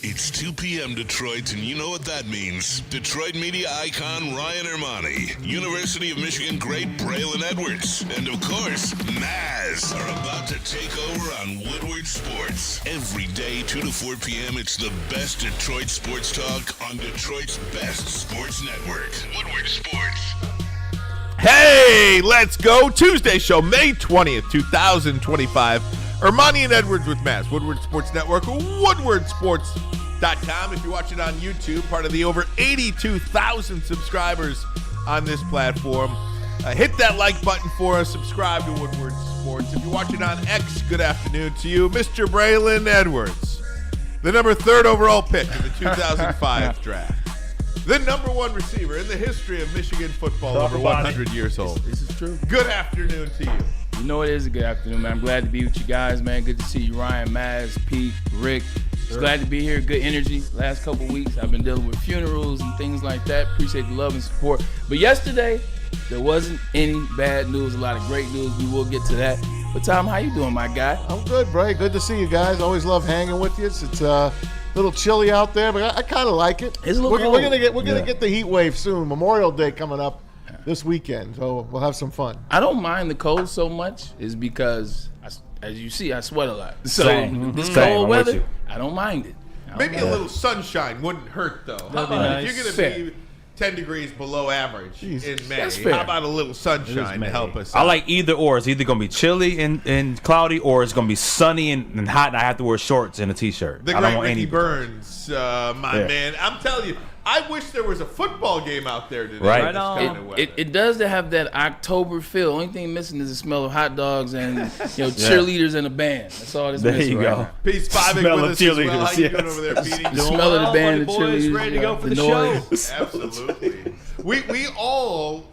It's 2 p.m. Detroit, and you know what that means. Detroit media icon Ryan Ermanni, University of Michigan great Braylon Edwards, and of course, Maz are about to take over on Woodward Sports. Every day, 2 to 4 p.m., it's the best Detroit sports talk on Detroit's best sports network, Woodward Sports. Hey, let's go. Tuesday show, May 20th, 2025. Ermanni and Edwards with Maz, Woodward Sports Network, woodwardsports.com. If you watch it on YouTube, part of the over 82,000 subscribers on this platform, hit that like button for us. Subscribe to Woodward Sports. If you watch it on X, good afternoon to you. Mr. Braylon Edwards, the number 3rd overall pick in the 2005 draft. The number 1 receiver in the history of Michigan football, over 100 years old. This is true. Good afternoon to you. You know it is a good afternoon, man. I'm glad to be with you guys, man. Good to see you, Ryan, Maz, Pete, Rick. Just glad to be here. Good energy. Last couple weeks, I've been dealing with funerals and things like that. Appreciate the love and support. But yesterday, there wasn't any bad news. A lot of great news. We will get to that. But Tom, how you doing, my guy? I'm good, Bray. Good to see you guys. Always love hanging with you. It's a little chilly out there, but I kind of like it. It's a little we're cold. gonna get the heat wave soon. Memorial Day coming up this weekend, so we'll have some fun. I don't mind the cold so much is because, as you see, I sweat a lot. So this cold weather, I don't mind it. Maybe a little sunshine wouldn't hurt, though. How about nice. if you're going to be 10 degrees below average in May, That's fair. how about a little sunshine to help us I out? like either or. It's either going to be chilly and cloudy, or it's going to be sunny and hot, and I have to wear shorts and a T-shirt. The I great don't want Ricky any. Burns, man. I'm telling you, I wish there was a football game out there today. Right. This kind of weather. It does have that October feel. Only thing missing is the smell of hot dogs and cheerleaders and a band. That's all that's There missing you right go. now. Pete Spivak Smell with of us as well. cheerleaders, How you yes. doing over there, Petey? The smell of the band, the buddy boys, cheerleaders, ready to go for the noise. Absolutely. We all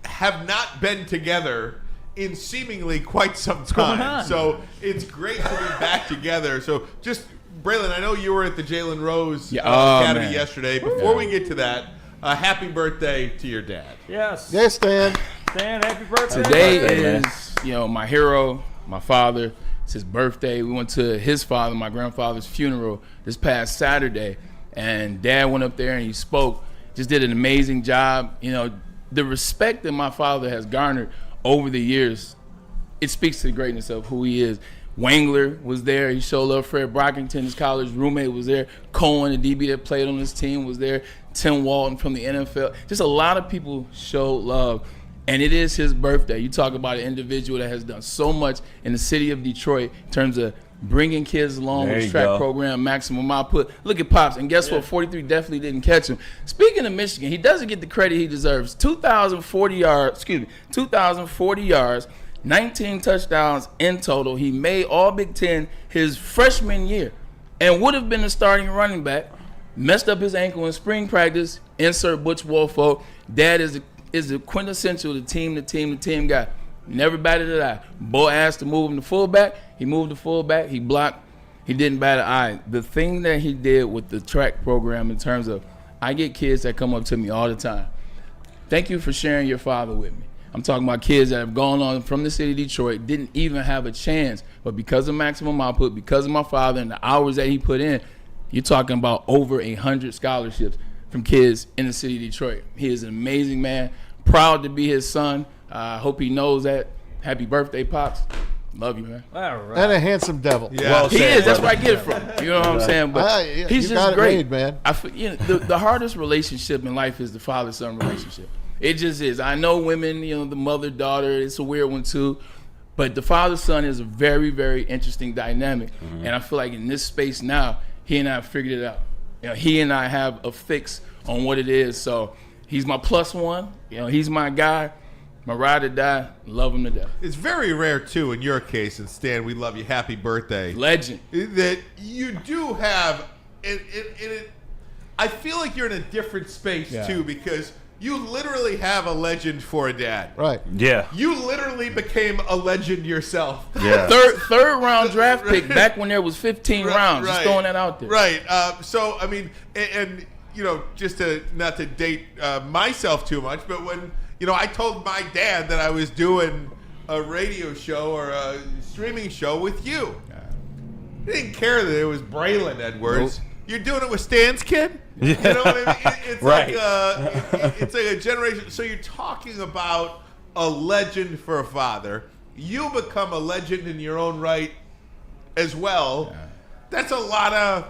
have not been together in seemingly quite some time. So it's great to be back together. So just, Braylon, I know you were at the Jalen Rose Academy yesterday. Before we get to that, happy birthday to your dad. Yes. Yes, Stan. Stan, happy birthday. Today man. is, my hero, my father. It's his birthday. We went to his father, my grandfather's funeral this past Saturday, and Dad went up there and he spoke. Just did an amazing job. The respect that my father has garnered over the years, it speaks to the greatness of who he is. Wangler was there. He showed love. Fred Brockington, his college roommate, was there. Cohen, the DB that played on his team, was there. Tim Walton from the NFL. Just a lot of people showed love. And it is his birthday. You talk about an individual that has done so much in the city of Detroit in terms of bringing kids along with his track program, maximum output. Look at Pops. And guess what? 43 definitely didn't catch him. Speaking of Michigan, he doesn't get the credit he deserves. 2,040 yards, 19 touchdowns in total. He made all Big Ten his freshman year and would have been the starting running back. Messed up his ankle in spring practice. Insert Butch Wolfo. Dad is the quintessential the team guy. Never batted an eye. Bo asked to move him to fullback. He moved to fullback. He blocked. He didn't bat an eye. The thing that he did with the track program in terms of, I get kids that come up to me all the time. Thank you for sharing your father with me. I'm talking about kids that have gone on from the city of Detroit, didn't even have a chance, but because of maximum output, because of my father and the hours that he put in, you're talking about over 100 scholarships from kids in the city of Detroit. He is an amazing man. Proud to be his son. I hope he knows that. Happy birthday, Pops. Love you, man. All right. And a handsome devil. Yeah. Well He said, is. That's brother. where I get it from. You know what I'm saying? But he's you just got it great, made, man. The hardest relationship in life is the father-son relationship. It just is. I know women, the mother-daughter, it's a weird one too. But the father-son is a very, very interesting dynamic. And I feel like in this space now, he and I have figured it out. He and I have a fix on what it is. So he's my plus one. He's my guy. My ride or die, love him to death. It's very rare, too, in your case, and Stan, we love you. Happy birthday. Legend. That you do have, I feel like you're in a different space, too, because you literally have a legend for a dad. Right. Yeah. You literally became a legend yourself. Yeah. Third round draft pick back when there was 15 rounds. Just throwing that out there. Right. So, I mean, and just not to date myself too much, but when, I told my dad that I was doing a radio show or a streaming show with you. He didn't care that it was Braylon Edwards. Nope. You're doing it with Stan's kid? You know what I mean? It's right. It's like a generation. So you're talking about a legend for a father. You become a legend in your own right as well. Yeah. That's a lot of...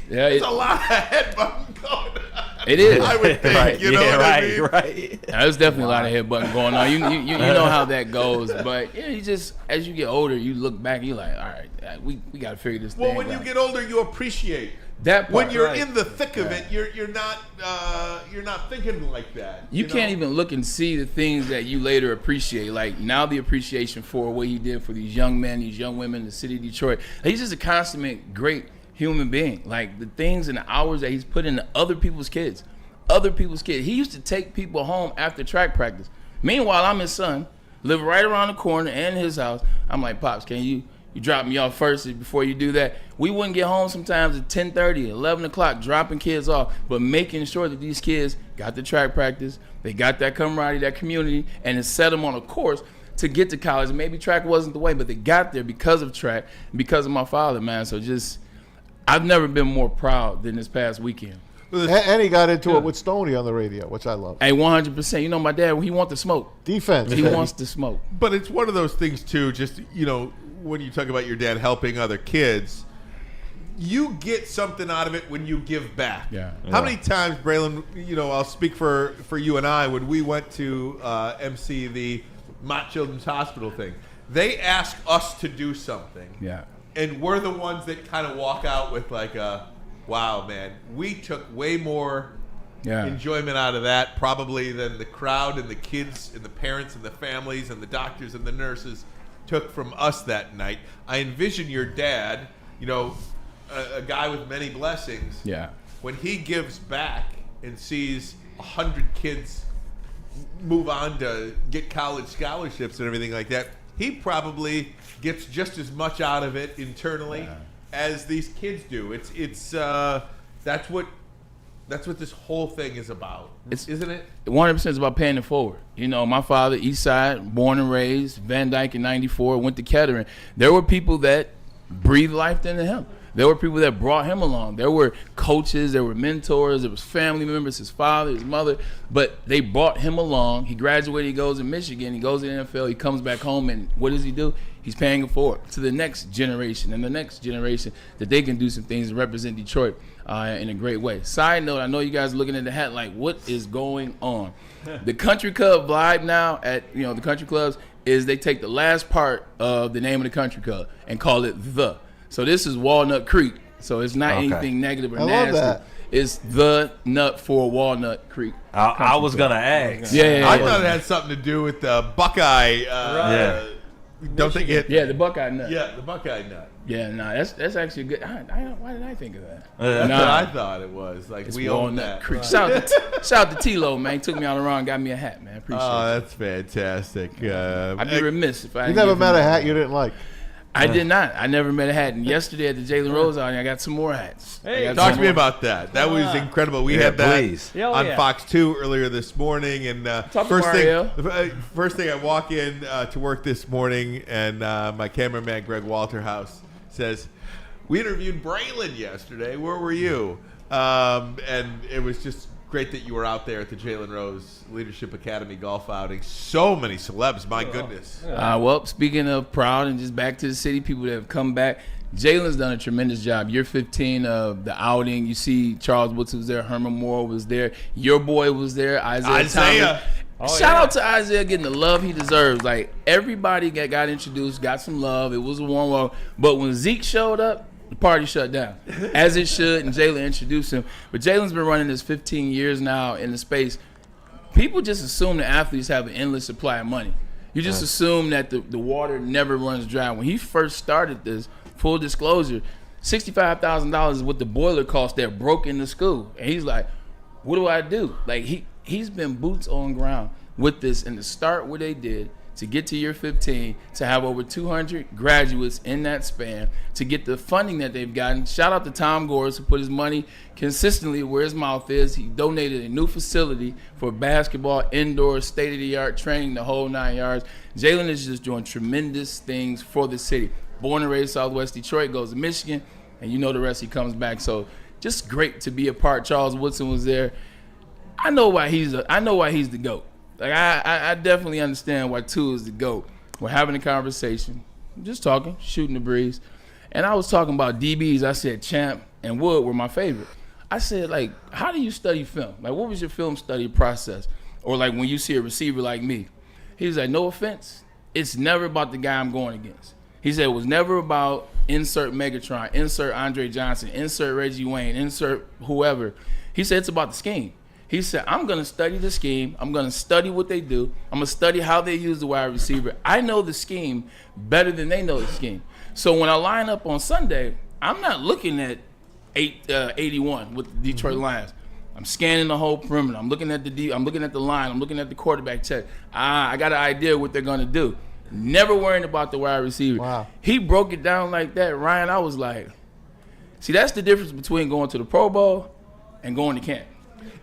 Yeah, it's a lot of headbutting going on. It is. I would think. Right. You know what I mean? Right. There's definitely a lot of headbutting going on. You know how that goes. But yeah, you just, as you get older, you look back and you're like, all right, we got to figure this thing out. Well, when you get older, you appreciate that part. When you're in the thick of it, you're not thinking like that. You can't even look and see the things that you later appreciate. Like now, the appreciation for what he did for these young men, these young women in the city of Detroit. He's just a consummate great human being. Like the things and the hours that he's put into other people's kids. He used to take people home after track practice. Meanwhile, I'm his son, live right around the corner and his house. I'm like, Pops, can you drop me off first before you do that? We wouldn't get home sometimes at 10:30, 11 o'clock, dropping kids off, but making sure that these kids got the track practice, they got that camaraderie, that community, and it set them on a course to get to college. And maybe track wasn't the way, but they got there because of track, because of my father, man. So I've never been more proud than this past weekend. And he got into it with Stoney on the radio, which I love. Hey, 100%. You know, my dad, he wants to smoke. Defense. He wants to smoke. But it's one of those things, too, just, when you talk about your dad helping other kids, you get something out of it when you give back. Yeah. How many times, Braylon, I'll speak for you and I, when we went to MC the Mott Children's Hospital thing, they ask us to do something. Yeah. And we're the ones that kind of walk out with like wow, man, we took way more enjoyment out of that probably than the crowd and the kids and the parents and the families and the doctors and the nurses took from us that night. I envision your dad, a guy with many blessings. Yeah. When he gives back and sees 100 kids move on to get college scholarships and everything like that, he probably gets just as much out of it internally as these kids do. It's that's what this whole thing is about, isn't it? 100% is about paying it forward. My father, East Side, born and raised, Van Dyke in '94, went to Kettering. There were people that breathed life into him. There were people that brought him along. There were coaches, there were mentors, there was family members, his father, his mother, but they brought him along. He graduated, he goes to Michigan, he goes to the NFL, he comes back home, and what does he do? He's paying it forward to the next generation and the next generation that they can do some things to represent Detroit in a great way. Side note, I know you guys are looking at the hat like, what is going on? The country club vibe now at the country clubs is they take the last part of the name of the country club and call it the. So this is Walnut Creek. So it's not anything negative or nasty. Love that. It's the nut for Walnut Creek. I was going to ask. Yeah. I thought it had something to do with the Buckeye. Don't think it. Yeah, the Buckeye nut. Yeah, the Buckeye nut. Yeah, that's actually good. Why did I think of that? That's what I thought it was. Like it's we own Walnut that. Creek. Shout out to T-Lo, man. He took me out around, got me a hat, man. Appreciate it. That's fantastic. I'd be remiss if I. You never met a hat you didn't like. I did not. I never met a hat. And yesterday at the Jalen Rose outing, I got some more hats. Hey, talk to me about that. That was incredible. We had that on Fox 2 earlier this morning. And first thing I walk in to work this morning, and my cameraman, Greg Walterhouse, says, we interviewed Braylon yesterday. Where were you? And it was just great that you were out there at the Jalen Rose Leadership Academy golf outing. So many celebs, my goodness. Well, speaking of proud and just back to the city, people that have come back, Jalen's done a tremendous job. Year 15 of the outing. You see Charles Woods was there, Herman Moore was there, your boy was there, Isaiah. Shout out to Isaiah getting the love he deserves. Like, everybody got introduced, got some love. It was a warm welcome. But when Zeke showed up, the party shut down, as it should, and Jalen introduced him. But Jalen's been running this 15 years now in the space. People just assume that athletes have an endless supply of money. You just assume that the water never runs dry. When he first started this, full disclosure, $65,000 is what the boiler cost that broke in the school. And he's like, what do I do? Like, he's been boots on ground with this, and to start what they did, to get to year 15, to have over 200 graduates in that span, to get the funding that they've gotten. Shout out to Tom Gores, who put his money consistently where his mouth is. He donated a new facility for basketball, indoor, state-of-the-art training, the whole 9 yards. Jalen is just doing tremendous things for the city. born and raised Southwest Detroit, goes to Michigan, and you know the rest. He comes back. So just great to be a part. Charles Woodson was there. I know why he's the GOAT. Like I definitely understand why 2 is the GOAT. We're having a conversation, just talking, shooting the breeze, and I was talking about DBs. I said Champ and Wood were my favorite. I said, like, how do you study film? Like, what was your film study process? Or like when you see a receiver like me, he was like, no offense, it's never about the guy I'm going against. He said it was never about insert Megatron, insert Andre Johnson, insert Reggie Wayne, insert whoever. He said it's about the scheme. He said, I'm going to study the scheme. I'm going to study what they do. I'm going to study how they use the wide receiver. I know the scheme better than they know the scheme. So when I line up on Sunday, I'm not looking at 81 with the Detroit Lions. I'm scanning the whole perimeter. I'm looking at I'm looking at the line. I'm looking at the quarterback check. I got an idea what they're going to do. Never worrying about the wide receiver. Wow. He broke it down like that, Ryan. I was like, see, that's the difference between going to the Pro Bowl and going to camp.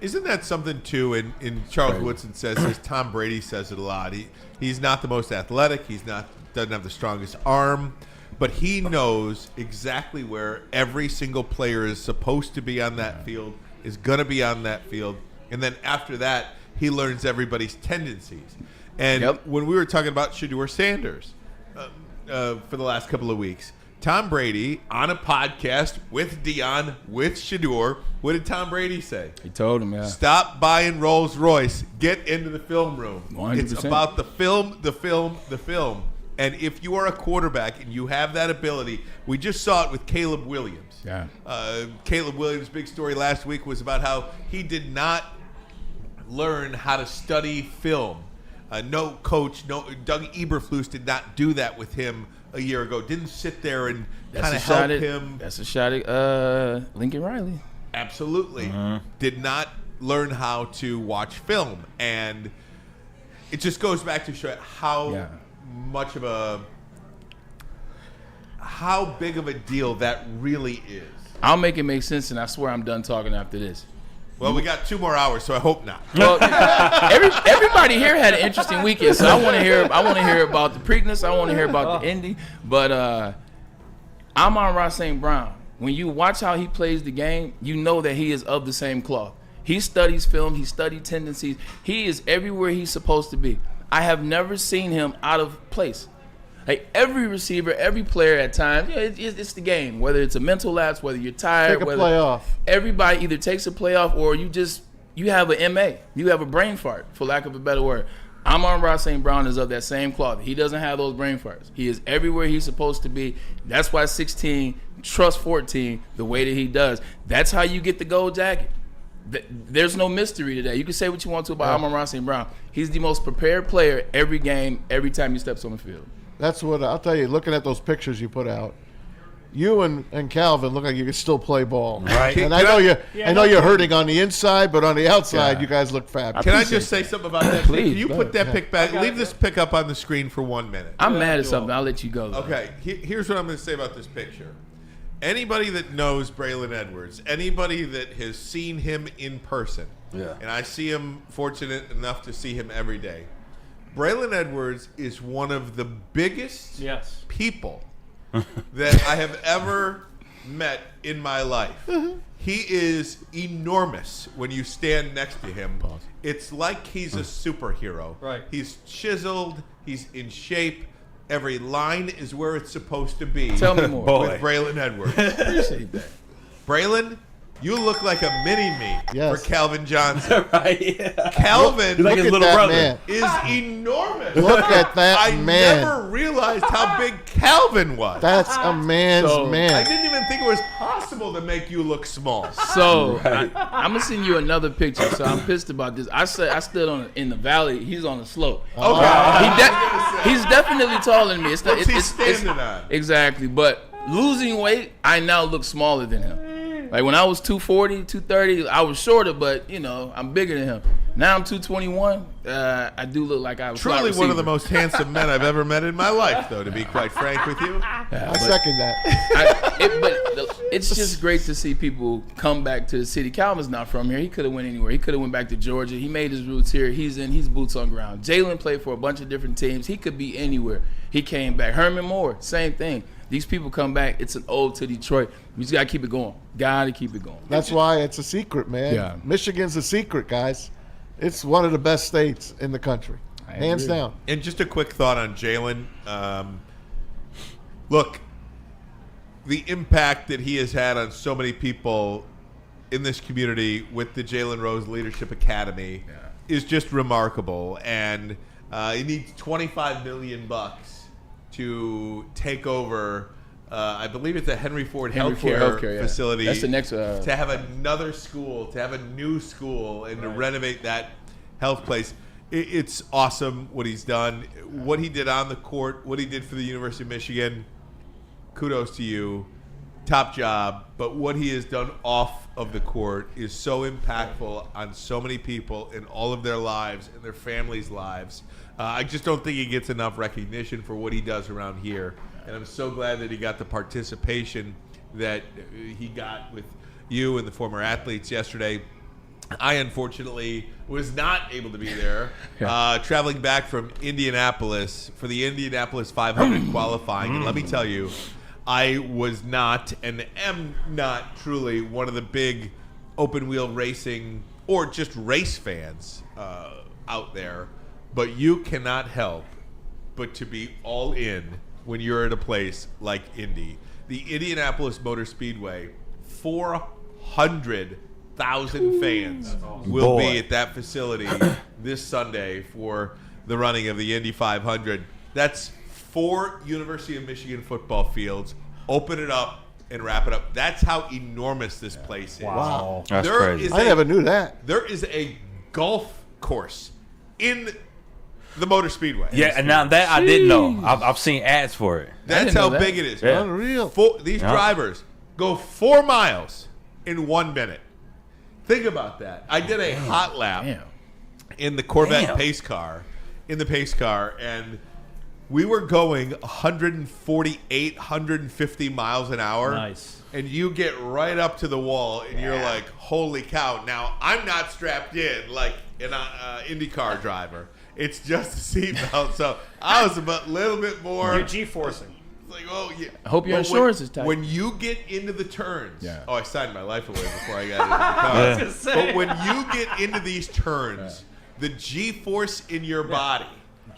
Isn't that something, too, and Charles Woodson says this, Tom Brady says it a lot. He's not the most athletic. Doesn't have the strongest arm. But he knows exactly where every single player is supposed to be on that field, is going to be on that field. And then after that, he learns everybody's tendencies. And when we were talking about Shedeur Sanders for the last couple of weeks, Tom Brady on a podcast with Dion, with Shedeur, what did Tom Brady say? He told him, stop buying Rolls Royce. Get into the film room. 100%. It's about the film, the film, the film. And if you are a quarterback and you have that ability, we just saw it with Caleb Williams. Yeah. Caleb Williams' big story last week was about how he did not learn how to study film. No coach, Doug Eberflus did not do that with him a year ago. Didn't sit there and kind of help him. That's a shot at Lincoln Riley. Absolutely. Did not learn how to watch film. And it just goes back to show how how big of a deal that really is. I'll make it make sense, and I swear I'm done talking after this. Well, we got 2 more hours, so I hope not. Well, everybody here had an interesting weekend, so I want to hear about the Preakness. I want to hear about the Indy. But Amon-Ra St. Brown, when you watch how he plays the game, you know that he is of the same cloth. He studies film. He studies tendencies. He is everywhere he's supposed to be. I have never seen him out of place. Like every receiver, every player at times, it's the game. Whether it's a mental lapse, whether you're tired, Take a play off. Everybody either takes a play off or you have an MA. You have a brain fart, for lack of a better word. Amon-Ra St. Brown is of that same cloth. He doesn't have those brain farts. He is everywhere he's supposed to be. That's why 16 trusts 14 the way that he does. That's how you get the gold jacket. There's no mystery to that. You can say what you want to about Amon-Ra St. Brown. He's the most prepared player every game, every time he steps on the field. That's what I'll tell you. Looking at those pictures you put out, you and Calvin look like you can still play ball. Right. And I know you're hurting on the inside, but on the outside, you guys look fabulous. Can I just say something about that? Please, Can you put that pick back? Leave this pick up on the screen for 1 minute. I'm mad at something. I'll let you go. Okay. Here's what I'm going to say about this picture. Anybody that knows Braylon Edwards, anybody that has seen him in person, and I see him, fortunate enough to see him every day, Braylon Edwards is one of the biggest people that I have ever met in my life. He is enormous when you stand next to him. It's like he's a superhero. Right. He's chiseled. He's in shape. Every line is where it's supposed to be. Tell me more. With Braylon Edwards. Appreciate that. Braylon, you look like a mini-me Yes. for Calvin Johnson. Right, yeah. Calvin He's like Look his at little that brother. man. is enormous. Look at that I man. never realized how big Calvin was. That's a man's So, I man. didn't even think it was possible to make you look small. So I'm gonna send you another picture. So I'm pissed about this. I stood in the valley. He's on the slope. He's definitely taller than me. What's he standing on? Exactly. But losing weight, I now look smaller than him. Like when I was 240, 230, I was shorter, but I'm bigger than him. Now I'm 221. I do look like I was Truly one of the most handsome men I've ever met in my life, though, to be quite frank with you. I second that. But it's just great to see people come back to the city. Calvin's not from here. He could have went anywhere. He could have went back to Georgia. He made his roots here. He's boots on ground. Jalen played for a bunch of different teams. He could be anywhere. He came back. Herman Moore, same thing. These people come back. It's an ode to Detroit. We just got to keep it going. Got to keep it going. That's why it's a secret, man. Yeah. Michigan's a secret, guys. It's one of the best states in the country, hands agree. down. And just a quick thought on Jalen. Look, the impact that he has had on so many people in this community with the Jalen Rose Leadership Academy is just remarkable. And he needs $25 million to take over. I believe it's a Henry Ford Healthcare facility. That's the next. To have another school, to have a new school, and to renovate that health place. It's awesome what he's done, what he did on the court, what he did for the University of Michigan. Kudos to you. Top job. But what he has done off of the court is so impactful on so many people in all of their lives and their families' lives. I just don't think he gets enough recognition for what he does around here. And I'm so glad that he got the participation that he got with you and the former athletes yesterday. I, unfortunately, was not able to be there, traveling back from Indianapolis for the Indianapolis 500 qualifying. And let me tell you, I was not and am not truly one of the big open-wheel racing or just race fans out there. But you cannot help but to be all in when you're at a place like Indy. The Indianapolis Motor Speedway, 400,000 fans will be at that facility this Sunday for the running of the Indy 500. That's 4 University of Michigan football fields. Open it up and wrap it up. That's how enormous this place is. Wow. That's crazy. I never knew that. There is a golf course in the Motor Speedway. Yeah, and now that I didn't know. I've seen ads for it. That's know how that. big it is. Yeah. Unreal. These drivers go 4 miles in 1 minute. Think about that. I did a hot lap in the Corvette pace car, and we were going 148, 150 miles an hour. Nice. And you get right up to the wall, and you're like, holy cow. Now, I'm not strapped in like an IndyCar driver. It's just a seatbelt. So I was a little bit more. You're G-forcing. Like, oh, yeah. I hope your But insurance is tight. When you get into the turns, Yeah. I signed my life away before I got into the car. Yeah. But when you get into these turns, the G-force in your body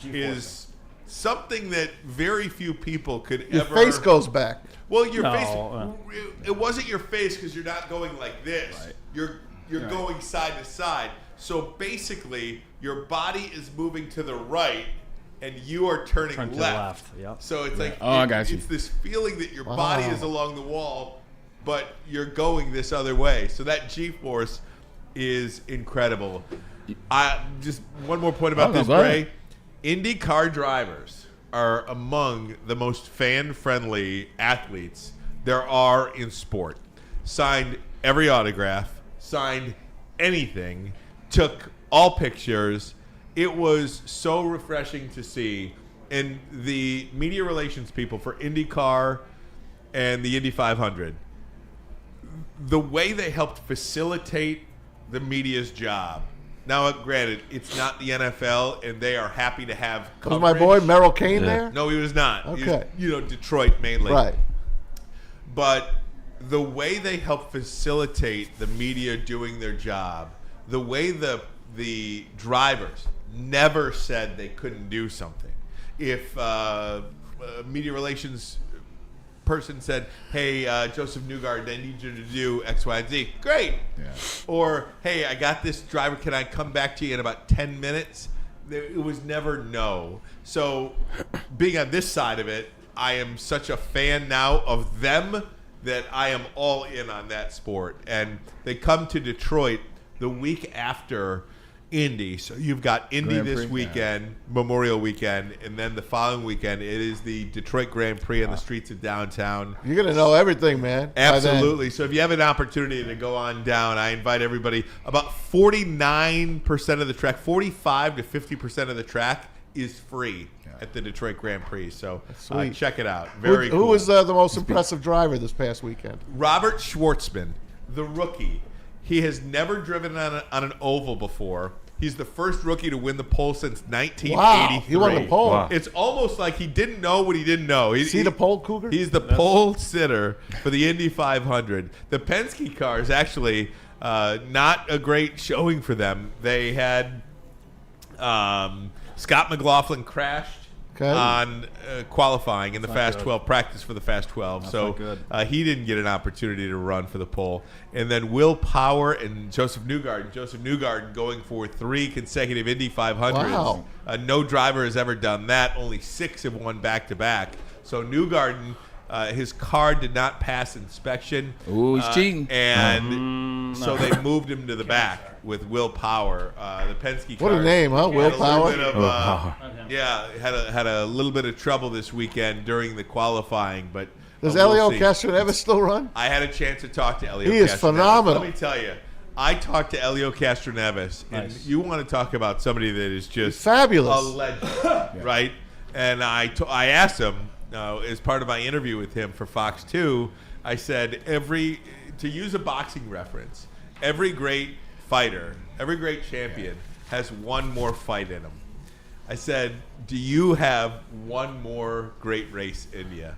is something that very few people could Your ever. face goes back. Well, your No, face. It wasn't your face because you're not going like this. Right. You're going side to side. So basically, your body is moving to the right, and you are turning Turn to the left. Yep. So it's like I got you. It's this feeling that your body is along the wall, but you're going this other way. So that G-force is incredible. I just one more point about Oh, no, this, go Bray. ahead. IndyCar drivers are among the most fan-friendly athletes there are in sport. Signed every autograph, signed anything, took all pictures. It was so refreshing to see. And the media relations people for IndyCar and the Indy 500, the way they helped facilitate the media's job. Now, granted, it's not the NFL, and they are happy to have Was coverage. my boy Merrill Kane there? No, he was not. He was, Okay. Detroit mainly. Right. But the way they help facilitate the media doing their job, the way the drivers never said they couldn't do something. If a media relations person said, hey, Joseph Newgard, I need you to do X, Y, and Z. Great. Yeah. Or, hey, I got this driver. Can I come back to you in about 10 minutes? It was never no. So being on this side of it, I am such a fan now of them that I am all in on that sport. And they come to Detroit the week after Indy. So you've got Indy Grand this Prix, weekend, Memorial Weekend, and then the following weekend it is the Detroit Grand Prix on the streets of downtown. You're going to know everything, man. by then. Absolutely. So if you have an opportunity to go on down, I invite everybody. About 49% of the track, 45 to 50% of the track is free at the Detroit Grand Prix. So Sweet. check it out. Very Who cool. was the most impressive driver this past weekend? Robert Schwartzman, the rookie. He has never driven on an oval before. He's the first rookie to win the pole since 1983. Wow, he won the pole. Wow. It's almost like he didn't know what he didn't know. See the pole, Cougar? He's the pole sitter for the Indy 500. The Penske car is actually not a great showing for them. They had Scott McLaughlin crashed on qualifying in the Fast 12, practice for the Fast 12. So he didn't get an opportunity to run for the pole. And then Will Power and Joseph Newgarden. Joseph Newgarden going for 3 consecutive Indy 500s. Wow. No driver has ever done that. Only 6 have won back-to-back. So Newgarden, his car did not pass inspection. Ooh, he's cheating. And so they moved him to the back with Will Power. The Penske car. What a name, huh? Will Power? Had a little bit of trouble this weekend during the qualifying, but Does we'll Elio see. Castroneves still run? I had a chance to talk to Elio. He is Castroneves. phenomenal. Let me tell you, I talked to Elio Castroneves, and you want to talk about somebody that is just Fabulous. a legend, right? And I asked him as part of my interview with him for Fox 2. I said to use a boxing reference, every great fighter, every great champion has one more fight in him. I said, do you have one more great race in you?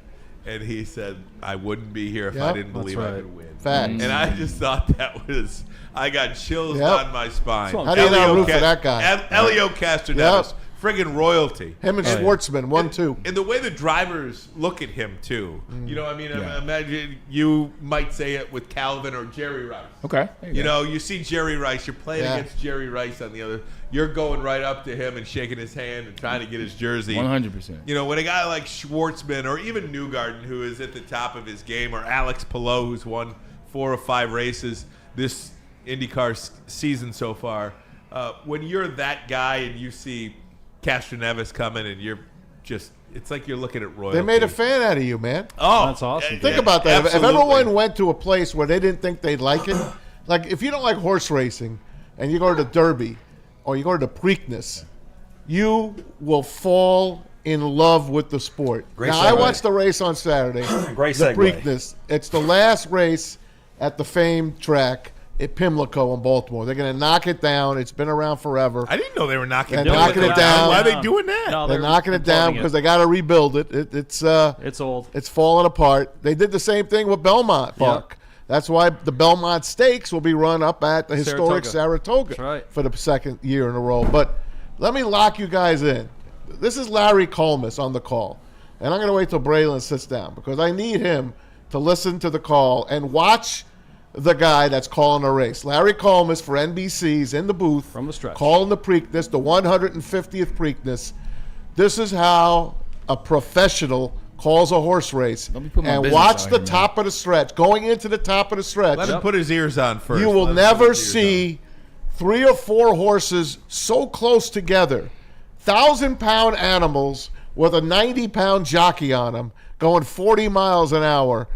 And he said, I wouldn't be here if I didn't believe I could win. Facts. And I just thought that was, I got chills down my spine. How do you not root for that guy? Elio Castroneves, friggin' royalty. Him and Schwartzman, 1-2. And the way the drivers look at him, too. You know, I mean, imagine you might say it with Calvin or Jerry Rice. Okay. You know, you see Jerry Rice, you're playing against Jerry Rice on the other. You're going right up to him and shaking his hand and trying to get his jersey. 100%. You know, when a guy like Schwartzman or even Newgarden, who is at the top of his game, or Alex Palou, who's won 4 or 5 races this IndyCar season so far, when you're that guy and you see Castroneves coming and you're just, it's like you're looking at royalty. They made a fan out of you, man. Oh, That's awesome. Think about that. Absolutely. If everyone went to a place where they didn't think they'd like it, like if you don't like horse racing and you go to the Derby or you go to the Preakness, you will fall in love with the sport. Great I segue. watched the race on Saturday. Great the segue. Preakness. It's the last race at the famed track at Pimlico in Baltimore. They're going to knock it down. It's been around forever. I didn't know they were knocking They're it knocking it down. Why are they doing that? No, They're knocking it down because they got to rebuild it. It's old. It's falling apart. They did the same thing with Belmont Park. That's why the Belmont Stakes will be run up at the historic Saratoga That's right. for the 2nd year in a row. But let me lock you guys in. This is Larry Colmus on the call. And I'm going to wait till Braylon sits down because I need him to listen to the call and watch the guy that's calling a race. Larry Colmus for NBC's in the booth. From the stretch. Calling the Preakness, the 150th Preakness. This is how a professional calls a horse race. Let me put my And business watch out the here, top of the stretch. Going into the top of the stretch, Let him put his ears on first. you will Let him never put his ears see 3 or 4 horses so close together. 1,000-pound animals with a 90-pound jockey on them going 40 miles an hour.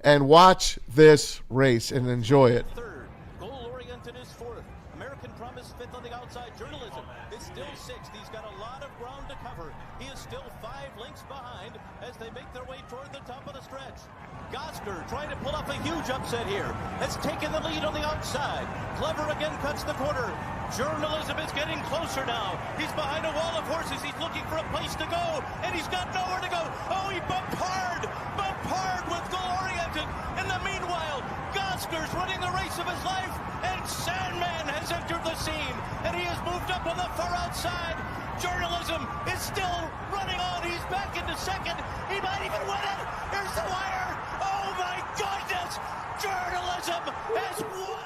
And watch this race and enjoy it. Third, goal-oriented is 4th. American Promise 5th on the outside. Journalism is still 6th. He's got a lot of ground to cover. He is still 5 lengths behind as they make their way toward the top of the stretch. Gosker trying to pull off a huge upset here. Has taken the lead on the outside. Clever again cuts the corner. Journalism is getting closer now. He's behind a wall of horses. He's looking for a place to go, and he's got nowhere to go. Oh, he bumped hard with goal-oriented. In the meanwhile, Gosker's running the race of his life, and Sandman has entered the scene, and he has moved up on the far outside. Journalism is still running on. He's back into 2nd. He might even win it. Here's the wire. Oh, my goodness. Journalism has won.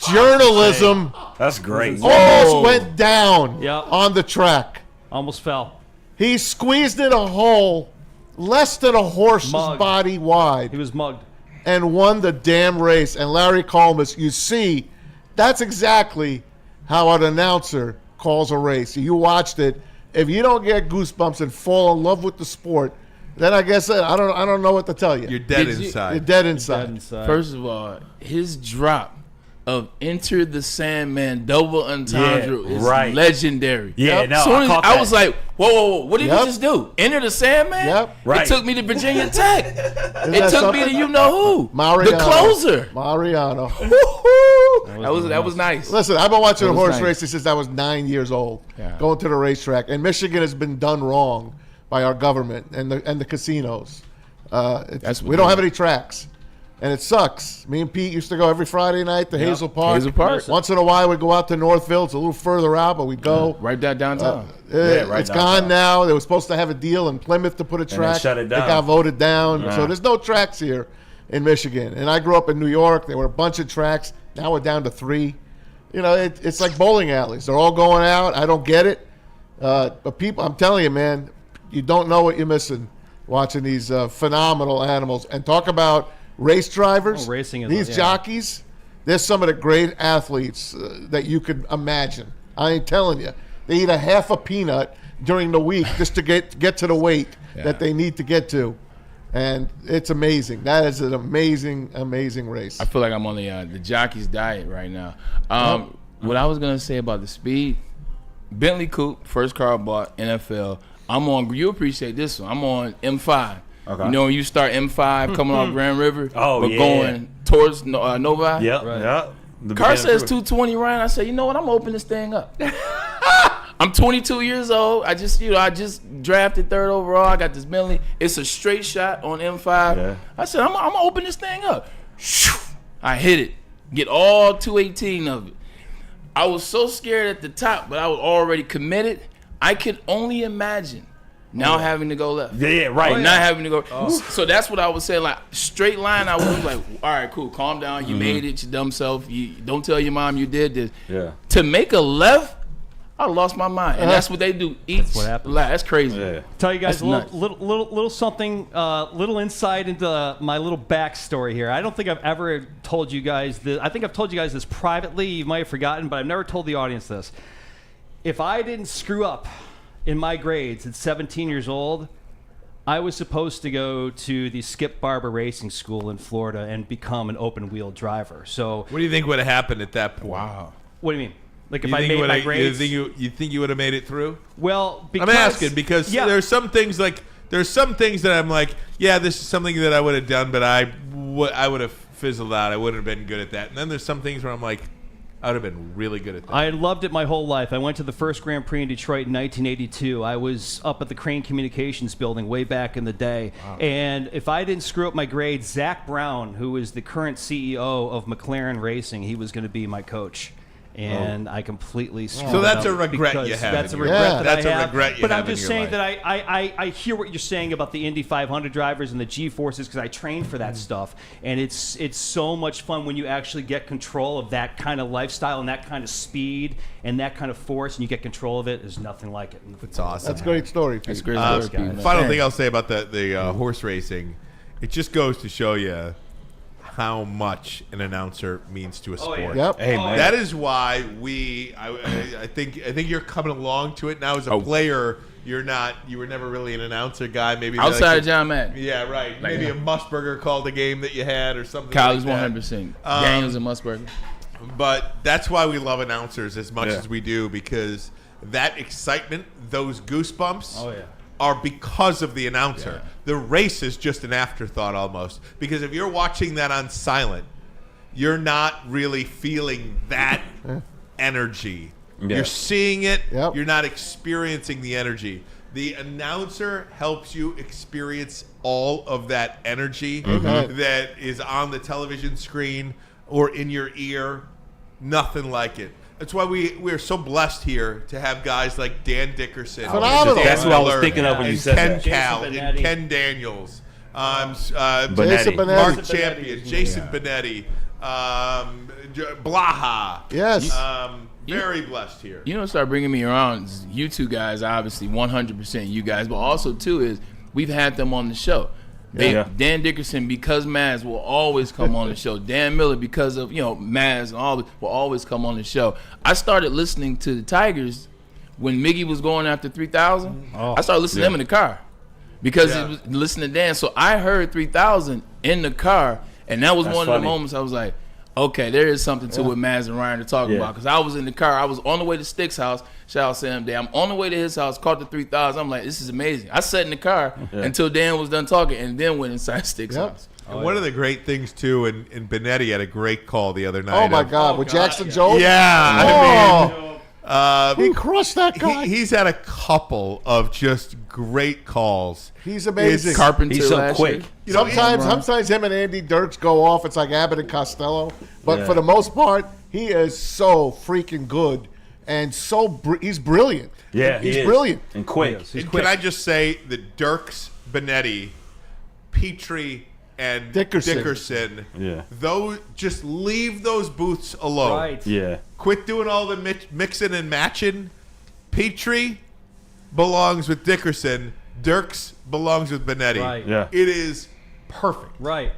Journalism That's great. almost went down Yep. on the track. Almost fell. He squeezed in a hole less than a horse's Mugged. body wide. He was mugged. And won the damn race. And Larry Colmus, you see, that's exactly how an announcer calls a race. You watched it. If you don't get goosebumps and fall in love with the sport, then I guess I don't know what to tell you. You're dead Did you- inside. You're dead inside. Dead inside. First of all, his drop of Enter the Sandman double entendre Yeah, is right. legendary. Yeah, no, Soon I as caught I that. was like, whoa, what did Yep. he just do? Enter the Sandman? Yep. Right. It took me to Virginia Tech. Isn't It that took me something? to you know who. Mariano. The closer. Mariano. That was nice. Listen, I've been watching That a was horse nice. racing since I was 9 years old, Yeah. going to the racetrack. And Michigan has been done wrong by our government and the casinos. We don't have any tracks. And it sucks. Me and Pete used to go every Friday night to Hazel Park. Hazel Park. Once in a while, we'd go out to Northville. It's a little further out, but we'd go. Right downtown. right It's downtown. gone now. They were supposed to have a deal in Plymouth to put a track. shut it down. It got voted down. So there's no tracks here in Michigan. And I grew up in New York. There were a bunch of tracks. Now we're down to 3. You know, it's like bowling alleys. They're all going out. I don't get it. But people, I'm telling you, man, you don't know what you're missing watching these phenomenal animals. And talk about race drivers. Racing is these jockeys, they're some of the great athletes that you could imagine. I ain't telling you. They eat a half a peanut during the week just to get to the weight that they need to get to. And it's amazing. That is an amazing, amazing race. I feel like I'm on the jockey's diet right now. What I was gonna say about the speed, Bentley Coupe, first car I bought, NFL. I'm on. You appreciate this one. I'm on M5. Okay. You know when you start M5 coming off Grand River, Oh, but yeah. going towards Novi. Yep. Yep. The Car beginning says of- 220 Ryan. I said, you know what? I'm gonna open this thing up. I'm 22 years old. I just drafted 3rd overall. I got this Bentley. It's a straight shot on M5. Yeah. I said, I'm gonna open this thing up. I hit it. Get all 218 of it. I was so scared at the top, but I was already committed. I could only imagine now having to go left. Yeah, right. Or not having to go. So that's what I was saying. Like straight line, I was like, all right, cool, calm down. You made it, your dumb self. You don't tell your mom you did this. Yeah. To make a left, I lost my mind, and that's what they do. Each what happens. lap. That's crazy. Yeah. Tell you guys That's a nuts. little something, little insight into my little backstory here. I don't think I've ever told you guys this. I think I've told you guys this privately. You might have forgotten, but I've never told the audience this. If I didn't screw up in my grades at 17 years old, I was supposed to go to the Skip Barber Racing School in Florida and become an open-wheel driver. So, What do you think would have happened at that point? Wow. what do you mean? Like if You I think made my you grades? think you would have made it through? Well, because I'm asking because yeah. there's some things that I'm like, yeah, this is something that I would have done, but I would have fizzled out. I wouldn't have been good at that. And then there's some things where I'm like, I would have been really good at that. I had loved it my whole life. I went to the first Grand Prix in Detroit in 1982. I was up at the Crane Communications building way back in the day. Wow. And if I didn't screw up my grades, Zach Brown, who is the current CEO of McLaren Racing, he was going to be my coach. And I completely screwed So that's it a up regret because you have That's a in your regret life. that That's I a have. regret you But have I'm in just your saying life. that I hear what you're saying about the Indy 500 drivers and the G-forces because I trained for that stuff. And it's so much fun when you actually get control of that kind of lifestyle and that kind of speed and that kind of force and you get control of it. There's nothing like it. It's awesome. That's a great story, Pete. That's great. Final thing I'll say about the horse racing, it just goes to show you how much an announcer means to a sport. yeah. Yep. Hey, man. That is why I think you're coming along to it now as a player. You were never really an announcer guy. Maybe Outside of John Madden. Yeah, right. Maybe a Musburger called a game that you had or something. College like that. 100%. Daniels and Musburger. But that's why we love announcers as much Yeah. as we do, because that excitement, those goosebumps, Oh, yeah. are because of the announcer. The race is just an afterthought almost, because if you're watching that on silent, you're not really feeling that energy. Yeah. You're seeing it. Yep. You're not experiencing the energy. The announcer helps you experience all of that energy that is on the television screen or in your ear. Nothing like it. That's why we're so blessed here to have guys like Dan Dickerson. Phenomenal. Dan That's what I was Miller, thinking of when you and said Ken that. Cal Jason and Benetti. Ken Daniels. Jason Benetti. Benetti. Mark Champion, Jason Benetti, Blaha. Yes. Very blessed here. You know what started bringing me around is you two guys, obviously 100% you guys, but also too is we've had them on the show. Yeah. Dan Dickerson, because Maz, will always come on the show. Dan Miller, because of Maz, and all will always come on the show. I started listening to the Tigers when Miggy was going after 3,000. I started listening to them in the car because it was listening to Dan. So I heard 3,000 in the car, and that was That's one of funny. the moments I was like, okay, there is something to what Maz and Ryan are talking about. Because I was in the car. I was on the way to Stick's house. Shout out Sam Day. I'm on the way to his house, caught the 3,000. I'm like, this is amazing. I sat in the car until Dan was done talking and then went inside Stick's house. And one of the great things, too, and Benetti had a great call the other night. Oh, my God. With Jackson Jones? Yeah. I mean, he crushed that guy. He's had a couple of just great calls. He's amazing. Carpenter. He's so last quick. year. Sometimes him and Andy Dirks go off. It's like Abbott and Costello. But for the most part, he is so freaking good and he's brilliant. Yeah, he's brilliant and quick. Can I just say that Dirks, Benetti, Petrie, and Dickerson, just leave those booths alone. Right. Yeah. Quit doing all the mixing and matching. Petrie belongs with Dickerson. Dirks belongs with Benetti. Right. Yeah. It is perfect. Right.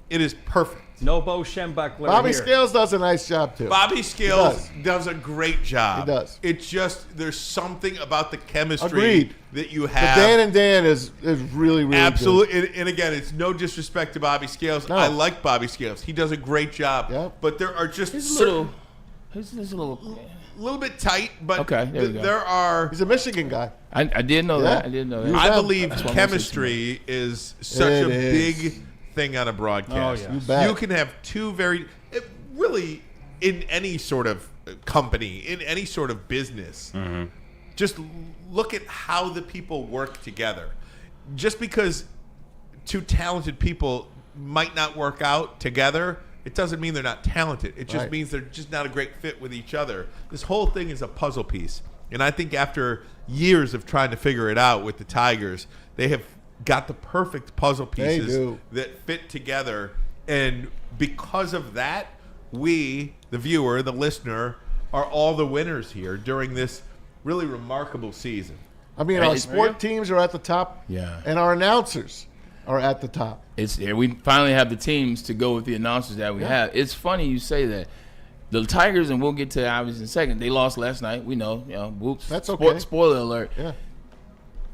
It is perfect. No Bo Schembechler Bobby here. Scales does a nice job, too. Bobby Scales does a great job. He does. It's just there's something about the chemistry Agreed. that you But have. Dan is really, really Absolutely. good. And again, it's no disrespect to Bobby Scales. No. I like Bobby Scales. He does a great job. Yeah. But there are just He's a certain, little. bit tight, but Okay, there we go. there are. He's a Michigan guy. I did know that. Yeah. I did know that. I Yeah. believe That's why I'm chemistry is such It a is. big thing on a broadcast. Oh, yeah. You bet. You can have two really in any sort of company, in any sort of business. Just look at how the people work together. Just because two talented people might not work out together, it doesn't mean they're not talented. It just Right. means they're just not a great fit with each other. This whole thing is a puzzle piece. And I think after years of trying to figure it out with the Tigers, they have got the perfect puzzle pieces do. that fit together. And because of that, we, the viewer, the listener, are all the winners here during this really remarkable season. I mean, our sport teams are at the top. Yeah. And our announcers are at the top. We finally have the teams to go with the announcers that we have. It's funny you say that. The Tigers, and we'll get to obviously in a second, they lost last night. We know, whoops. That's okay. Spoiler alert. Yeah.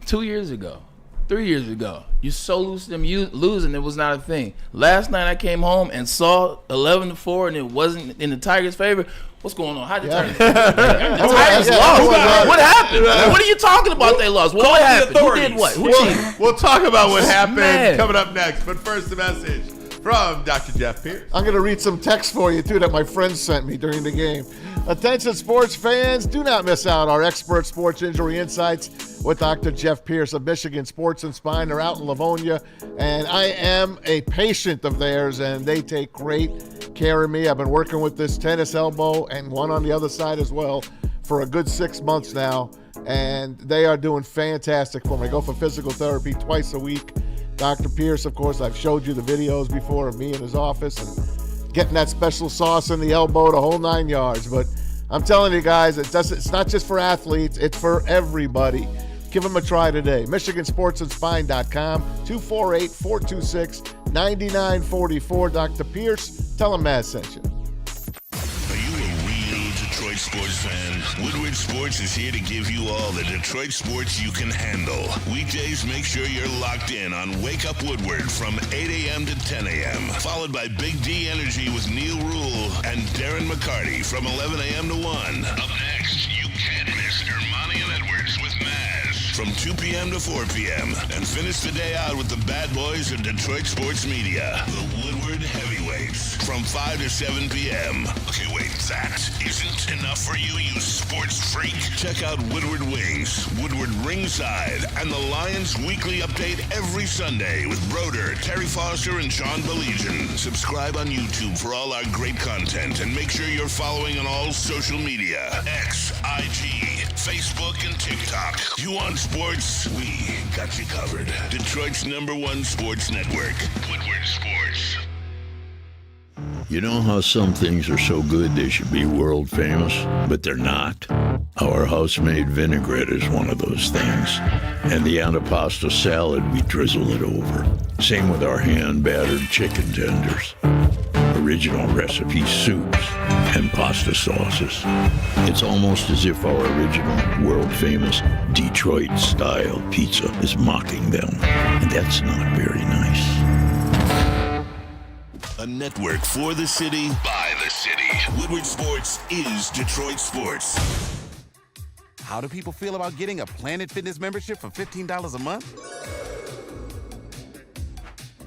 2 years ago, 3 years ago, you so used to them losing, it was not a thing. Last night I came home and saw 11-4, and it wasn't in the Tigers' favor. What's going on? How did the Tigers? The Tigers lost. What happened? What are you talking about? They lost. What happened? Who did what? Who cheated? We'll talk about what happened Man. coming up next. But first, the message from Dr. Jeff Pierce. I'm going to read some text for you, too, that my friends sent me during the game. Attention sports fans, do not miss out our expert sports injury insights with Dr. Jeff Pierce of Michigan Sports and Spine. They're out in Livonia, and I am a patient of theirs, and they take great care of me. I've been working with this tennis elbow and one on the other side as well for a good 6 months now, and they are doing fantastic for me. I go for physical therapy twice a week. Dr. Pierce, of course, I've showed you the videos before of me in his office and getting that special sauce in the elbow, the whole 9 yards. But I'm telling you guys, it's not just for athletes, it's for everybody. Give them a try today. MichiganSportsAndSpine.com, 248-426-9944. Dr. Pierce, tell them Maz sent you. Are you a real Detroit sports fan? Woodward Sports is here to give you all the Detroit sports you can handle. Weekdays, make sure you're locked in on Wake Up Woodward from 8 a.m. to 10 a.m. Followed by Big D Energy with Neil Rule and Darren McCarty from 11 a.m. to 1. Up next, you can't miss Ermanni and Edwards with Maz from 2 p.m. to 4 p.m. And finish the day out with the bad boys of Detroit sports media, the Woodward Heavyweights, from 5 to 7 p.m. Okay, wait, that isn't enough for you, you sports freak? Check out Woodward Wings, Woodward Ringside, and the Lions Weekly Update every Sunday with Broder, Terry Foster, and Sean Baligian. Subscribe on YouTube for all our great content, and make sure you're following on all social media, X, IG, Facebook, and TikTok. You want sports? We got you covered. Detroit's #1 sports network, Woodward Sports. You know how some things are so good they should be world famous, but they're not? Our house-made vinaigrette is one of those things. And the antipasto salad, we drizzle it over. Same with our hand-battered chicken tenders. Original recipe soups and pasta sauces. It's almost as if our original, world-famous Detroit-style pizza is mocking them. And that's not very nice. A network for the city, by the city. Woodward Sports is Detroit sports. How do people feel about getting a Planet Fitness membership for $15 a month?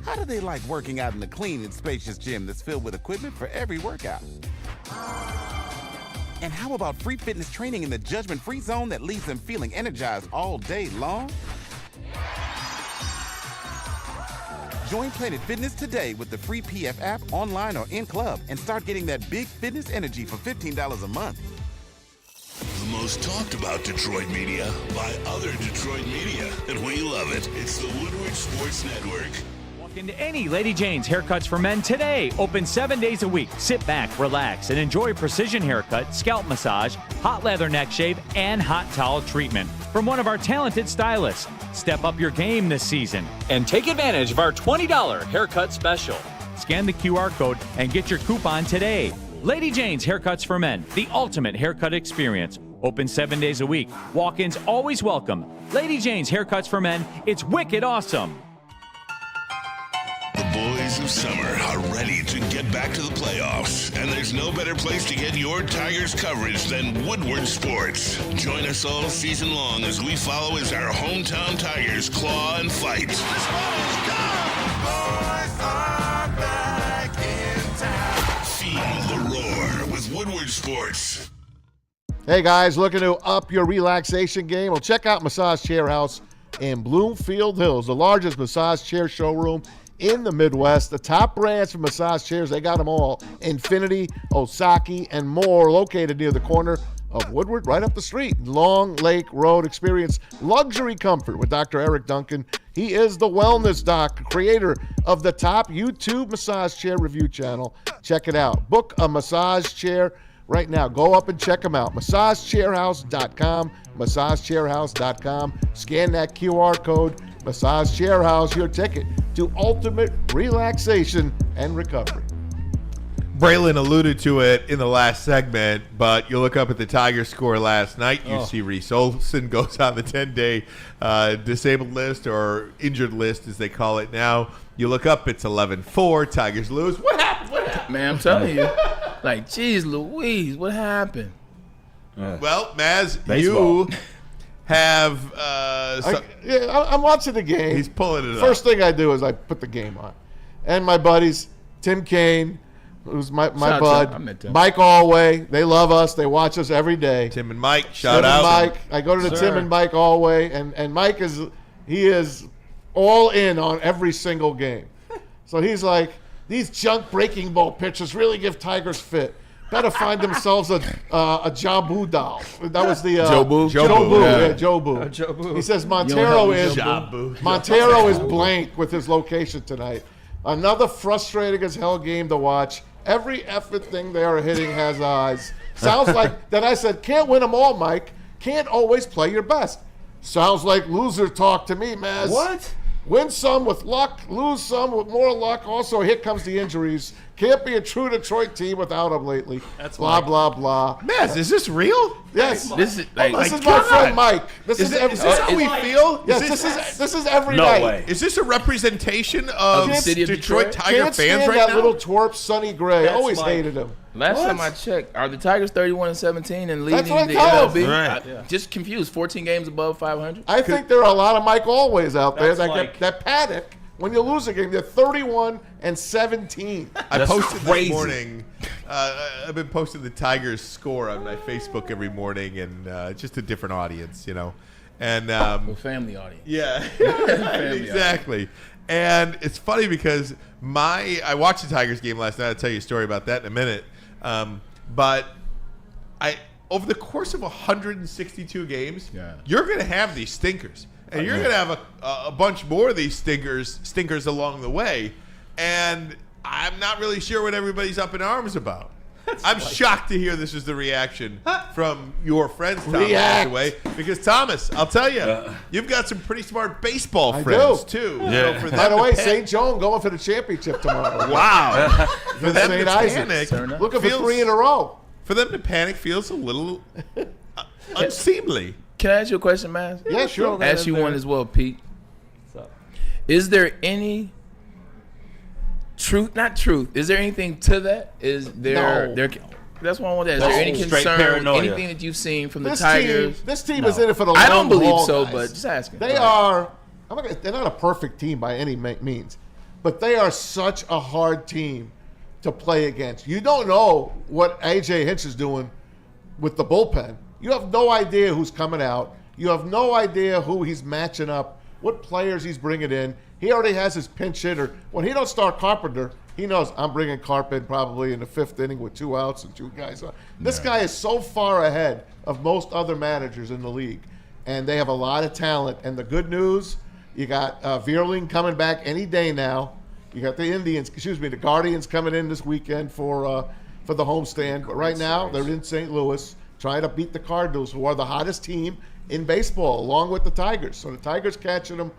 How do they like working out in a clean and spacious gym that's filled with equipment for every workout? And how about free fitness training in the judgment-free zone that leaves them feeling energized all day long? Join Planet Fitness today with the free PF app, online or in club, and start getting that big fitness energy for $15 a month. The most talked about Detroit media by other Detroit media, and we love it. It's the Woodward Sports Network. Walk into any Lady Jane's Haircuts for Men today. Open 7 days a week. Sit back, relax, and enjoy precision haircut, scalp massage, hot leather neck shave, and hot towel treatment from one of our talented stylists. Step up your game this season and take advantage of our $20 haircut special. Scan the QR code and get your coupon today. Lady Jane's Haircuts for Men, the ultimate haircut experience. Open 7 days a week. Walk-ins always welcome. Lady Jane's Haircuts for Men, it's wicked awesome. The boys of summer are ready to get back to the playoffs, and there's no better place to get your Tigers coverage than Woodward Sports. Join us all season long as we follow as our hometown Tigers claw and fight. This ball is gone. Boys are back in town. Feel the roar with Woodward Sports. Hey guys, looking to up your relaxation game? Well, check out Massage Chair House in Bloomfield Hills, the largest massage chair showroom in the Midwest. The top brands for massage chairs, they got them all. Infinity, Osaki, and more, located near the corner of Woodward, right up the street. Long Lake Road. Experience luxury comfort with Dr. Eric Duncan. He is the wellness doc, creator of the top YouTube massage chair review channel. Check it out. Book a massage chair right now. Go up and check them out. MassageChairHouse.com. MassageChairHouse.com. Scan that QR code. Massage Chair House, your ticket to ultimate relaxation and recovery. Braylon alluded to it in the last segment, but you look up at the Tigers score last night, you see Reese Olson goes on the 10-day disabled list, or injured list as they call it now. You look up, it's 11-4, Tigers lose. What happened? What happened? Man, I'm telling you. Like, geez, Louise, what happened? Well, Maz, Baseball. you have I'm watching the game. he's pulling it up. First thing I do is I put the game on. And my buddies, Tim Kane, who's my Shout out bud, to- I met Tim. Mike Allway, they love us. They watch us every day. Tim and Mike, Tim shout and out. Mike. I go to the Sir. Tim and Mike Allway, and Mike is all in on every single game. So he's like, these junk breaking ball pitchers really give Tigers fit. Better find themselves a Jabu doll. That was the Jobu? Jobu, Yeah. yeah, Jobu. Jobu. He says You Montero don't is have Montero is blank with his location tonight. Another frustrating as hell game to watch. Every effort thing they are hitting has eyes. Sounds like that I said, can't win them all, Mike. Can't always play your best. Sounds like loser talk to me, Maz. What? Win some with luck, lose some with more luck. Also, here comes the injuries. Can't be a true Detroit team without them lately. That's blah, Mike. blah, blah. Maz, is this real? Yes. This is like, This my is my God. friend Mike. This is Is this how we feel? Yes, this is every No night. way. Is this a representation of the city of Detroit Detroit? Tiger Can't fans stand right that now? little twerp, Sonny Gray. That's Always Mike. hated him. last time I checked, are the Tigers 31-17 and leading what I the thought. MLB? Right. Just confused. 14 games above 500. I think there are a lot of Mike Always out there That's Mike. that panic when you lose a game. They're 31-17. I That's posted crazy. this morning. I've been posting the Tigers score on my Facebook every morning, and just a different audience, you know. And A family audience. yeah, Family exactly. And it's funny because I watched the Tigers game last night. I'll tell you a story about that in a minute. But over the course of 162 games, you're going to have these stinkers. And you're going to have a bunch more of these stinkers along the way. And I'm not really sure what everybody's up in arms about. I'm shocked to hear this is the reaction from your friends, Thomas, by the way. Because, Thomas, I'll tell you, you've got some pretty smart baseball I friends, do. too. Yeah. So for By them the to way, panic- St. John going for the championship tomorrow. Wow. For them St. to Isaac's. panic Looking for feels- 3 in a row. For them to panic feels a little unseemly. Can I ask you a question, man? Yeah, sure. Ask you one as well, Pete. What's up? Is there any truth? Not truth. Is there anything to that? Is there? No. That's what I want to ask. Is there any Straight concern? paranoia. Anything that you've seen from the This Tigers? team is in it for the long I don't believe haul, so, guys. but just asking. They are. They're not a perfect team by any means, but they are such a hard team to play against. You don't know what A.J. Hinch is doing with the bullpen. You have no idea who's coming out. You have no idea who he's matching up, what players he's bringing in. He already has his pinch hitter. When he don't start Carpenter, he knows I'm bringing Carp in probably in the 5th inning with 2 outs and 2 guys on. This guy is so far ahead of most other managers in the league, and they have a lot of talent. And the good news, you got Vierling coming back any day now. You got the Guardians coming in this weekend for the homestand. But right now, they're in St. Louis trying to beat the Cardinals, who are the hottest team in baseball, along with the Tigers. So the Tigers catching them,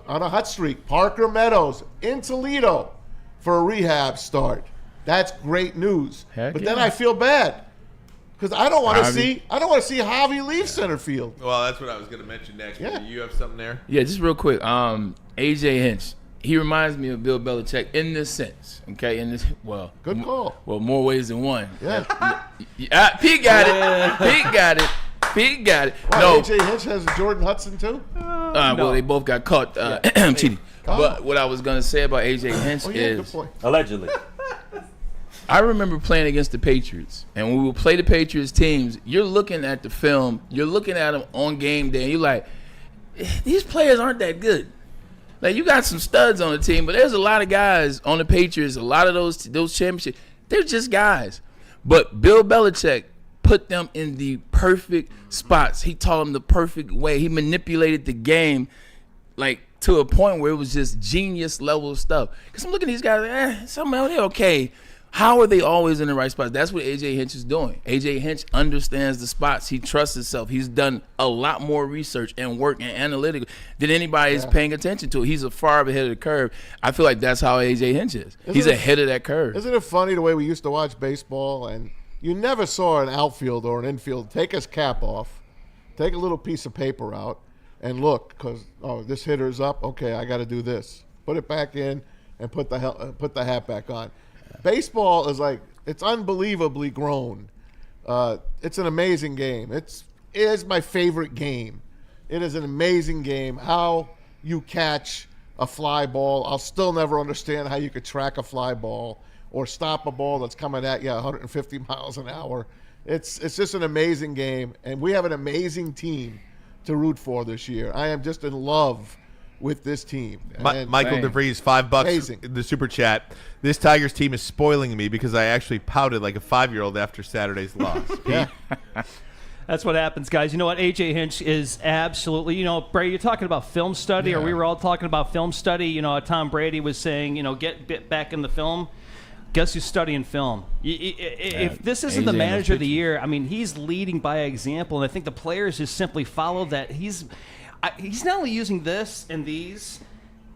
on a hot streak. Parker Meadows in Toledo for a rehab start. That's great news. But then I feel bad because I don't want to see Javi leave center field. Well, that's what I was going to mention next. Yeah. You have something there? Yeah, just real quick. A.J. Hinch. He reminds me of Bill Belichick in this sense, okay? Good call. Well, more ways than one. Yeah. Pete got it. Pete got it. Why, No. A.J. Hinch has Jordan Hudson too? Well, they both got caught cheating. But what I was gonna say about A.J. Hinch good is point. Allegedly. I remember playing against the Patriots, and when we would play the Patriots teams, you're looking at the film, you're looking at them on game day, and you're like, these players aren't that good. Like, you got some studs on the team, but there's a lot of guys on the Patriots, a lot of those championships, they're just guys. But Bill Belichick put them in the perfect spots. He taught them the perfect way. He manipulated the game, like, to a point where it was just genius level stuff. Because I'm looking at these guys, somehow they're okay. How are they always in the right spots? That's what A.J. Hinch is doing. A.J. Hinch understands the spots. He trusts himself. He's done a lot more research and work and analytical than anybody is paying attention to. He's a far ahead of the curve. I feel like that's how A.J. Hinch is. He's ahead of that curve. Isn't it funny the way we used to watch baseball, and you never saw an outfield or an infield take his cap off, take a little piece of paper out, and look, because, this hitter's up. Okay, I got to do this. Put it back in and put the hat back on. Baseball is it's unbelievably grown. It's an amazing game. It is my favorite game. It is an amazing game. How you catch a fly ball. I'll still never understand how you could track a fly ball or stop a ball that's coming at you 150 miles an hour. It's just an amazing game, and we have an amazing team to root for this year. I am just in love with this team. Michael DeVries, $5 Amazing. in the super chat. This Tigers team is spoiling me because I actually pouted like a 5-year-old after Saturday's loss. Yeah. That's what happens, guys. You know what? A.J. Hinch is absolutely, Bray, you're talking about film study, or we were all talking about film study. Tom Brady was saying, get back in the film. Guess who's studying film? If this isn't the manager of the year, I mean, he's leading by example, and I think the players just simply follow that. He's not only using this and these,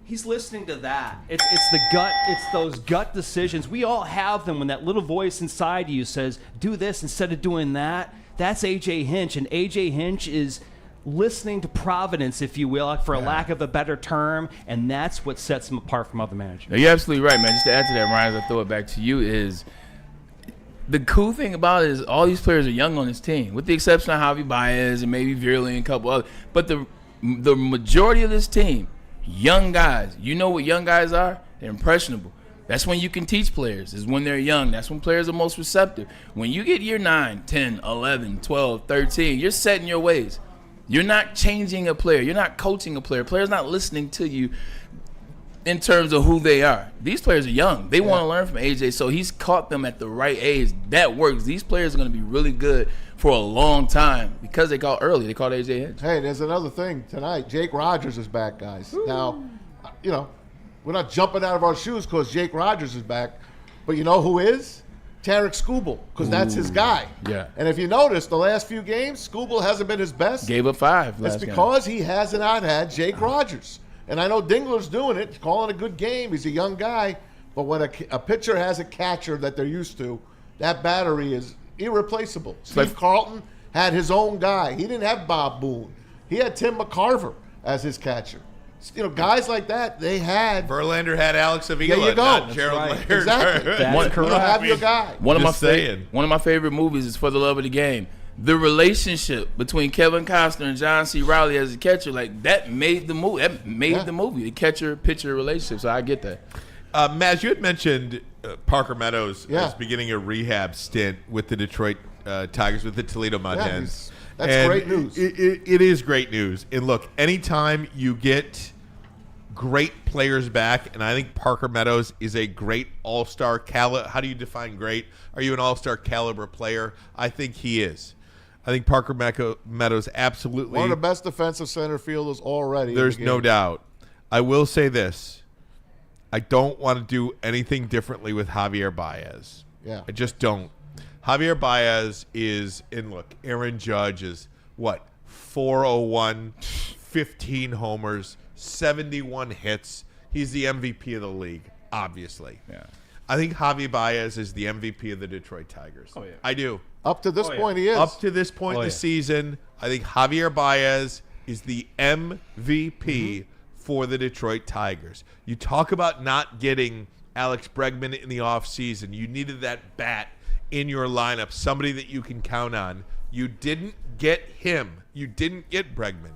he's listening to that. It's the gut. It's those gut decisions. We all have them when that little voice inside you says, do this instead of doing that. That's A.J. Hinch, and A.J. Hinch is listening to Providence, if you will, for a lack of a better term, and that's what sets him apart from other managers. No, you're absolutely right, man. Just to add to that, Ryan, as I throw it back to you, is the cool thing about it is all these players are young on this team, with the exception of Javi Baez and maybe Vierling and a couple others. But the majority of this team, young guys. You know what young guys are? They're impressionable. That's when you can teach players, is when they're young. That's when players are most receptive. When you get year 9, 10, 11, 12, 13, you're setting your ways. You're not changing a player. You're not coaching a player. Player's not listening to you in terms of who they are. These players are young. They want to learn from AJ, so he's caught them at the right age. That works. These players are going to be really good for a long time because they caught early. They caught AJ Hinch. Hey, there's another thing tonight. Jake Rogers is back, guys. Now, we're not jumping out of our shoes because Jake Rogers is back, but you know who is? Tarek Skubal, because that's his guy. Yeah. And if you notice, the last few games, Skubal hasn't been his best. Gave up 5 last It's because he hasn't had Jake Rogers. And I know Dingler's doing it, calling a good game. He's a young guy. But when a pitcher has a catcher that they're used to, that battery is irreplaceable. Steve Carlton had his own guy. He didn't have Bob Boone. He had Tim McCarver as his catcher. Guys like that, they had. Verlander had Alex Avila. There you go. Not Gerald Laird. Exactly. That's correct. You have your guy. One of my favorite movies is For the Love of the Game. the relationship between Kevin Costner and John C. Reilly as a catcher, like that made the movie. That made the movie, the catcher-pitcher relationship. So I get that. Maz, you had mentioned Parker Meadows as beginning a rehab stint with the Detroit Tigers with the Toledo Mud Hens. That's great news. It is great news. And look, anytime you get great players back, and I think Parker Meadows is a great all-star caliber. How do you define great? Are you an all-star caliber player? I think he is. I think Parker Meadows absolutely. One of the best defensive center fielders already. There's no doubt. I will say this. I don't want to do anything differently with Javier Baez. Yeah. I just don't. Javier Baez is, and look, Aaron Judge is, 401, 15 homers, 71 hits. He's the MVP of the league, obviously. Yeah. I think Javier Baez is the MVP of the Detroit Tigers. Oh, yeah. I do. Up to this point, he is. Up to this point in the season, I think Javier Baez is the MVP for the Detroit Tigers. You talk about not getting Alex Bregman in the offseason. You needed that bat in your lineup, somebody that you can count on. You didn't get him. You didn't get Bregman.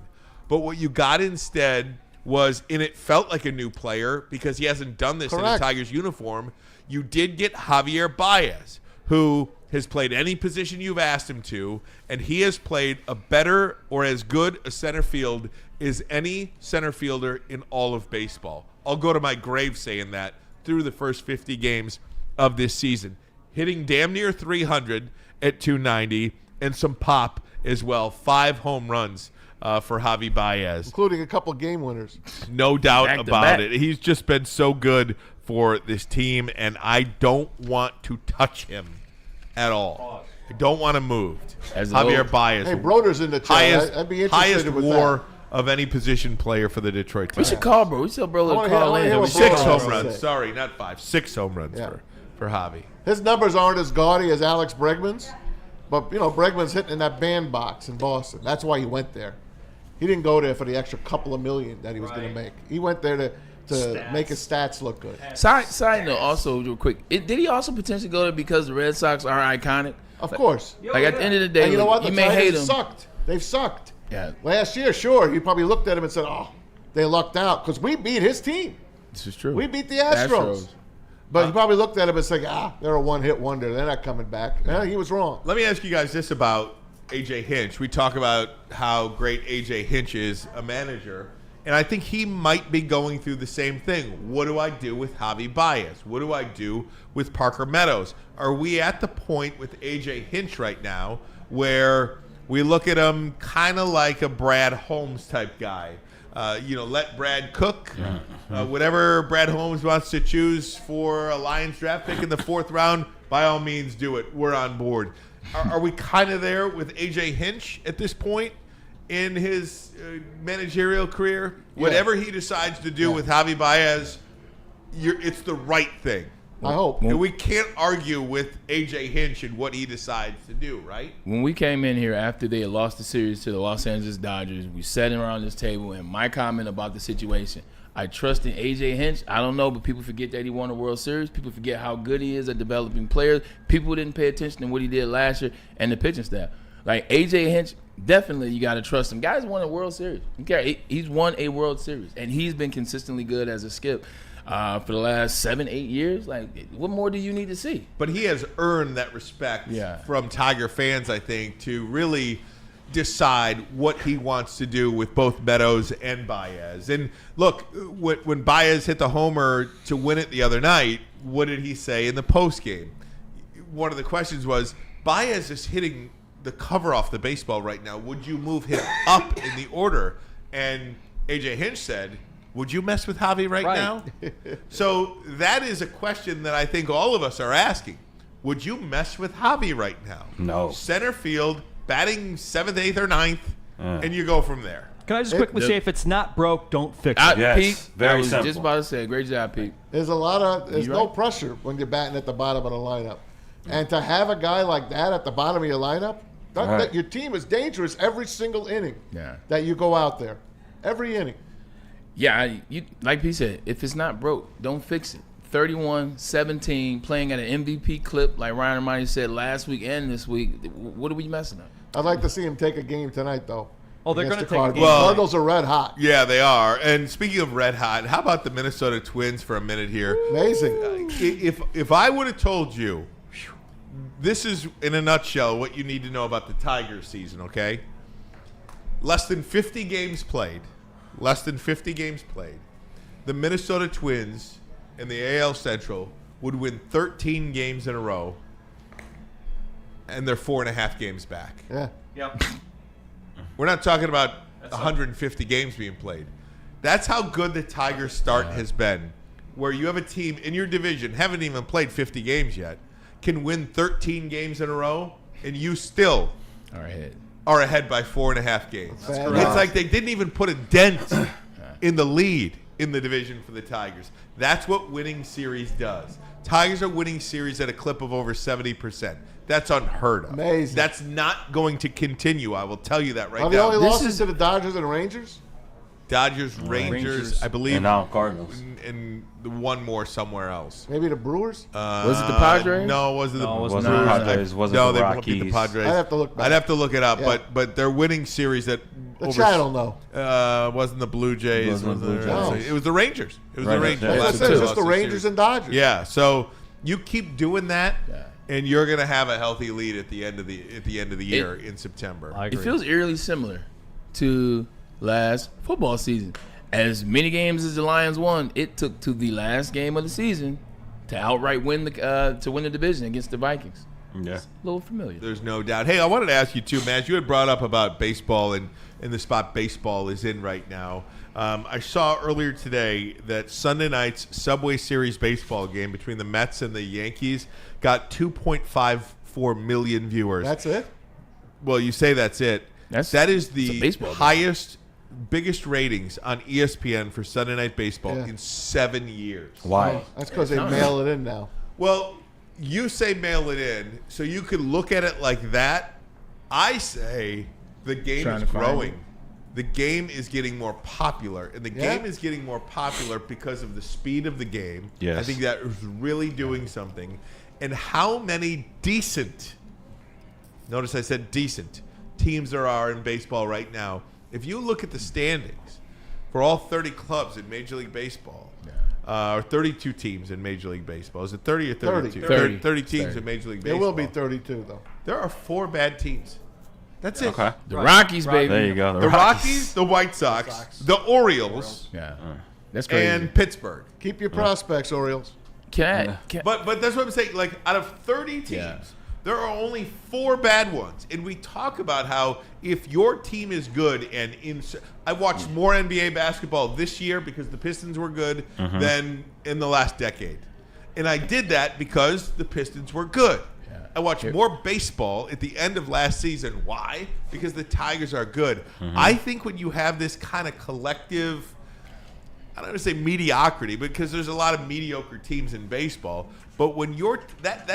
But what you got instead was, and it felt like a new player because he hasn't done this in a Tigers uniform, you did get Javier Baez, who has played any position you've asked him to, and he has played a better or as good a center field as any center fielder in all of baseball. I'll go to my grave saying that through the first 50 games of this season. Hitting damn near 300 at 290 and some pop as well. 5 home runs for Javi Baez. Including a couple game winners. No doubt Back to about back. it. He's just been so good for this team, and I don't want to touch him at all. I don't want him moved. As Javier low- Baez. Hey, Broder's in the chat. I'd be interested highest with WAR that. of any position player for the Detroit We Tigers. should call, bro. We should tell bro I to wanna call hear in. what 6 Broder has home to runs. say. Sorry, not 5. 6 home runs for Javi. His numbers aren't as gaudy as Alex Bregman's, but Bregman's hitting in that bandbox in Boston. That's why he went there. He didn't go there for the extra couple of million that he was going to make. He went there to make his stats look good. Side note, also real quick, did he also potentially go there because the Red Sox are iconic? Of course. Like at the end of the day, And you know what? you The may hate Tigers him. sucked. They've sucked. Yeah, Last year, sure, he probably looked at him and said, "Oh, they lucked out," because we beat his team. this is true. We beat the Astros. But he probably looked at him and said, they're a one-hit wonder. They're not coming back. He was wrong. Let me ask you guys this about A.J. Hinch. We talk about how great A.J. Hinch is a manager, and I think he might be going through the same thing. What do I do with Javi Baez? What do I do with Parker Meadows? Are we at the point with A.J. Hinch right now where we look at him kind of like a Brad Holmes type guy? Let Brad cook. Whatever Brad Holmes wants to choose for a Lions draft pick in the 4th round, by all means do it. We're on board. Are we kind of there with A.J. Hinch at this point in his managerial career? Yeah. Whatever he decides to do with Javi Baez, it's the right thing. I hope. And we can't argue with A.J. Hinch and what he decides to do, right? When we came in here after they had lost the series to the Los Angeles Dodgers, we sat around this table, and my comment about the situation, I trust in A.J. Hinch. I don't know, but people forget that he won a World Series. People forget how good he is at developing players. People didn't pay attention to what he did last year and the pitching staff. Like A.J. Hinch, definitely you got to trust him. Guys won a World Series. He's won a World Series, and he's been consistently good as a skip. For the last 7-8 years, like, what more do you need to see? But he has earned that respect from Tiger fans, I think, to really decide what he wants to do with both Meadows and Baez. And look, when Baez hit the homer to win it the other night, what did he say in the postgame? One of the questions was, Baez is hitting the cover off the baseball right now. Would you move him up in the order? And A.J. Hinch said, would you mess with Javi right now? So that is a question that I think all of us are asking. Would you mess with Javi right now? No. Center field, batting 7th, 8th, or 9th, and you go from there. Can I just quickly say, if it's not broke, don't fix it. Yes, Pete, very I was simple. just about to say, great job, Pete. There's no right. pressure when you're batting at the bottom of the lineup. And to have a guy like that at the bottom of your lineup, that your team is dangerous every single inning that you go out there. Every inning. Yeah, like Pete said, if it's not broke, don't fix it. 31-17, playing at an MVP clip, like Ryan Ermanni said last week and this week. What are we messing up? I'd like to see him take a game tonight, though. Oh, they're against going to the take a Cardinals. game. Cardinals are red hot. Yeah, they are. And speaking of red hot, how about the Minnesota Twins for a minute here? Amazing. If I would have told you, this is in a nutshell what you need to know about the Tigers season, okay? Less than 50 games played. The Minnesota Twins in the AL Central would win 13 games in a row, and they're 4.5 games back. Yeah. Yep. We're not talking about 150 games being played. That's how good the Tigers' start has been, where you have a team in your division, haven't even played 50 games yet, can win 13 games in a row, and you still are ahead by 4.5 games. That's It's correct. like they didn't even put a dent in the lead in the division for the Tigers. That's what winning series does. Tigers are winning series at a clip of over 70%. That's unheard of. Amazing. That's not going to continue. I will tell you that right Are the now. only losses to the Dodgers and Rangers? Dodgers, Rangers, I believe, And now Cardinals. and one more somewhere else. Maybe the Brewers? Was it the Padres? No, it wasn't No, it the wasn't the Brewers. Padres, wasn't no, the they won't beat the Rockies. Padres. I'd have to look back. I'd have to look it up, Yeah. but they're winning series that The channel, no. wasn't the Blue Jays. Wasn't the Blue Jays. It was the Rangers. It was Right, the Rangers. yeah. That's Last it. time It's they just the lost Rangers series. and Dodgers. Yeah, so you keep doing that, and you're going to have a healthy lead at the end of the year in September. I It agree. feels eerily similar to last football season. As many games as the Lions won, it took to the last game of the season to outright win the division against the Vikings. Yeah. A little familiar. There's no doubt. Hey, I wanted to ask you too, Matt. You had brought up about baseball and the spot baseball is in right now. I saw earlier today that Sunday night's Subway Series baseball game between the Mets and the Yankees got 2.54 million viewers. That's it? Well, you say that's it. That is It's a the baseball game. highest, biggest ratings on ESPN for Sunday night baseball Yeah. in 7 years. Why? That's because they mail it in now. Well, you say mail it in, so you could look at it like that. I say the game Trying is to find growing. it. The game is getting more popular, and the Yeah. game is getting more popular because of the speed of the game. Yes. I think that is really doing something. And how many decent, notice I said decent, teams there are in baseball right now. If you look at the standings for all 30 clubs in Major League Baseball, or 32 teams in Major League Baseball. Is it 30 or 32? 30. 30 teams in Major League There Baseball. will be 32, though. There are 4 bad teams. That's it. Okay. The Rockies, baby. There you go. The Rockies, the White Sox, the Orioles, Yeah. That's crazy. and Pittsburgh. Keep your prospects, Orioles. Can But that's what I'm saying. Like, out of 30 teams, Yeah. there are only 4 bad ones. And we talk about how if your team is good, and I watched more NBA basketball this year because the Pistons were good than in the last decade. And I did that because the Pistons were good. I watched more baseball at the end of last season. Why? Because the Tigers are good. I think when you have this kind of collective, I don't want to say mediocrity, because there's a lot of mediocre teams in baseball. But when you're that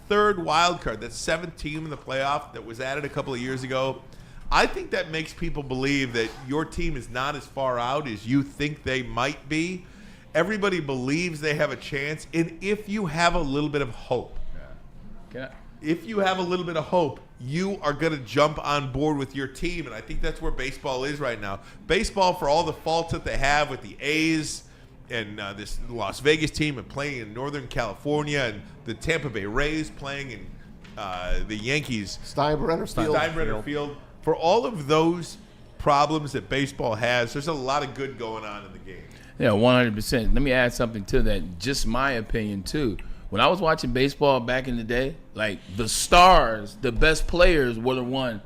third wild card, that 7th team in the playoff that was added a couple of years ago, I think that makes people believe that your team is not as far out as you think they might be. Everybody believes they have a chance, and if you have a little bit of hope, if you have a little bit of hope, you are going to jump on board with your team. And I think that's where baseball is right now. Baseball, for all the faults that they have with the A's and this Las Vegas team and playing in Northern California, and the Tampa Bay Rays playing in the Yankees Steinbrenner Field. For all of those problems that baseball has, there's a lot of good going on in the game. Yeah, 100%. Let me add something to that. Just my opinion, too. When I was watching baseball back in the day, like the stars, the best players were the one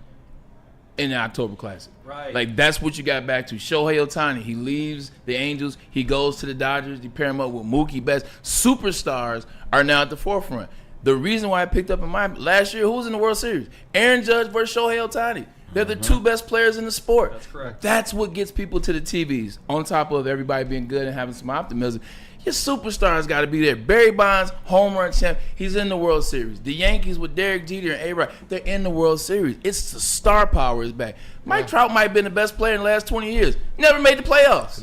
in the October Classic. Right. Like that's what you got back to. Shohei Ohtani, he leaves the Angels, he goes to the Dodgers, you pair him up with Mookie Betts. Superstars are now at the forefront. The reason why I picked up in my last year, who was in the World Series? Aaron Judge versus Shohei Ohtani. They're the 2 best players in the sport. That's correct. That's what gets people to the TVs, on top of everybody being good and having some optimism. Your superstars got to be there. Barry Bonds, home run champ. He's in the World Series. The Yankees with Derek Jeter and A-Rod, they're in the World Series. It's the star power is back. Mike Trout might have been the best player in the last 20 years. Never made the playoffs.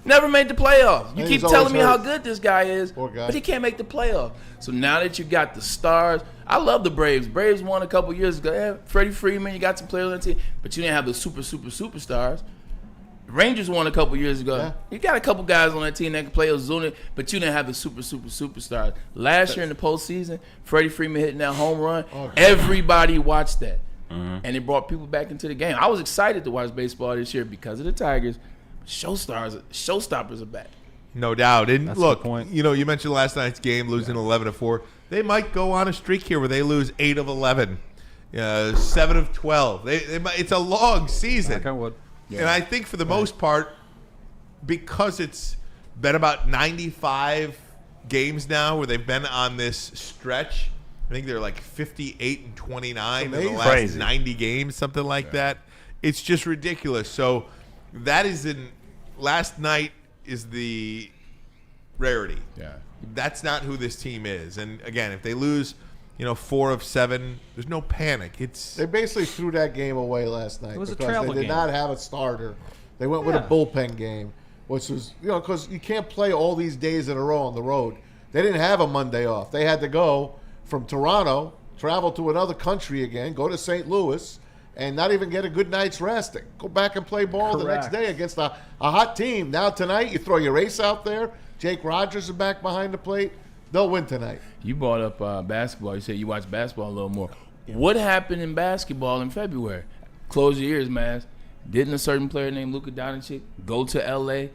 Never made the playoffs. You keep telling me how good this guy is, but he can't make the playoffs. So now that you got the stars, I love the Braves. Braves won a couple years ago. Yeah, Freddie Freeman, you got some players on the team, but you didn't have the superstars. Rangers won a couple years ago. Yeah. You got a couple guys on that team that can play Ozuna, but you didn't have the superstars. Last year in the postseason, Freddie Freeman hitting that home run. Everybody watched that. And it brought people back into the game. I was excited to watch baseball this year because of the Tigers. Showstoppers are back. No doubt. And That's look, the point. you mentioned last night's game, losing 11-4. They might go on a streak here where they lose 8 of 11, 7 of 12. They might, it's a long season. Knock on wood. And I think for the most part, because it's been about 95 games now where they've been on this stretch, I think they're like 58-29 in the last 90 games, something like that. It's just ridiculous. So that is last night is the rarity. Yeah. That's not who this team is. And again, if they lose, 4 of 7, there's no panic. They basically threw that game away last night. It was a because travel they did game. not have a starter. They went with a bullpen game, which was, because you can't play all these days in a row on the road. They didn't have a Monday off. They had to go from Toronto, travel to another country again, go to St. Louis, and not even get a good night's rest. Go back and play ball the next day against a hot team. Now tonight, you throw your ace out there. Jake Rogers is back behind the plate. They'll win tonight. You brought up basketball. You said you watch basketball a little more. What happened in basketball in February? Close your ears, man. Didn't a certain player named Luka Doncic go to L.A.?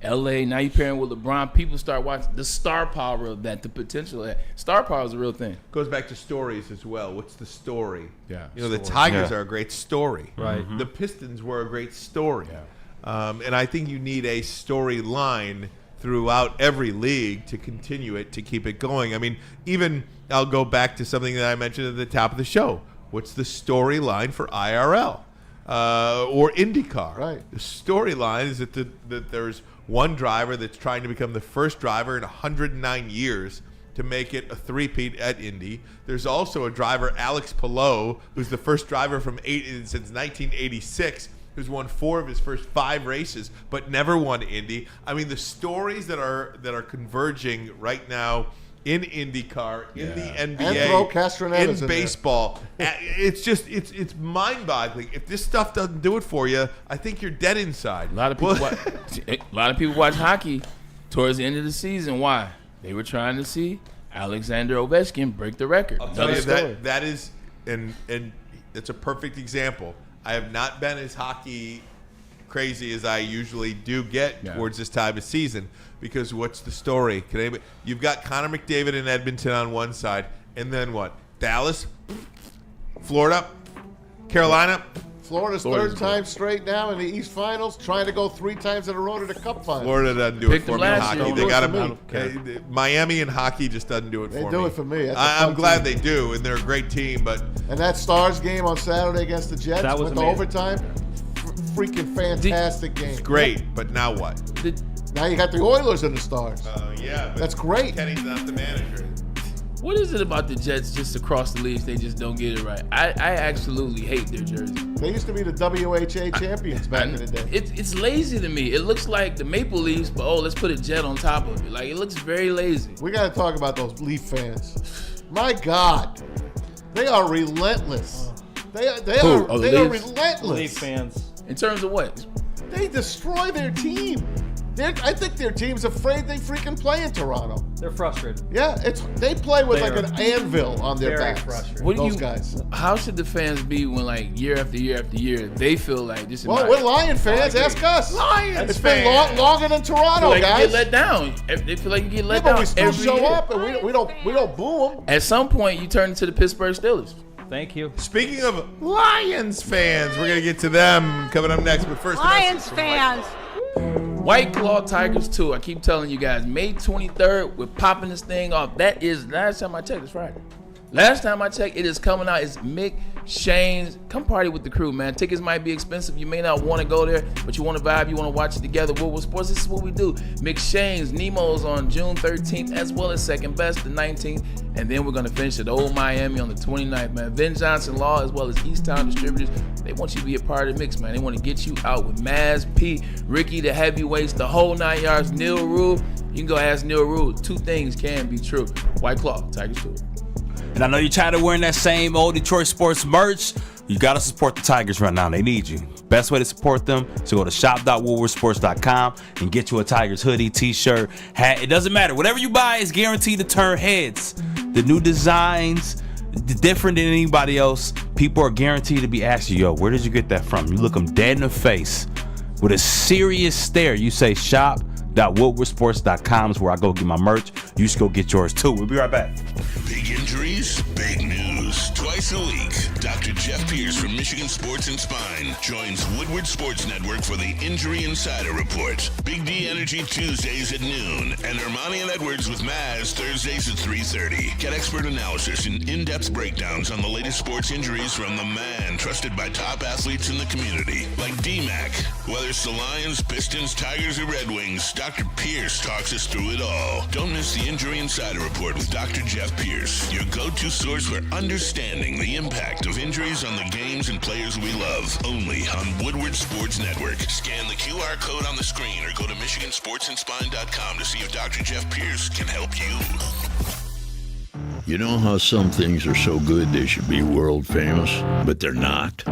L.A., now you're pairing with LeBron. People start watching the star power of that, the potential of that. Star power is a real thing. Goes back to stories as well. What's the story? Yeah. The Tigers are a great story. Right. The Pistons were a great story. Yeah. And I think you need a storyline throughout every league to continue it, to keep it going. I mean, even I'll go back to something that I mentioned at the top of the show. What's the storyline for IRL or IndyCar? Right. The storyline is that there's one driver that's trying to become the first driver in 109 years to make it a three-peat at Indy. There's also a driver, Alex Palou, who's the first driver since 1986, who's won 4 of his first 5 races, but never won Indy. I mean, the stories that are converging right now in IndyCar, in the NBA, in baseball, it's mind-boggling. If this stuff doesn't do it for you, I think you're dead inside. A lot of people watch hockey towards the end of the season. Why? They were trying to see Alexander Ovechkin break the record. I'll tell you that is, and it's a perfect example. I have not been as hockey crazy as I usually do get towards this time of season, because what's the story? You've got Connor McDavid in Edmonton on one side, and then what? Dallas, Florida, Carolina. Florida's third time straight now in the East Finals, trying to go 3 times in a row to the Cup Final. Florida doesn't do it for me in hockey. They got Miami in hockky just doesn't do it for me. They do it for me. I'm glad they do, and they're a great team. But that Stars game on Saturday against the Jets went to overtime, freaking fantastic game. Great, but now what? Now you got the Oilers and the Stars. Yeah, but that's great. Kenny's not the manager. What is it about the Jets just across the leagues? They just don't get it right. I absolutely hate their jersey. They used to be the WHA champions back in the day. It's lazy to me. It looks like the Maple Leafs, but let's put a Jet on top of it. Like, it looks very lazy. We got to talk about those Leaf fans. My God, they are relentless. They are relentless. Leaf fans. In terms of what? They destroy their team. I think their team's afraid they freaking play in Toronto. They're frustrated. Yeah, they play with an anvil on their backs. Frustrated. Guys. How should the fans be when, like, year after year after year, they feel like this is we're Lion fans. Ask us. Lions It's been longer than Toronto, like guys. You get let down. They feel like you get let down. But we still every show year. up, and we don't boo them. At some point, you turn into the Pittsburgh Steelers. Thank you. Speaking of Lions fans, we're going to get to them coming up next. But first, Lions fans. White Claw Tigers 2. I keep telling you guys, May 23rd, we're popping this thing off. That is, last time I checked, it's Friday. Last time I checked, it is coming out. It's Mick Shane's. Come party with the crew, man. Tickets might be expensive. You may not want to go there, but you want to vibe. You want to watch it together. Woodward Sports, this is what we do. Mick Shane's, Nemo's on June 13th, as well as Second Best the 19th. And then we're going to finish at Old Miami on the 29th, man. Vin Johnson Law, as well as East Town Distributors, they want you to be a part of the mix, man. They want to get you out with Maz, P, Ricky, the heavyweights, the whole 9 yards, Neil Rule. You can go ask Neil Rule. Two things can be true. White Claw, Tigers Tour. And I know you're tired of wearing that same old Detroit sports merch. You got to support the Tigers right now. They need you. Best way to support them is to go to shop.woodwardsports.com and get you a Tigers hoodie, t-shirt, hat. It doesn't matter. Whatever you buy is guaranteed to turn heads. The new designs, different than anybody else. People are guaranteed to be asking, yo, where did you get that from? You look them dead in the face with a serious stare. You say shop.woodwardsports.com is where I go get my merch. You should go get yours too. We'll be right back. Big injuries, big news. Twice a week, Dr. Jeff Pierce from Michigan Sports and Spine joins Woodward Sports Network for the Injury Insider Report. Big D Energy Tuesdays at noon, and Ermanni and Edwards with Maz Thursdays at 3:30. Get expert analysis and in-depth breakdowns on the latest sports injuries from the man trusted by top athletes in the community, like D-Mac. Whether it's the Lions, Pistons, Tigers, or Red Wings, Dr. Pierce talks us through it all. Don't miss the Injury Insider Report with Dr. Jeff Pierce, your go-to source for understanding the impact of injuries on the games and players we love. Only on Woodward Sports Network. Scan the QR code on the screen or go to MichiganSportsandSpine.com to see if Dr. Jeff Pierce can help you. You know how some things are so good they should be world famous, but they're not?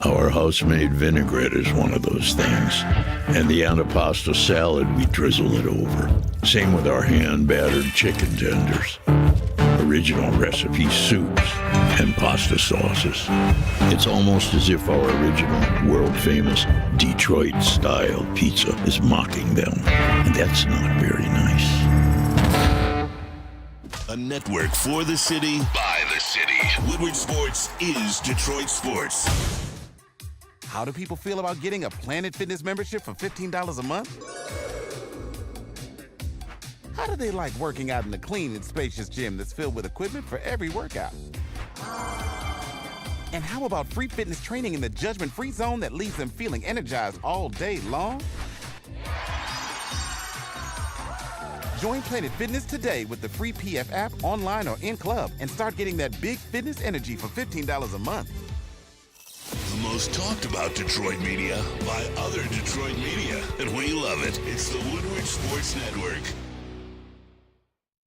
Our house-made vinaigrette is one of those things. And the antipasto salad, we drizzle it over. Same with our hand-battered chicken tenders. Original recipe soups and pasta sauces. It's almost as if our original, world-famous Detroit-style pizza is mocking them. And that's not very nice. A network for the city, by the city. Woodward Sports is Detroit Sports. How do people feel about getting a Planet Fitness membership for $15 a month? How do they like working out in a clean and spacious gym that's filled with equipment for every workout? And how about free fitness training in the judgment-free zone that leaves them feeling energized all day long? Join Planet Fitness today with the free PF app, online or in club, and start getting that big fitness energy for $15 a month. The most talked about Detroit media by other Detroit media, and we love it. It's the Woodward Sports Network.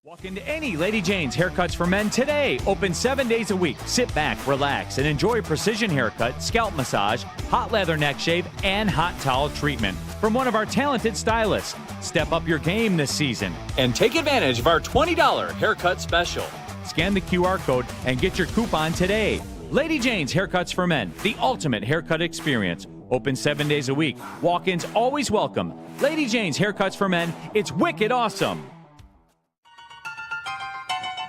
Walk into any Lady Jane's Haircuts for Men today. Open 7 days a week. Sit back, relax, and enjoy precision haircut, scalp massage, hot leather neck shave, and hot towel treatment from one of our talented stylists. Step up your game this season and take advantage of our $20 haircut special. Scan the QR code and get your coupon today. Lady Jane's Haircuts for Men, the ultimate haircut experience. Open 7 days a week. Walk-ins always welcome. Lady Jane's Haircuts for Men, it's wicked awesome.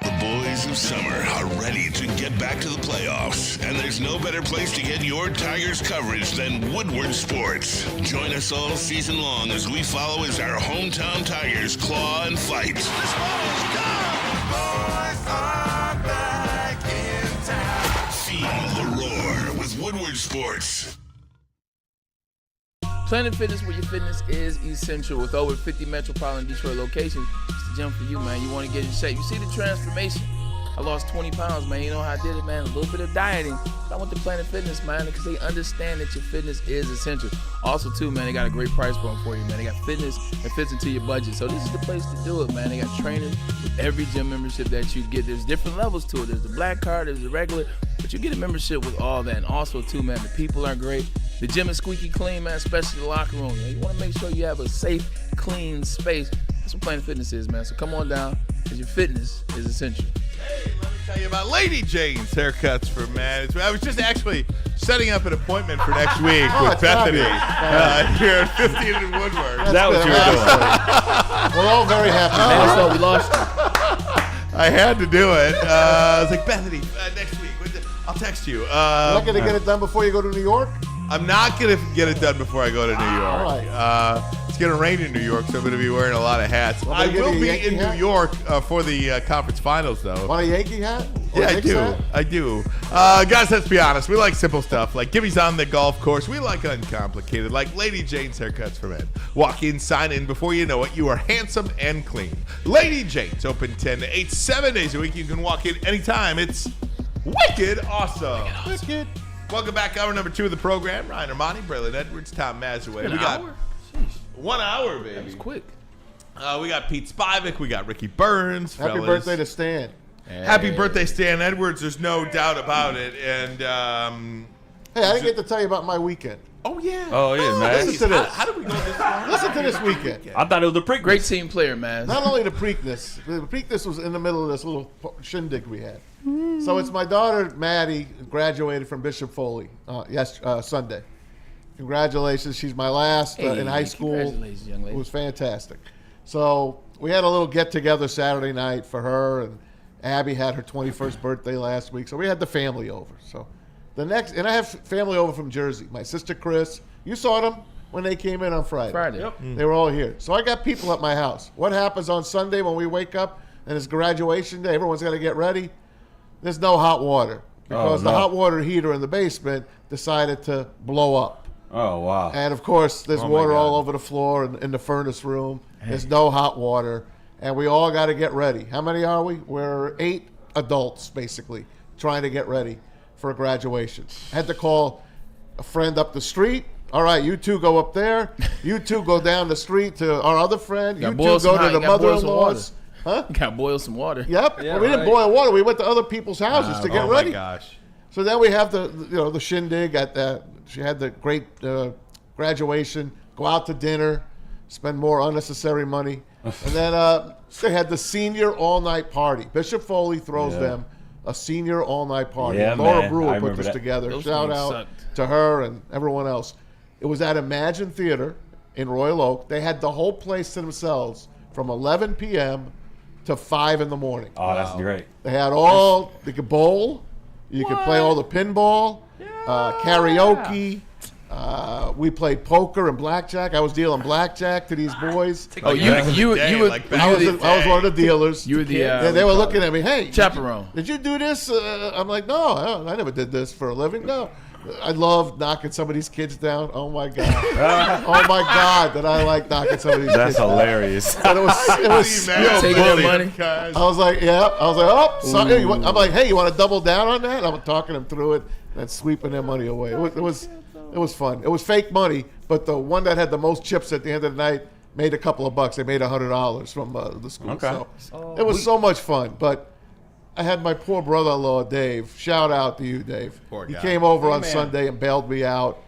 The boys of summer are ready to get back to the playoffs, and there's no better place to get your Tigers coverage than Woodward Sports. Join us all season long as we follow as our hometown Tigers claw and fight. This ball is gone! Boys are back in town. Feel the roar with Woodward Sports. Planet Fitness, where your fitness is essential. With over 50 metropolitan Detroit locations, it's the gym for you, man. You want to get in shape. You see the transformation. I lost 20 pounds, man. You know how I did it, man? A little bit of dieting. I went to Planet Fitness, man, because they understand that your fitness is essential. Also, too, man, they got a great price point for you, man. They got fitness that fits into your budget. So this is the place to do it, man. They got training with every gym membership that you get. There's different levels to it. There's the black card, there's the regular, but you get a membership with all that. And also, too, man, the people are great. The gym is squeaky clean, man, especially the locker room. You want to make sure you have a safe, clean space. That's what Planet Fitness is, man. So come on down, because your fitness is essential. Hey, let me tell you about Lady Jane's Haircuts for Men. I was just actually setting up an appointment for next week with Bethany here at 15th and Woodward. That was your doing. We're all very happy. Man, so we lost you. I had to do it. I was like, Bethany, next week. I'll text you. You're not going to get it done before you go to New York? I'm not going to get it done before I go to New York. All right. It's going to rain in New York, so I'm going to be wearing a lot of hats. I will be in New York for the conference finals, though. Want a Yankee hat? Yeah, I Nick's do. hat? I do. Guys, let's be honest. We like simple stuff. Like Gibby's on the golf course. We like uncomplicated. Like Lady Jane's haircuts for men. Walk in, sign in. Before you know it, you are handsome and clean. Lady Jane's open 10 to 8, 7 days a week. You can walk in anytime. It's wicked awesome. Wicked. Welcome back. Hour number 2 of the program. Ryan Ermanni, Braylon Edwards, Tom Mazaway. We got 1 hour, baby. That was quick. We got Pete Spivak. We got Ricky Burns. Happy fellas. birthday to Stan. Happy birthday, Stan Edwards. There's no doubt about it. And Hey, I didn't get to tell you about my weekend. oh yeah, Oh, yeah, man. Listen to this. How did we go this far? Listen to this weekend. I thought it was the Preakness. Great team player, man. Not only the Preakness. The Preakness was in the middle of this little shindig we had. So it's my daughter, Maddie, graduated from Bishop Foley Sunday. Congratulations. She's my last in high school. Congratulations, young lady. It was fantastic. So we had a little get-together Saturday night for her, and Abby had her 21st birthday last week. So we had the family over. So and I have family over from Jersey. My sister Chris. You saw them when they came in on Friday. Yep. They were all here. So I got people at my house. What happens on Sunday when we wake up and it's graduation day? Everyone's got to get ready. There's no hot water because the hot water heater in the basement decided to blow up. Oh, wow. And, of course, there's water all over the floor and in the furnace room. There's no hot water. And we all got to get ready. How many are we? We're 8 adults, basically, trying to get ready for a graduation. I had to call a friend up the street. All right, you two go up there. You two go down the street to our other friend. You two go to the mother-in-law's. Huh? You got to boil some water. Yep. Well, we didn't boil water. We went to other people's houses to get ready. Oh my gosh. So then we have the shindig at that. She had the great graduation. Go out to dinner, spend more unnecessary money, and then they had the senior all-night party. Bishop Foley throws them a senior all-night party. Yeah, Laura man. I Brewer put remember this that. together. Those Shout things out sucked. to her and everyone else. It was at Imagine Theater in Royal Oak. They had the whole place to themselves from 11 p.m. to 5 in the morning. Oh, that's great. They had they could bowl. You could play all the pinball, karaoke. We played poker and blackjack. I was dealing blackjack to these boys. Oh, you were I was one of the dealers. You were the they were looking at me. Hey, chaperone. Did you do this? I'm like, no, I never did this for a living. No. I love knocking some of these kids down. Oh my god! Oh my god! That I like knocking some of these. That's kids hilarious. Down. It was taking their money. I was like, oh, sorry. I'm like, hey, you want to double down on that? I'm talking them through it and sweeping their money away. It was fun. It was fake money, but the one that had the most chips at the end of the night made a couple of bucks. They made $100 from the school. Okay. So it was so much fun. But I had my poor brother-in-law, Dave. Shout out to you, Dave. Poor guy. He came over on Sunday and bailed me out.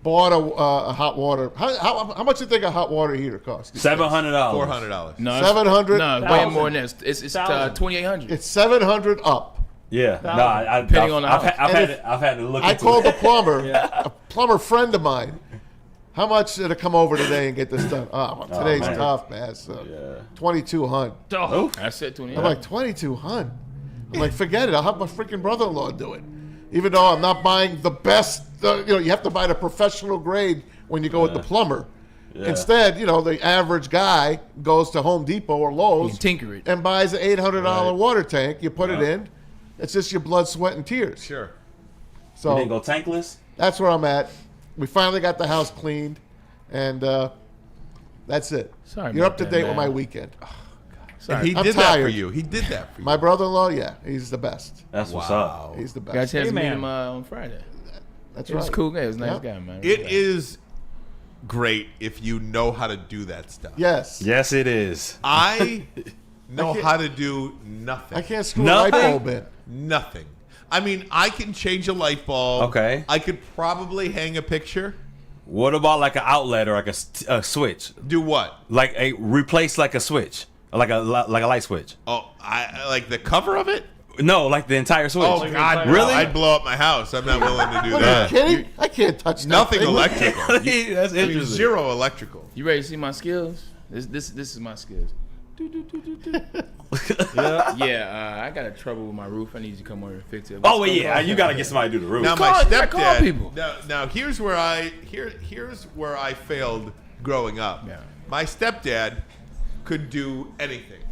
Bought a hot water. How much do you think a hot water heater costs? $700. $400. No, $700. No, way more than that. It's $2,800. It's $700 up. Yeah. No, Depending on the house. I've had to look I into called it. the plumber, a plumber friend of mine. How much did it come over today and get this done? Today's man. tough, man. So, 2,200. Oh, I said $2,800. I'm like, 2,200. I'm like, forget it. I'll have my freaking brother-in-law do it. Even though I'm not buying the best, you have to buy the professional grade when you go with the plumber. Yeah. Instead, the average guy goes to Home Depot or Lowe's You tinker it. and buys an $800 water tank. You put it in. It's just your blood, sweat, and tears. Sure. So You didn't go tankless? that's where I'm at. We finally got the house cleaned, and that's it. Sorry You're about up to that, date man. with my weekend. And he I'm did that for tired. you. He did that for you. My brother-in-law, yeah, he's the best. That's what's up. He's the best. Got a chance to meet man. him on Friday. That's He right. was a cool guy. He was a nice Yep. guy, man. It is great if you know how to do that stuff. Yes. Yes, it is. I know how to do nothing. I can't screw a light Nothing? bulb in. Nothing. I mean, I can change a light bulb. Okay. I could probably hang a picture. What about like an outlet or like a switch? Do what? Like replace like a switch, like a light switch. Oh, I like the cover of it. No, like the entire switch. Oh God, really? No, I'd blow up my house. I'm not willing to do What, are that. you kidding? I can't touch that Nothing thing. electrical. That's I mean, interesting. zero electrical. You ready to see my skills? This is my skills. I got a trouble with my roof. I need you to come over and fix it. Oh, well, yeah, you got to get somebody to do the roof. Now my you gotta call stepdad. people. Now here's where I failed growing up. Yeah. My stepdad could do anything.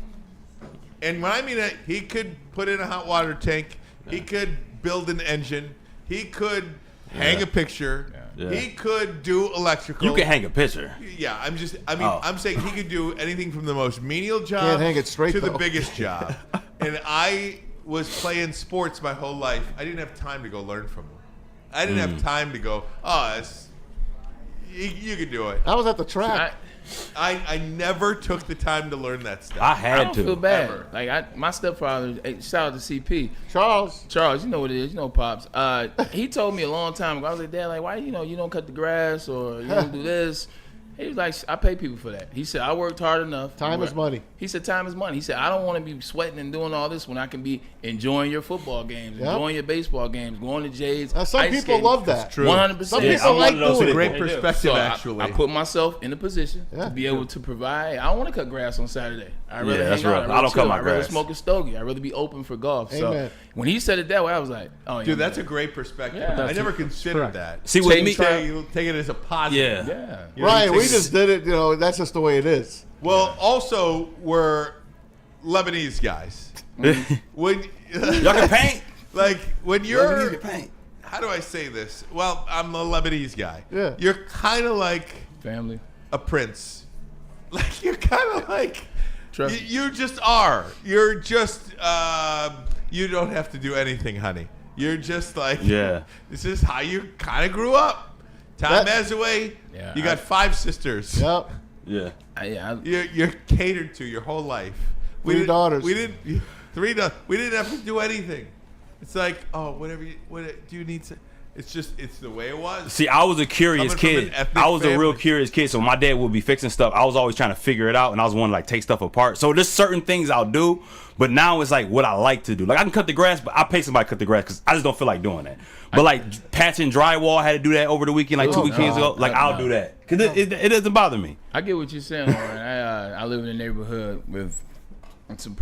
And when I mean it, he could put in a hot water tank. He could build an engine. He could hang a picture. Yeah. He could do electrical. You can hang a picture. Yeah, I'm saying he could do anything from the most menial job Can't hang it straight, to the though. biggest job. And I was playing sports my whole life. I didn't have time to go learn from him. I didn't have time to go, you can do it. I was at the track. I never took the time to learn that stuff. I had I don't to. feel bad. Ever. Like my stepfather, shout out to CP. Charles. Charles, you know what it is. You know Pops. He told me a long time ago. I was like, Dad, like, why you don't cut the grass or you don't do this? He was like, I pay people for that. He said, I worked hard enough. Time is money. He said, time is money. He said, I don't want to be sweating and doing all this when I can be enjoying your football games, Yep. enjoying your baseball games, going to Jay's. Now, some ice people skating. love that. True. 100%. Some Yeah, people I'm like one of those doing people. it. Great perspective, So actually. I put myself in a position Yeah. to be able to provide. I don't want to cut grass on Saturday. I'd rather Yeah, that's hang out. rough. I'd I rather don't cut chill. my I'd rather grass. smoke a stogie. I'd rather be open for golf. Amen. So when he said it that way, I was like, oh, yeah. Dude, that's a great perspective. Yeah. I never considered that. See, with me, Take it as a positive. yeah. Yeah. You know, Right, you we take it- just did it. That's just the way it is. Well, also, we're Lebanese guys. When Y'all can paint. like when you're, Lebanese can paint. how do I say this? Well, I'm a Lebanese guy. Yeah. You're kind of like Family. a prince. Like you're kind of like Trust me. you just are. You're just you don't have to do anything, honey. You're just like Yeah. This is how you kind of grew up. Time Mazaway, Yeah, you got 5 sisters. Yep. Yeah. You're catered to your whole life. Three daughters. We didn't we didn't have to do anything. It's like, oh, whatever. What do you need? It's the way it was. See, I was a curious Coming from kid. an ethnic I was a real family. curious kid. So my dad would be fixing stuff. I was always trying to figure it out, and I was one to like take stuff apart. So there's certain things I'll do, but now it's like what I like to do. Like I can cut the grass, but I pay somebody to cut the grass because I just don't feel like doing that. But like patching drywall, I had to do that over the weekend, like 2 weekends ago. Like I'll do that because it doesn't bother me. I get what you're saying, Lauren. I live in a neighborhood with some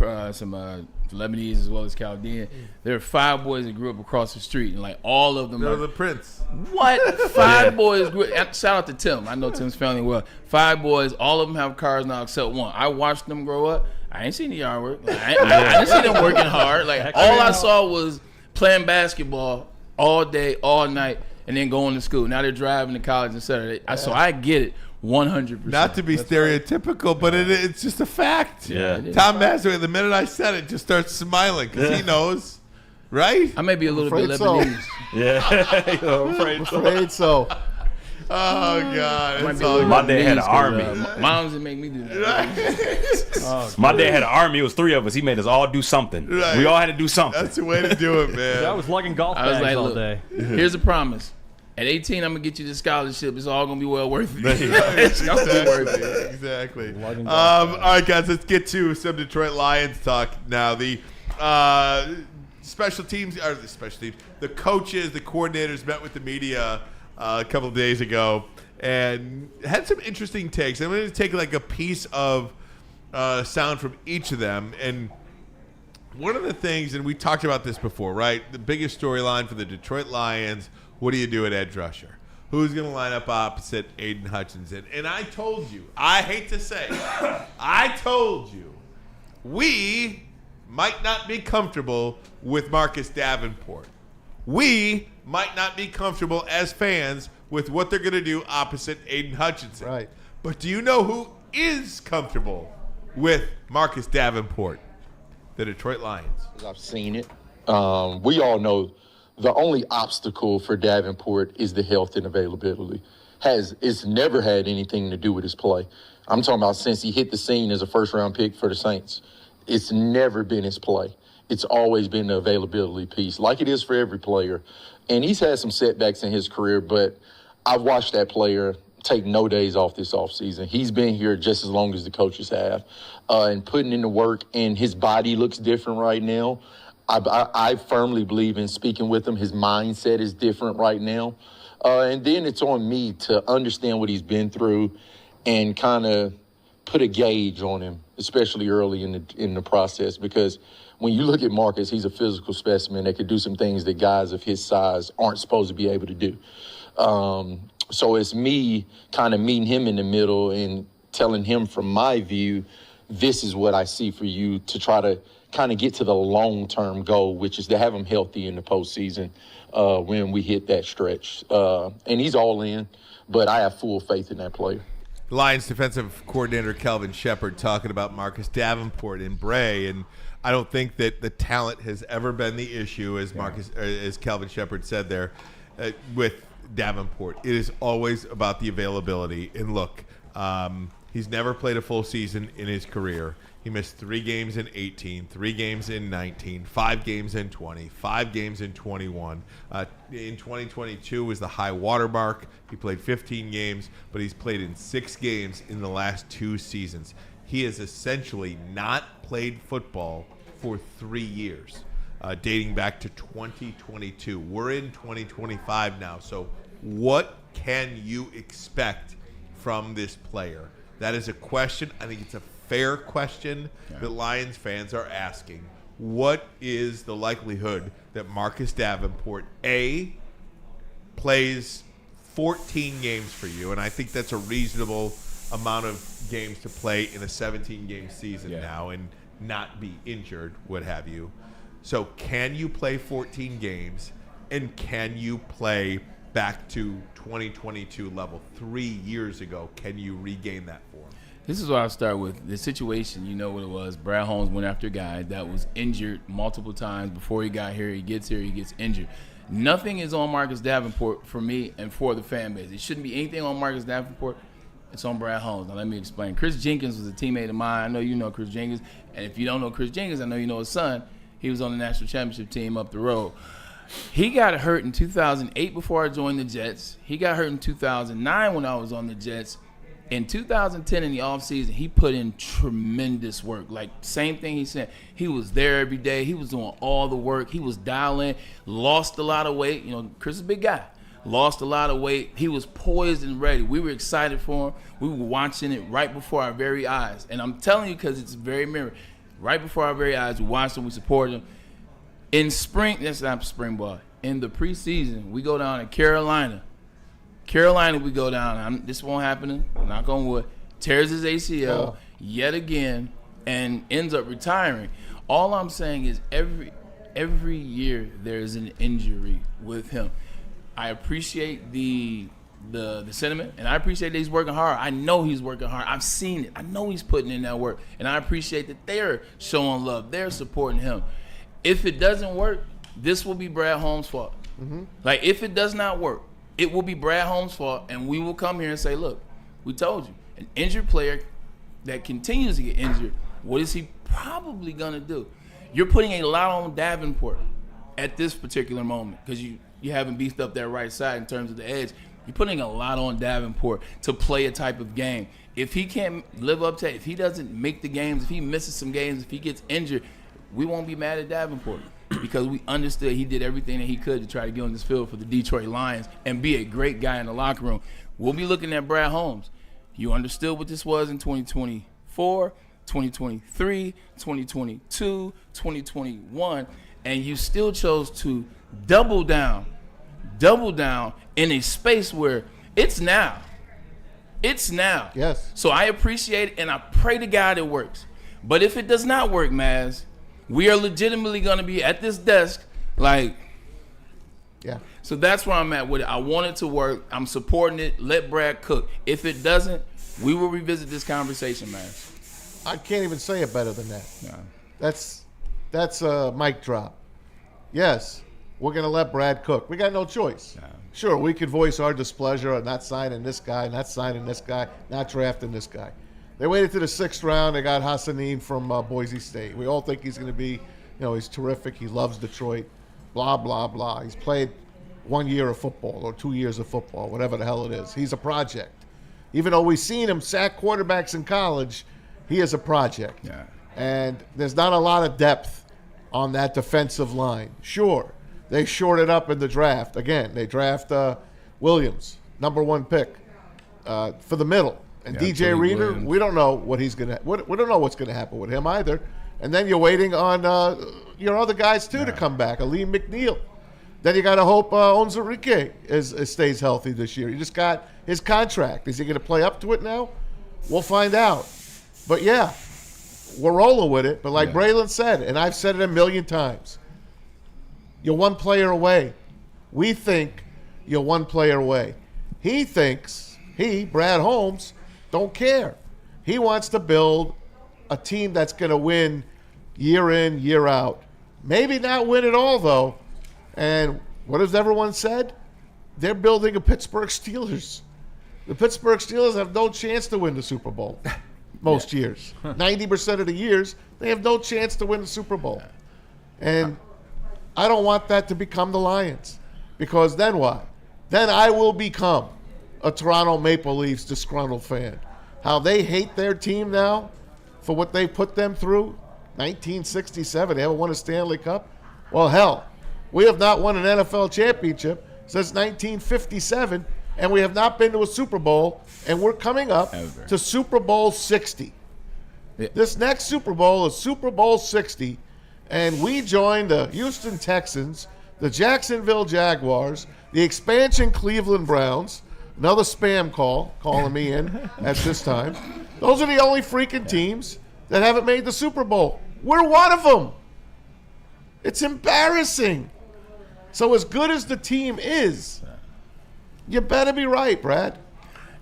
Lebanese as well as Chaldean. There are 5 boys that grew up across the street, and like all of them They're are the prince. What? 5 boys grew. Shout out to Tim. I know Tim's family well. 5 boys. All of them have cars now except one. I watched them grow up. I ain't seen the yard work. Like, I didn't see them working hard. Like all I saw was playing basketball all day, all night, and then going to school. Now they're driving to college and Saturday. So I get it 100%. Not to be stereotypical, but it's just a fact. Yeah. Tom Mazaway, the minute I said it, just starts smiling because he knows, right? I may be a little bit Afraid so. Lebanese. Yeah. I'm Afraid so. Oh God, Might it's be a all little My dad had an Lebanese 'cause, army. Moms didn't make me do that. My dad had an army. It was 3 of us. He made us all do something. Right. We all had to do something. That's the way to do it, man. I was lugging golf I was bags like, all look, day. here's a promise. At 18, I'm gonna get you the scholarship. It's all gonna be well worth it. Exactly. It's gonna be worth it. Exactly. All right, guys, let's get to some Detroit Lions talk now. The special teams, the coaches, the coordinators met with the media a couple of days ago and had some interesting takes. I'm going to take like a piece of sound from each of them. And one of the things, and we talked about this before, right? The biggest storyline for the Detroit Lions, what do you do at edge rusher? Who's going to line up opposite Aiden Hutchinson? And I told you, I hate to say, I told you, we might not be comfortable with Marcus Davenport. We might not be comfortable as fans with what they're going to do opposite Aiden Hutchinson. Right. But do you know who is comfortable with Marcus Davenport? The Detroit Lions. I've seen it. We all know the only obstacle for Davenport is the health and availability. It's never had anything to do with his play. I'm talking about since he hit the scene as a first-round pick for the Saints. It's never been his play. It's always been the availability piece, like it is for every player. And he's had some setbacks in his career, but I've watched that player take no days off this offseason. He's been here just as long as the coaches have and putting in the work, and his body looks different right now. I firmly believe in speaking with him. His mindset is different right now. And then it's on me to understand what he's been through and kind of put a gauge on him, especially early in the process, because when you look at Marcus, he's a physical specimen that could do some things that guys of his size aren't supposed to be able to do. So it's me kind of meeting him in the middle and telling him from my view this is what I see for you to try to kind of get to the long-term goal, which is to have him healthy in the postseason when we hit that stretch. And he's all in, but I have full faith in that player. Lions defensive coordinator Kelvin Shepard talking about Marcus Davenport and Bray, and I don't think that the talent has ever been the issue, as Kelvin Shepard said there, with Davenport. It is always about the availability. And look, he's never played a full season in his career. He missed 3 games in 18, 3 games in 19, 5 games in 20, 5 games in 21. In 2022 was the high water mark. He played 15 games, but he's played in 6 games in the last 2 seasons. He has essentially not played football for 3 years, dating back to 2022. We're in 2025 now, so what can you expect from this player? That is a question. I think it's a fair question that Lions fans are asking. What is the likelihood that Marcus Davenport, A, plays 14 games for you? And I think that's a reasonable amount of games to play in a 17-game season now and not be injured, what have you. So can you play 14 games, and can you play back to 2022 level 3 years ago? Can you regain that form? This is what I'll start with. The situation, you know what it was. Brad Holmes went after a guy that was injured multiple times before he got here. He gets here, he gets injured. Nothing is on Marcus Davenport for me and for the fan base. It shouldn't be anything on Marcus Davenport. It's on Brad Holmes. Now, let me explain. Chris Jenkins was a teammate of mine. I know you know Chris Jenkins. And if you don't know Chris Jenkins, I know you know his son. He was on the national championship team up the road. He got hurt in 2008 before I joined the Jets. He got hurt in 2009 when I was on the Jets. In 2010 in the offseason, he put in tremendous work. Like, same thing he said. He was there every day. He was doing all the work. He was dialing, lost a lot of weight. You know, Chris is a big guy. Lost a lot of weight. He was poised and ready. We were excited for him. We were watching it right before our very eyes. And I'm telling you because it's very mirror. Right before our very eyes, we watched him. We supported him. In spring, that's not spring ball. In the preseason, we go down to Carolina. We go down. This won't happen. Knock on wood. Tears his ACL yet again and ends up retiring. All I'm saying is every year there's an injury with him. I appreciate the sentiment, and I appreciate that he's working hard. I know he's working hard. I've seen it. I know he's putting in that work, and I appreciate that they're showing love. They're supporting him. If it doesn't work, this will be Brad Holmes' fault. Mm-hmm. Like, if it does not work, it will be Brad Holmes' fault, and we will come here and say, look, we told you. An injured player that continues to get injured, what is he probably going to do? You're putting a lot on Davenport at this particular moment because you haven't beefed up that right side in terms of the edge. You're putting a lot on Davenport to play a type of game. If he can't live up to it, if he doesn't make the games, if he misses some games, if he gets injured, we won't be mad at Davenport. Because we understood he did everything that he could to try to get on this field for the Detroit Lions and be a great guy in the locker room. We'll be looking at Brad Holmes. You understood what this was in 2024, 2023, 2022, 2021, and you still chose to double down in a space where it's now. It's now. Yes. So I appreciate it, and I pray to God it works. But if it does not work, Maz, we are legitimately going to be at this desk, like, yeah. So that's where I'm at with it. I want it to work. I'm supporting it. Let Brad cook. If it doesn't, we will revisit this conversation, man. I can't even say it better than that. No. That's a mic drop. Yes, we're going to let Brad cook. We got no choice. No. Sure, we could voice our displeasure at not signing this guy, not signing this guy, not drafting this guy. They waited to the 6th round. They got Hassanin from Boise State. We all think he's going to be, he's terrific. He loves Detroit, blah, blah, blah. He's played 1 year of football or 2 years of football, whatever the hell it is. He's a project. Even though we've seen him sack quarterbacks in college, he is a project. Yeah. And there's not a lot of depth on that defensive line. Sure, they shorted up in the draft. Again, they draft Williams, number 1 pick, for the middle. And Yeah, DJ Reader, Williams. we don't know what he's gonna. We don't know what's gonna happen with him either. And then you're waiting on your other guys too to come back. Aleem McNeil. Then you got to hope Onzarike stays healthy this year. You just got his contract. Is he going to play up to it now? We'll find out. But yeah, we're rolling with it. But like Braylon said, and I've said it a million times, you're one player away. We think you're one player away. He thinks, Brad Holmes, don't care. He wants to build a team that's going to win year in, year out. Maybe not win it all, though. And what has everyone said? They're building a Pittsburgh Steelers. The Pittsburgh Steelers have no chance to win the Super Bowl most years. 90% of the years, they have no chance to win the Super Bowl. And I don't want that to become the Lions, because then what? Then I will become a Toronto Maple Leafs disgruntled fan. How they hate their team now for what they put them through. 1967, they haven't won a Stanley Cup. Well, hell, we have not won an NFL championship since 1957, and we have not been to a Super Bowl, and we're coming up to Super Bowl 60. Yeah. This next Super Bowl is Super Bowl 60, and we join the Houston Texans, the Jacksonville Jaguars, the expansion Cleveland Browns, another spam call calling me in at this time. Those are the only freaking teams that haven't made the Super Bowl. We're one of them. It's embarrassing. So as good as the team is, you better be right, Brad.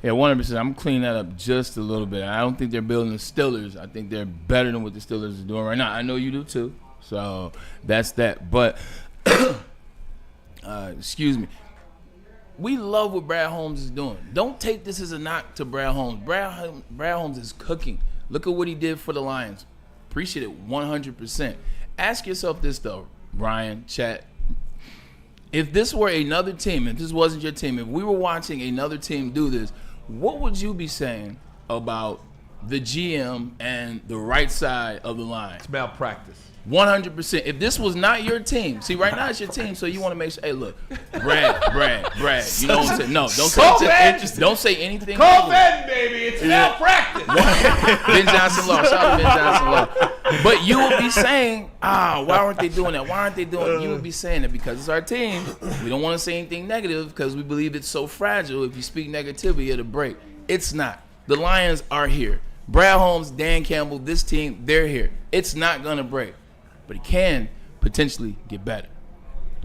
Yeah, 100%. I'm cleaning that up just a little bit. I don't think they're building the Steelers. I think they're better than what the Steelers are doing right now. I know you do too. So that's that. But, excuse me. We love what Brad Holmes is doing. Don't take this as a knock to Brad Holmes. Brad Holmes is cooking. Look at what he did for the Lions. Appreciate it 100%. Ask yourself this, though, Brian, chat. If this were another team, if this wasn't your team, if we were watching another team do this, what would you be saying about the GM and the right side of the line? It's malpractice. 100%. If this was not your team, see, right now it's your team, so you want to make sure, hey, look, Brad, you know what I'm saying? No, don't say anything. COVID, baby, it's malpractice. Ben Johnson Law, shout out to Ben Johnson Law. But you would be saying, why aren't they doing that? Why aren't they doing it? You would be saying it because it's our team. We don't want to say anything negative because we believe it's so fragile. If you speak negativity, it'll break. It's not. The Lions are here. Brad Holmes, Dan Campbell, this team, they're here. It's not going to break. But it can potentially get better.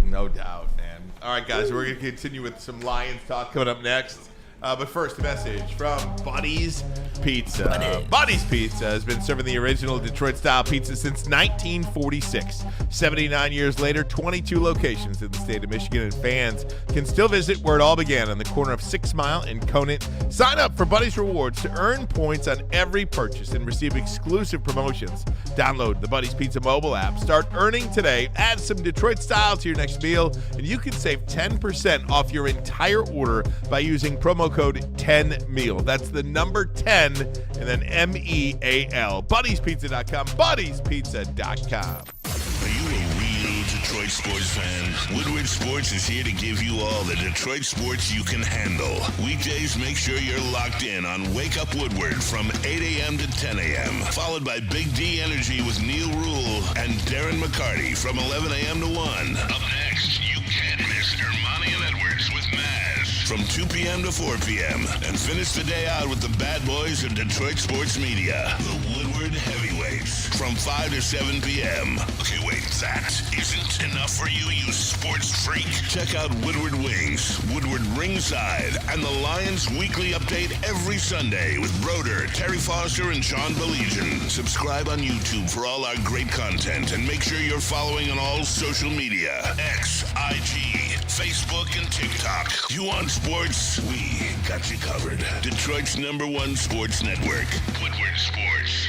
No doubt, man. All right, guys, we're going to continue with some Lions talk coming up next. But first, a message from Buddy's Pizza. Buddy's Pizza has been serving the original Detroit-style pizza since 1946. 79 years later, 22 locations in the state of Michigan, and fans can still visit where it all began on the corner of 6 Mile and Conant. Sign up for Buddy's Rewards to earn points on every purchase and receive exclusive promotions. Download the Buddy's Pizza mobile app. Start earning today. Add some Detroit style to your next meal, and you can save 10% off your entire order by using promo code 10MEAL. That's the number 10 and then MEAL. Buddy'sPizza.com. Buddy'sPizza.com. Are you a real Detroit sports fan? Woodward Sports is here to give you all the Detroit sports you can handle. Weekdays, make sure you're locked in on Wake Up Woodward from 8 a.m. to 10 a.m. Followed by Big D Energy with Neil Rule and Darren McCarty from 11 a.m. to 1. Up next, you can't miss Ermanni and Edwards with Maz from 2 p.m. to 4 p.m. And finish the day out with the bad boys of Detroit sports media, the Woodward Heavyweights, from 5 to 7 p.m. Okay, wait, that isn't enough for you, you sports freak? Check out Woodward Wings, Woodward Ringside, and the Lions Weekly Update every Sunday with Broder, Terry Foster, and Sean Beligian. Subscribe on YouTube for all our great content, and make sure you're following on all social media, X, IG, Facebook, and TikTok. You want sports? We got you covered. Detroit's #1 sports network, Woodward Sports.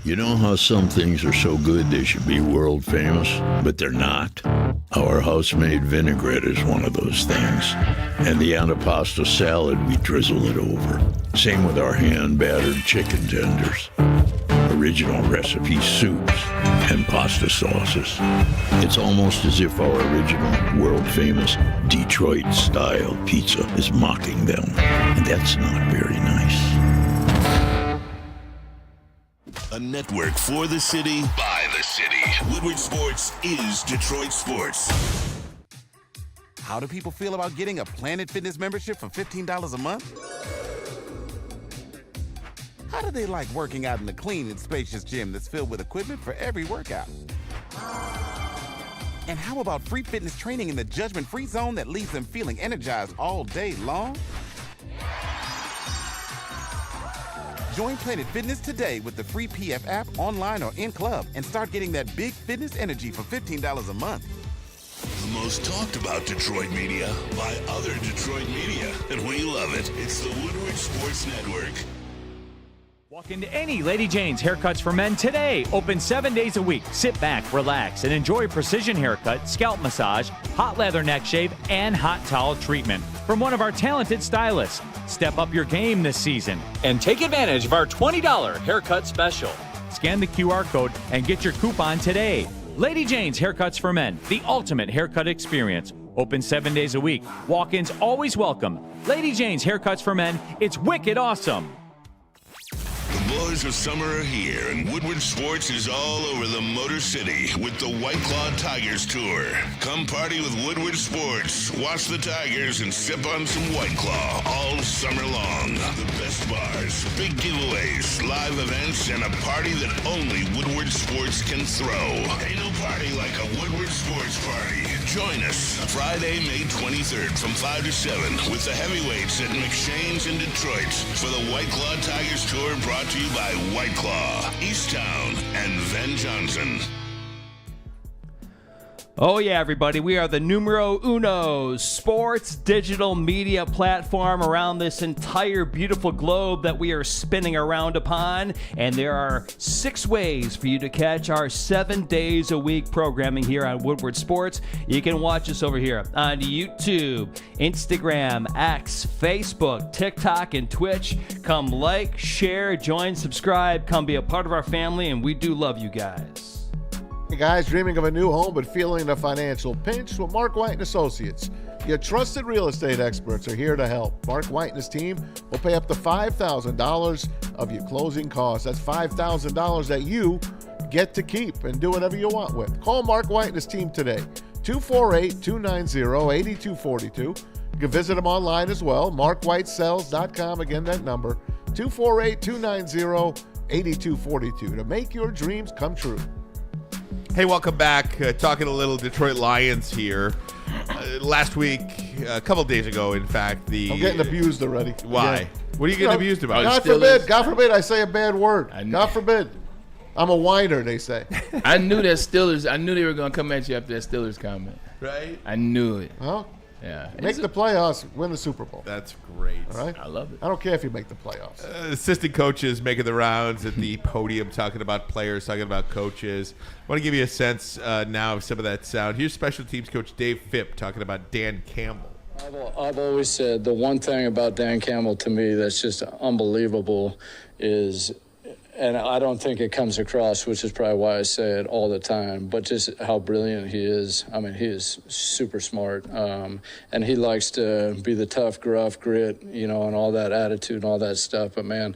You know how some things are so good they should be world famous, but they're not? Our house-made vinaigrette is one of those things. And the antipasto salad, we drizzle it over. Same with our hand-battered chicken tenders. Original recipe soups and pasta sauces. It's almost as if our original, world-famous Detroit-style pizza is mocking them. And that's not very nice. A network for the city, by the city. Woodward Sports is Detroit sports. How do people feel about getting a Planet Fitness membership for $15 a month? How do they like working out in the clean and spacious gym that's filled with equipment for every workout? And how about free fitness training in the judgment-free zone that leaves them feeling energized all day long? Join Planet Fitness today with the free PF app online or in club and start getting that big fitness energy for $15 a month. The most talked about Detroit media by other Detroit media, and we love it. It's the Woodward Sports Network. Walk into any Lady Jane's Haircuts for Men today. Open 7 days a week. Sit back, relax, and enjoy precision haircut, scalp massage, hot leather neck shave, and hot towel treatment from one of our talented stylists. Step up your game this season and take advantage of our $20 haircut special. Scan the QR code and get your coupon today. Lady Jane's Haircuts for Men, the ultimate haircut experience. Open 7 days a week. Walk-ins always welcome. Lady Jane's Haircuts for Men. It's wicked awesome. The boys of summer are here, and Woodward Sports is all over the Motor City with the White Claw Tigers Tour. Come party with Woodward Sports, watch the Tigers, and sip on some White Claw all summer long. The best bars, big giveaways, live events, and a party that only Woodward Sports can throw. Ain't no party like a Woodward Sports party. Join us Friday, May 23rd from 5 to 7 with the heavyweights at McShane's in Detroit for the White Claw Tigers Tour, brought to you by White Claw, Easttown, and Van Johnson. Oh yeah, everybody, we are the numero uno sports digital media platform around this entire beautiful globe that we are spinning around upon, and there are 6 ways for you to catch our 7 days a week programming here on Woodward Sports. You can watch us over here on YouTube, Instagram, X, Facebook, TikTok, and Twitch. Come like, share, join, subscribe, come be a part of our family, and we do love you guys. Hey guys, dreaming of a new home but feeling a financial pinch? Well, Mark White & Associates, your trusted real estate experts, are here to help. Mark White and his team will pay up to $5,000 of your closing costs. That's $5,000 that you get to keep and do whatever you want with. Call Mark White and his team today, 248-290-8242. You can visit them online as well, markwhitesells.com. Again, that number, 248-290-8242, to make your dreams come true. Hey, welcome back. Talking a little Detroit Lions here. Last week, a couple days ago, in fact, I'm getting abused already. Why? Yeah. What are you getting abused about? God forbid I say a bad word. God forbid. I'm a whiner, they say. I knew that Steelers. I knew they were going to come at you after that Steelers comment. Right? I knew it. Well, yeah. Make the playoffs, win the Super Bowl. That's great. All right? I love it. I don't care if you make the playoffs. Assistant coaches making the rounds at the podium, talking about players, talking about coaches. I want to give you a sense now of some of that sound. Here's special teams coach Dave Phipp talking about Dan Campbell. I've always said the one thing about Dan Campbell to me that's just unbelievable is, and I don't think it comes across, which is probably why I say it all the time, but just how brilliant he is. I mean, he is super smart, and he likes to be the tough, gruff, grit, and all that attitude and all that stuff. But, man,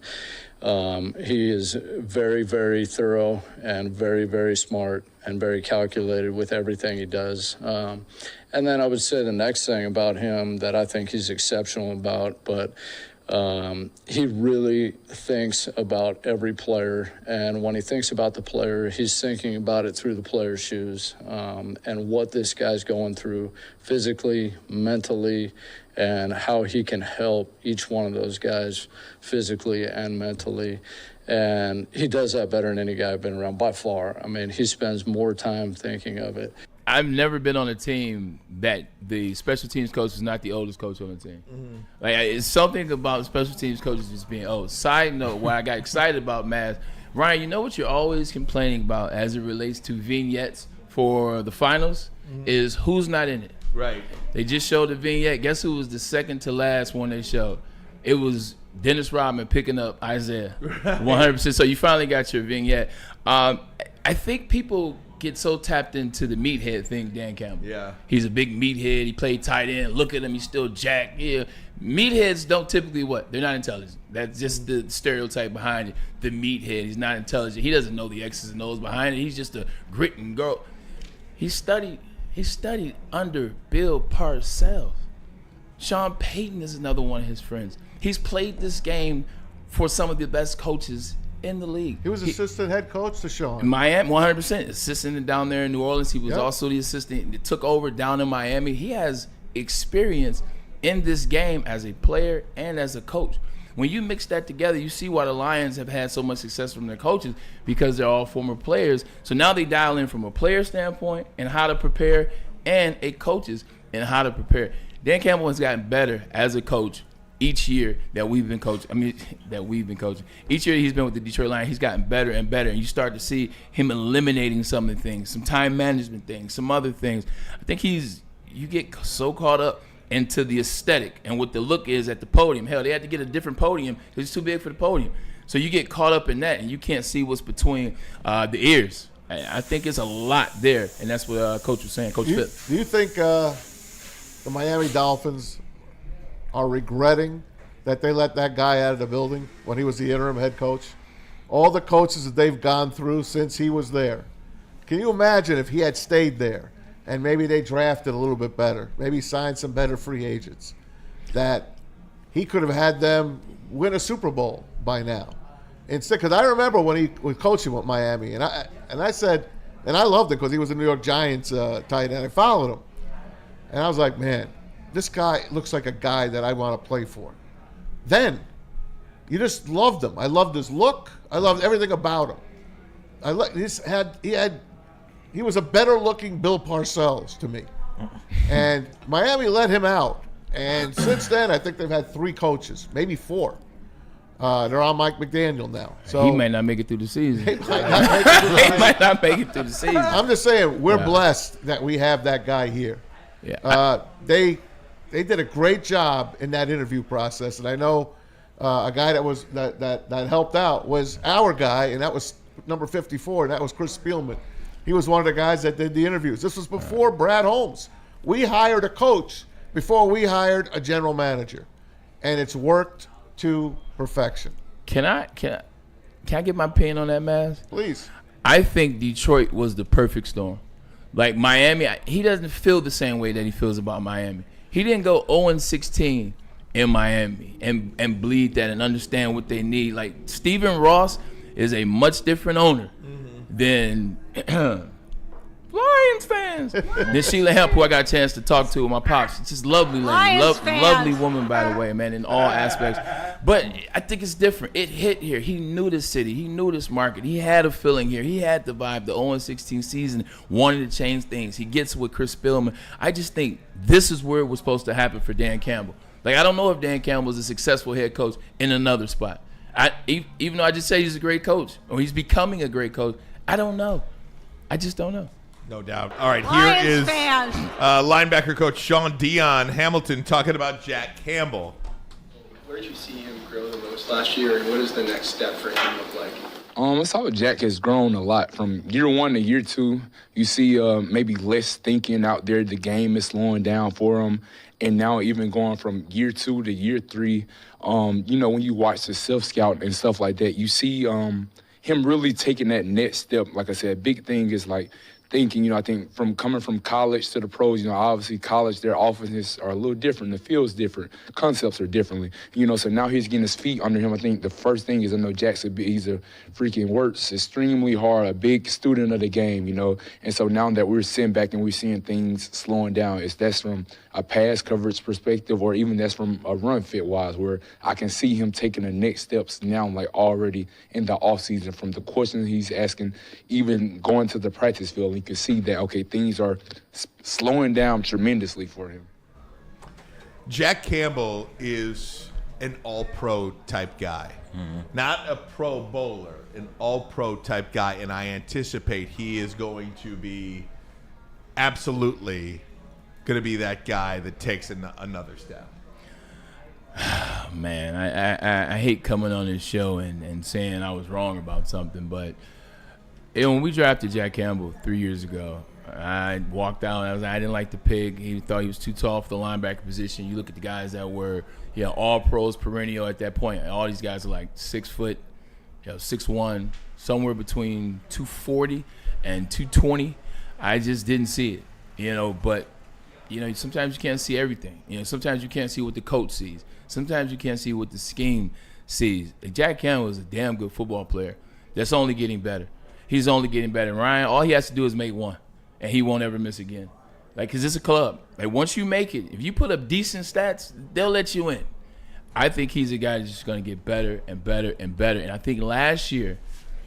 he is very, very thorough and very, very smart and very calculated with everything he does. And then I would say the next thing about him that I think he's exceptional about, but he really thinks about every player, and when he thinks about the player, he's thinking about it through the player's shoes, and what this guy's going through physically, mentally, and how he can help each one of those guys physically and mentally. And he does that better than any guy I've been around by far. I mean, he spends more time thinking of it. I've never been on a team that the special teams coach is not the oldest coach on the team. Mm-hmm. Like, it's something about special teams coaches just being old. Side note, why I got excited about Maz, Ryan, you know what you're always complaining about as it relates to vignettes for the finals is who's not in it. Right. They just showed the vignette. Guess who was the second to last one they showed? It was Dennis Rodman picking up Isaiah. 100%. So you finally got your vignette. I think people get so tapped into the meathead thing, Dan Campbell. Yeah. He's a big meathead. He played tight end. Look at him. He's still jacked. Yeah. Meatheads don't typically what? They're not intelligent. That's just the stereotype behind it. The meathead. He's not intelligent. He doesn't know the X's and O's behind it. He's just a grit and go. He studied under Bill Parcells. Sean Payton is another one of his friends. He's played this game for some of the best coaches in the league. He was assistant head coach to Sean. In Miami, 100%. Assistant down there in New Orleans. He was also the assistant that took over down in Miami. He has experience in this game as a player and as a coach. When you mix that together, you see why the Lions have had so much success from their coaches, because they're all former players. So now they dial in from a player standpoint and how to prepare, and a coach's and how to prepare. Dan Campbell has gotten better as a coach each year that we've been coaching. Each year he's been with the Detroit Lions, he's gotten better and better. And you start to see him eliminating some of the things, some time management things, some other things. I think you get so caught up into the aesthetic and what the look is at the podium. Hell, they had to get a different podium because it's too big for the podium. So you get caught up in that, and you can't see what's between the ears. I think it's a lot there, and that's what Coach was saying, Coach Phipps. Do you think the Miami Dolphins are regretting that they let that guy out of the building when he was the interim head coach? All the coaches that they've gone through since he was there. Can you imagine if he had stayed there and maybe they drafted a little bit better, maybe signed some better free agents, that he could have had them win a Super Bowl by now? Instead, because I remember when he was coaching with Miami, and I said, and I loved it because he was a New York Giants tight end. I followed him, and I was like, man, this guy looks like a guy that I want to play for. Then, you just loved him. I loved his look. I loved everything about him. He was a better looking Bill Parcells to me. And Miami let him out. And since then, I think they've had 3 coaches, maybe 4. They're on Mike McDaniel now. So he might not make it through the season. He might not make it through the season. I'm just saying, we're blessed that we have that guy here. Yeah. They did a great job in that interview process, and I know a guy that helped out was our guy, and that was number 54, and that was Chris Spielman. He was one of the guys that did the interviews. This was before Brad Holmes. We hired a coach before we hired a general manager, and it's worked to perfection. Can I get my opinion on that, Maz? Please. I think Detroit was the perfect storm. Like Miami, he doesn't feel the same way that he feels about Miami. He didn't go 0-16 in Miami and bleed that and understand what they need. Like Stephen Ross is a much different owner than Lions fans. Then Sheila Hemp, who I got a chance to talk to with my pops. It's just lovely lady. Lovely woman, by the way, man, in all aspects. But I think it's different. It hit here. He knew this city. He knew this market. He had a feeling here. He had the vibe. The 0-16 season, wanted to change things. He gets with Chris Spielman. I just think this is where it was supposed to happen for Dan Campbell. Like, I don't know if Dan Campbell is a successful head coach in another spot. Even though I just say he's a great coach or he's becoming a great coach, I don't know. I just don't know. No doubt. All right, here is linebacker coach Sean Dion Hamilton talking about Jack Campbell. Where did you see him grow the most last year, and what does the next step for him look like? I saw Jack has grown a lot from year 1 to year 2. You see maybe less thinking out there. The game is slowing down for him. And now even going from year 2 to year 3, when you watch the self-scout and stuff like that, you see him really taking that next step. Like I said, big thing is like thinking, I think from coming from college to the pros, obviously college, their offenses are a little different. The field's different. Concepts are differently. So now he's getting his feet under him. I think the first thing is I know he's a freaking works extremely hard, a big student of the game, And so now that we're sitting back and we're seeing things slowing down, that's from a pass coverage perspective or even that's from a run fit wise where I can see him taking the next steps now like already in the offseason from the questions he's asking, even going to the practice field. You can see that, okay, things are slowing down tremendously for him. Jack Campbell is an all-pro type guy. Not a pro bowler, an all-pro type guy, and I anticipate he is going to be absolutely going to be that guy that takes another step. Man, I hate coming on this show and saying I was wrong about something, but when we drafted Jack Campbell 3 years ago, I walked out and I didn't like the pick. He thought he was too tall for the linebacker position. You look at the guys that were all pros perennial at that point. All these guys are like 6 foot, 6'1", somewhere between 240 and 220. I just didn't see it, but sometimes you can't see everything. Sometimes you can't see what the coach sees. Sometimes you can't see what the scheme sees. Jack Campbell is a damn good football player that's only getting better. He's only getting better. Ryan, all he has to do is make one, and he won't ever miss again. Like, because it's a club. Like, once you make it, if you put up decent stats, they'll let you in. I think he's a guy that's just going to get better and better and better. And I think last year,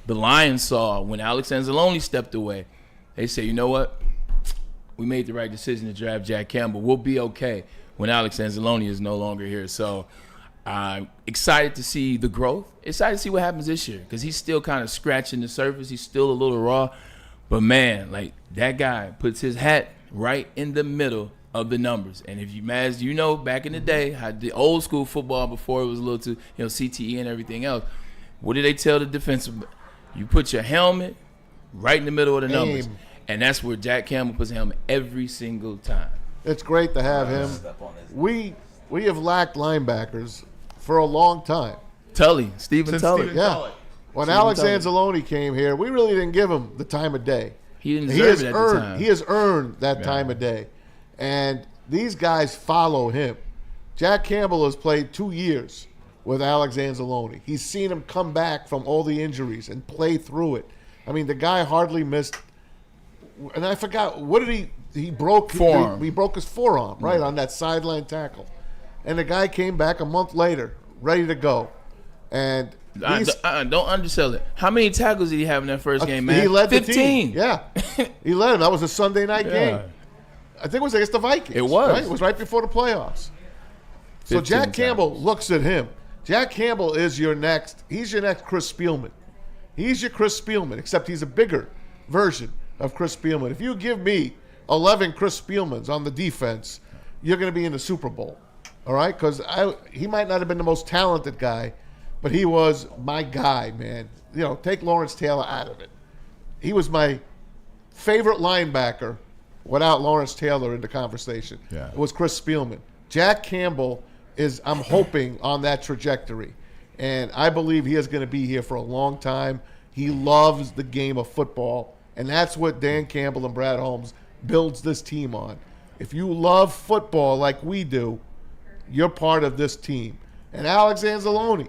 the Lions saw when Alex Anzalone stepped away, they said, you know what? We made the right decision to draft Jack Campbell. We'll be okay when Alex Anzalone is no longer here. So I'm excited to see the growth. Excited to see what happens this year because he's still kind of scratching the surface. He's still a little raw. But, man, like, that guy puts his hat right in the middle of the numbers. And if you, Maz, you know, back in the day, how the old school football before it was a little too, CTE and everything else, what did they tell the defensive? You put your helmet right in the middle of the numbers. And that's where Jack Campbell puts his helmet every single time. It's great to have him. We have lacked linebackers for a long time. Stephen Tully. Yeah. When Alex Anzalone came here, we really didn't give him the time of day. He didn't deserve it at the time. He has earned that time of day. And these guys follow him. Jack Campbell has played 2 years with Alex Anzalone. He's seen him come back from all the injuries and play through it. I mean, the guy hardly missed. And I forgot, what did he broke? Forearm. He broke his forearm, right, on that sideline tackle. And the guy came back a month later, ready to go. And don't undersell it. How many tackles did he have in that first game, man? He led 15. the team. Yeah. He led him. That was a Sunday night game. I think it was against the Vikings. It was. Right? It was right before the playoffs. So Jack Campbell looks at him. Jack Campbell is your next. He's your next Chris Spielman. He's your Chris Spielman, except he's a bigger version of Chris Spielman. If you give me 11 Chris Spielmans on the defense, you're going to be in the Super Bowl. All right? Because he might not have been the most talented guy, but he was my guy, man. Take Lawrence Taylor out of it. He was my favorite linebacker without Lawrence Taylor in the conversation. Yeah. It was Chris Spielman. Jack Campbell is, I'm hoping, on that trajectory. And I believe he is going to be here for a long time. He loves the game of football. And that's what Dan Campbell and Brad Holmes builds this team on. If you love football like we do, you're part of this team. And Alex Anzalone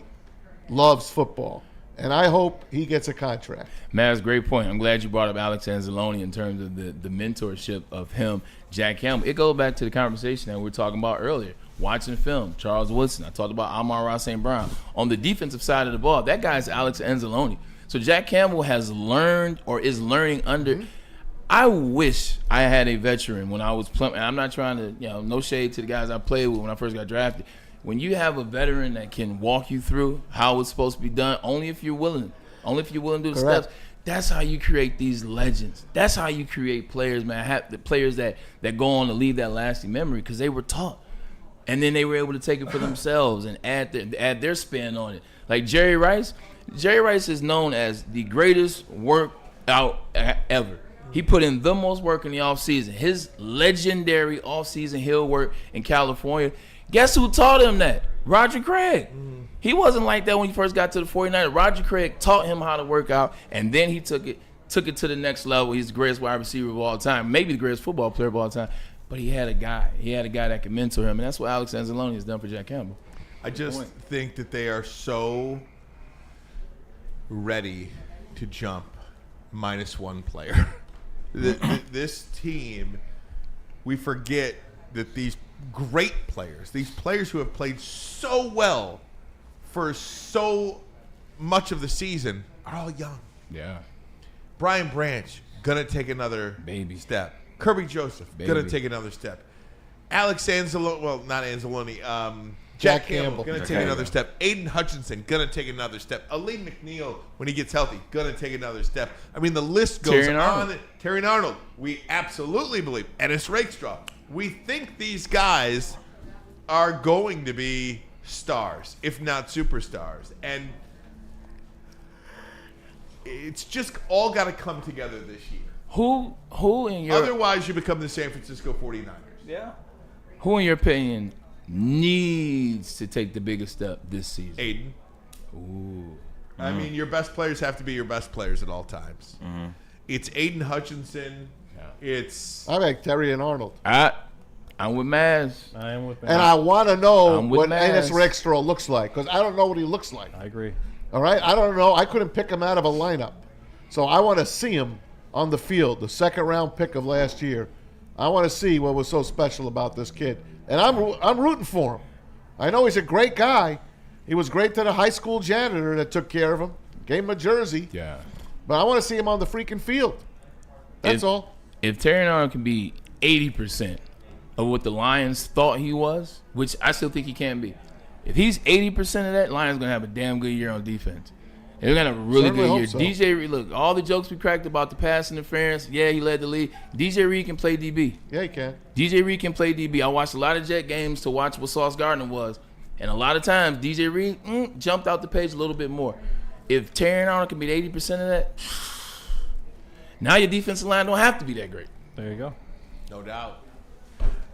loves football. And I hope he gets a contract. Man, that's a great point. I'm glad you brought up Alex Anzalone in terms of the mentorship of him, Jack Campbell. It goes back to the conversation that we were talking about earlier. Watching film, Charles Woodson. I talked about Amon-Ra St. Brown. On the defensive side of the ball, that guy's Alex Anzalone. So Jack Campbell has learned or is learning under. I wish I had a veteran when I was playing. And I'm not trying to, no shade to the guys I played with when I first got drafted. When you have a veteran that can walk you through how it's supposed to be done, only if you're willing to do the steps, that's how you create these legends. That's how you create players, man. The players that go on to leave that lasting memory because they were taught. And then they were able to take it for themselves and add their spin on it. Like Jerry Rice. Jerry Rice is known as the greatest workout ever. He put in the most work in the offseason. His legendary offseason hill work in California. Guess who taught him that? Roger Craig. He wasn't like that when he first got to the 49ers. Roger Craig taught him how to work out, and then he took it to the next level. He's the greatest wide receiver of all time, maybe the greatest football player of all time. But he had a guy. He had a guy that could mentor him, and that's what Alex Anzalone has done for Jack Campbell. I just think that they are so ready to jump -1 player. This team, we forget that these great players, these players who have played so well for so much of the season, are all young. Yeah. Brian Branch, gonna take another step. Kirby Joseph, gonna take another step. Alex Anzalone, well, not Anzalone, Jack Campbell, gonna take another step. Aiden Hutchinson, gonna take another step. Aleem McNeil, when he gets healthy, gonna take another step. I mean, the list goes on. Terry Arnold, we absolutely believe. Ennis Rakestraw. We think these guys are going to be stars, if not superstars. And it's just all got to come together this year. Who in your... Otherwise, you become the San Francisco 49ers. Yeah. Who, in your opinion, needs to take the biggest step this season? Aiden. Ooh. I mean, your best players have to be your best players at all times. It's Aiden Hutchinson. It's... I like Terry and Arnold. I I'm with Maz. I am with Maz. And I want to know I'm with what Maz. Enes Rextro looks like, because I don't know what he looks like. I agree. All right? I don't know. I couldn't pick him out of a lineup. So I want to see him on the field, the second-round pick of last year. I want to see what was so special about this kid. And I'm rooting for him. I know he's a great guy. He was great to the high school janitor that took care of him, gave him a jersey. Yeah. But I want to see him on the freaking field. That's all. If Terry Arnold can be 80% of what the Lions thought he was, which I still think he can be, if he's 80% of that, Lions going to have a damn good year on defense. They're going to have a really Certainly good year. hope so. DJ Reed, look, all the jokes we cracked about the pass interference, yeah, he led the league. DJ Reed can play DB. Yeah, he can. DJ Reed can play DB. I watched a lot of Jet games to watch what Sauce Gardner was. And a lot of times, DJ Reed jumped out the page a little bit more. If Terry Arnold can beat 80% of that, now your defensive line don't have to be that great. There you go. No doubt.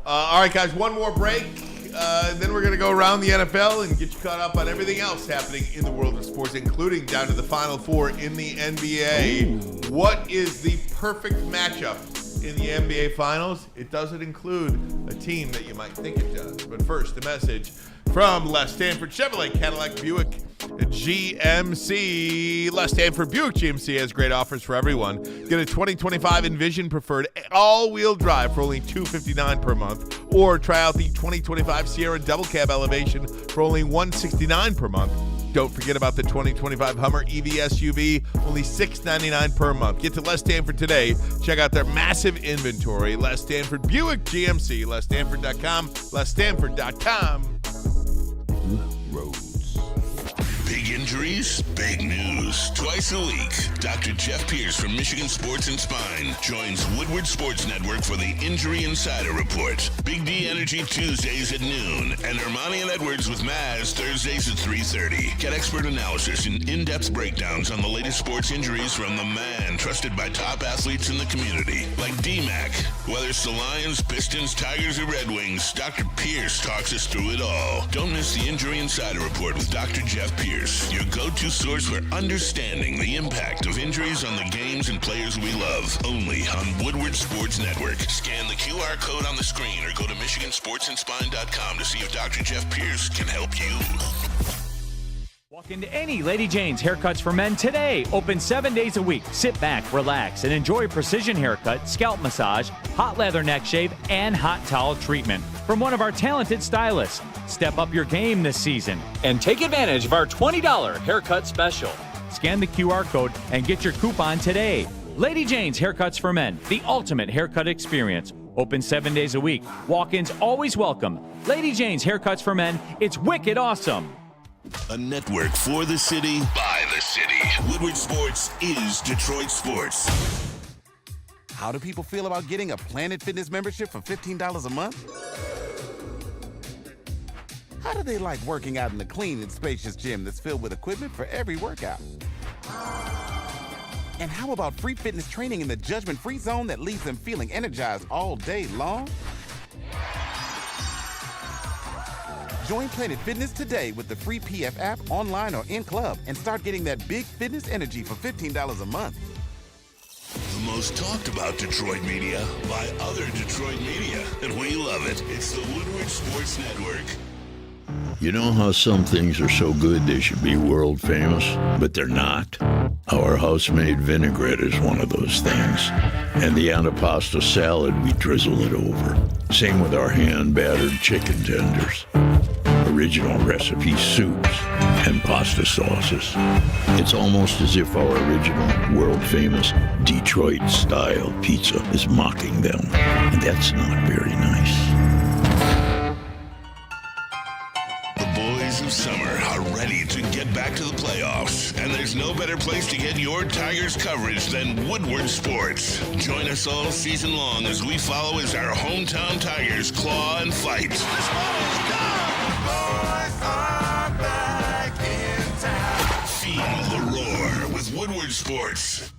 All right, guys, one more break. Then we're going to go around the NFL and get you caught up on everything else happening in the world of sports, including down to the Final Four in the NBA. Ooh. What is the perfect matchup in the NBA Finals? It doesn't include a team that you might think it does. But first, a message from Les Stanford Chevrolet Cadillac Buick GMC. Les Stanford Buick GMC has great offers for everyone. Get a 2025 Envision Preferred all-wheel drive for only $259 per month, or try out the 2025 Sierra Double Cab Elevation for only $169 per month. Don't forget about the 2025 Hummer EV SUV, only $699 per month. Get to Les Stanford today. Check out their massive inventory. Les Stanford Buick GMC, LesStanford.com, LesStanford.com. Roads. Big injuries, big news. Twice a week, Dr. Jeff Pierce from Michigan Sports and Spine joins Woodward Sports Network for the Injury Insider Report. Big D Energy Tuesdays at noon, and Ermanni and Edwards with Maz Thursdays at 3:30. Get expert analysis and in-depth breakdowns on the latest sports injuries from the man trusted by top athletes in the community, like D-Mac. Whether it's the Lions, Pistons, Tigers, or Red Wings, Dr. Pierce talks us through it all. Don't miss the Injury Insider Report with Dr. Jeff Pierce, your go-to source for understanding the impact of injuries on the games and players we love. Only on Woodward Sports Network. Scan the QR code on the screen or go to MichiganSportsandSpine.com to see if Dr. Jeff Pierce can help you. Walk into any Lady Jane's Haircuts for Men today. Open 7 days a week. Sit back, relax, and enjoy precision haircut, scalp massage, hot leather neck shave, and hot towel treatment from one of our talented stylists. Step up your game this season and take advantage of our $20 haircut special. Scan the QR code and get your coupon today. Lady Jane's Haircuts for Men, the ultimate haircut experience. Open 7 days a week. Walk-ins always welcome. Lady Jane's Haircuts for Men. It's wicked awesome. A network for the city, by the city. Woodward Sports is Detroit Sports. How do people feel about getting a Planet Fitness membership for $15 a month? How do they like working out in a clean and spacious gym that's filled with equipment for every workout? And how about free fitness training in the judgment-free zone that leaves them feeling energized all day long? Join Planet Fitness today with the free PF app, online or in club, and start getting that big fitness energy for $15 a month. The most talked about Detroit media by other Detroit media, and we love it. It's the Woodward Sports Network. You know how some things are so good they should be world famous, but they're not? Our house-made vinaigrette is one of those things. And the antipasto salad, we drizzle it over. Same with our hand-battered chicken tenders. Original recipe soups and pasta sauces. It's almost as if our original, world-famous Detroit-style pizza is mocking them. And that's not very nice. Of summer are ready to get back to the playoffs, and there's no better place to get your Tigers coverage than Woodward Sports. Join us all season long as we follow as our hometown Tigers claw and fight. This ball is gone. Boys are back in town. Feel the roar with Woodward Sports.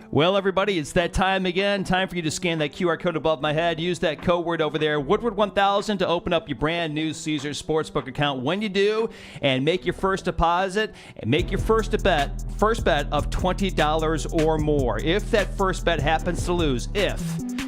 Well, everybody, it's that time again. Time for you to scan that QR code above my head. Use that code word over there, Woodward1000, to open up your brand new Caesars Sportsbook account. When you do, and make your first deposit, and make your first bet of $20 or more. If that first bet happens to lose, if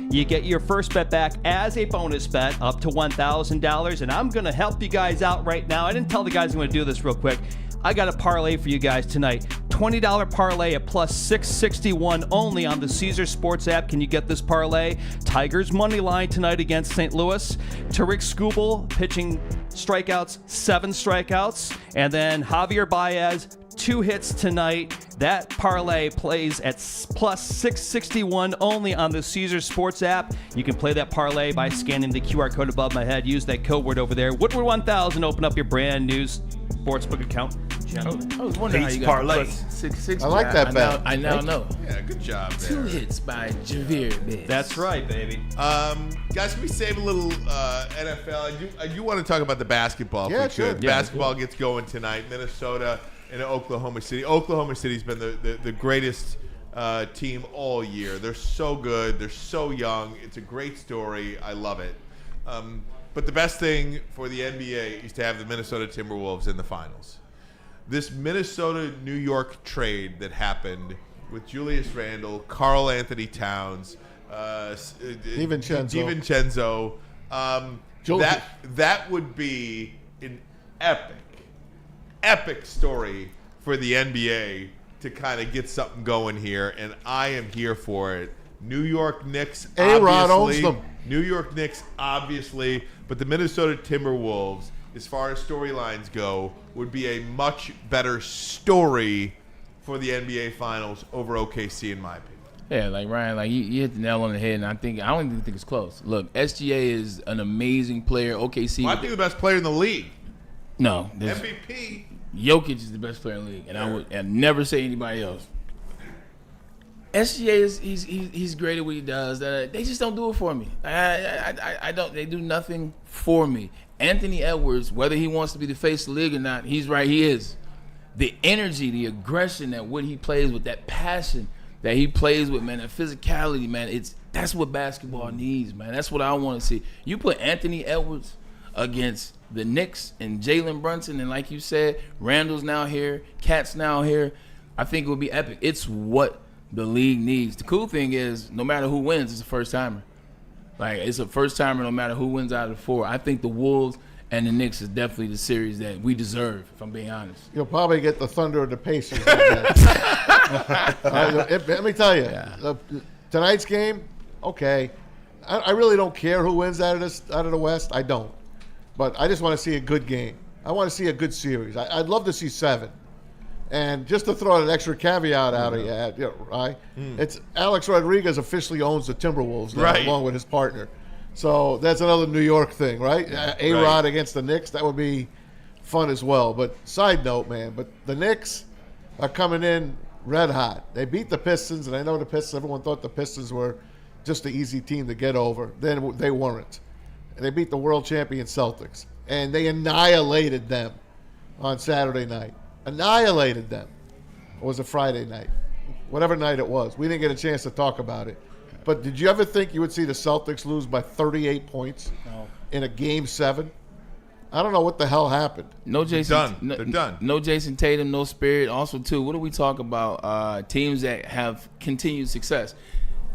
You get your first bet back as a bonus bet up to $1,000. And I'm going to help you guys out right now. I didn't tell the guys I'm going to do this real quick. I got a parlay for you guys tonight. $20 parlay at plus 661 only on the Caesar Sports app. Can you get this parlay? Tigers money line tonight against St. Louis. Tariq Skubal pitching strikeouts, 7 strikeouts. And then Javier Baez, 2 hits tonight. That parlay plays at plus 661 only on the Caesar Sports app. You can play that parlay by scanning the QR code above my head. Use that code word over there. Woodward 1000. Open up your brand new sportsbook account. Gentlemen. I was wondering how you got parlay. plus 660. I like that bet. I now know. Yeah, good job there. 2 hits by Javier Baez. That's right, baby. Guys, can we save a little NFL? I do want to talk about the basketball. Yeah, if we sure. could. Yeah, Basketball gets going tonight. Minnesota and Oklahoma City. Oklahoma City's been the greatest team all year. They're so good. They're so young. It's a great story. I love it. But the best thing for the NBA is to have the Minnesota Timberwolves in the finals. This Minnesota-New York trade that happened with Julius Randle, Karl Anthony Towns, DiVincenzo, that would be an epic story for the NBA to kind of get something going here, and I am here for it. New York Knicks, A-Rod owns them. New York Knicks, obviously, but the Minnesota Timberwolves, as far as storylines go, would be a much better story for the NBA Finals over OKC, in my opinion. Yeah, like Ryan, like you hit the nail on the head, and I don't even think it's close. Look, SGA is an amazing player. OKC, I think the best player in the league. No, MVP. Jokic is the best player in the league, and I would never say anybody else. SGA he's great at what he does. They just don't do it for me. I don't. They do nothing for me. Anthony Edwards, whether he wants to be the face of the league or not, he's right. He is. The energy, the aggression, that what he plays with, that passion that he plays with, man, that physicality, man. That's what basketball needs, man. That's what I want to see. You put Anthony Edwards against the Knicks and Jalen Brunson, and like you said, Randall's now here, Cat's now here. I think it would be epic. It's what the league needs. The cool thing is, no matter who wins, it's a first-timer. Like, it's a first-timer no matter who wins out of the 4. I think the Wolves and the Knicks is definitely the series that we deserve, if I'm being honest. You'll probably get the Thunder or the Pacers. Let me tell you, tonight's game, okay. I really don't care who wins out of the West. I don't. But I just want to see a good game. I want to see a good series. I'd love to see 7. And just to throw an extra caveat out of you, right? It's Alex Rodriguez officially owns the Timberwolves now, along with his partner. So that's another New York thing, right? A-Rod against the Knicks, that would be fun as well. But side note, man, but the Knicks are coming in red hot. They beat the Pistons, and I know the Pistons, everyone thought the Pistons were just an easy team to get over. Then they weren't. And they beat the world champion Celtics. And they annihilated them on Saturday night. Annihilated them. It was a Friday night. Whatever night it was. We didn't get a chance to talk about it. But did you ever think you would see the Celtics lose by 38 points in a Game 7? I don't know what the hell happened. No Jason. They're done. No Jason Tatum, no Spirit. Also, too, what do we talk about? Teams that have continued success.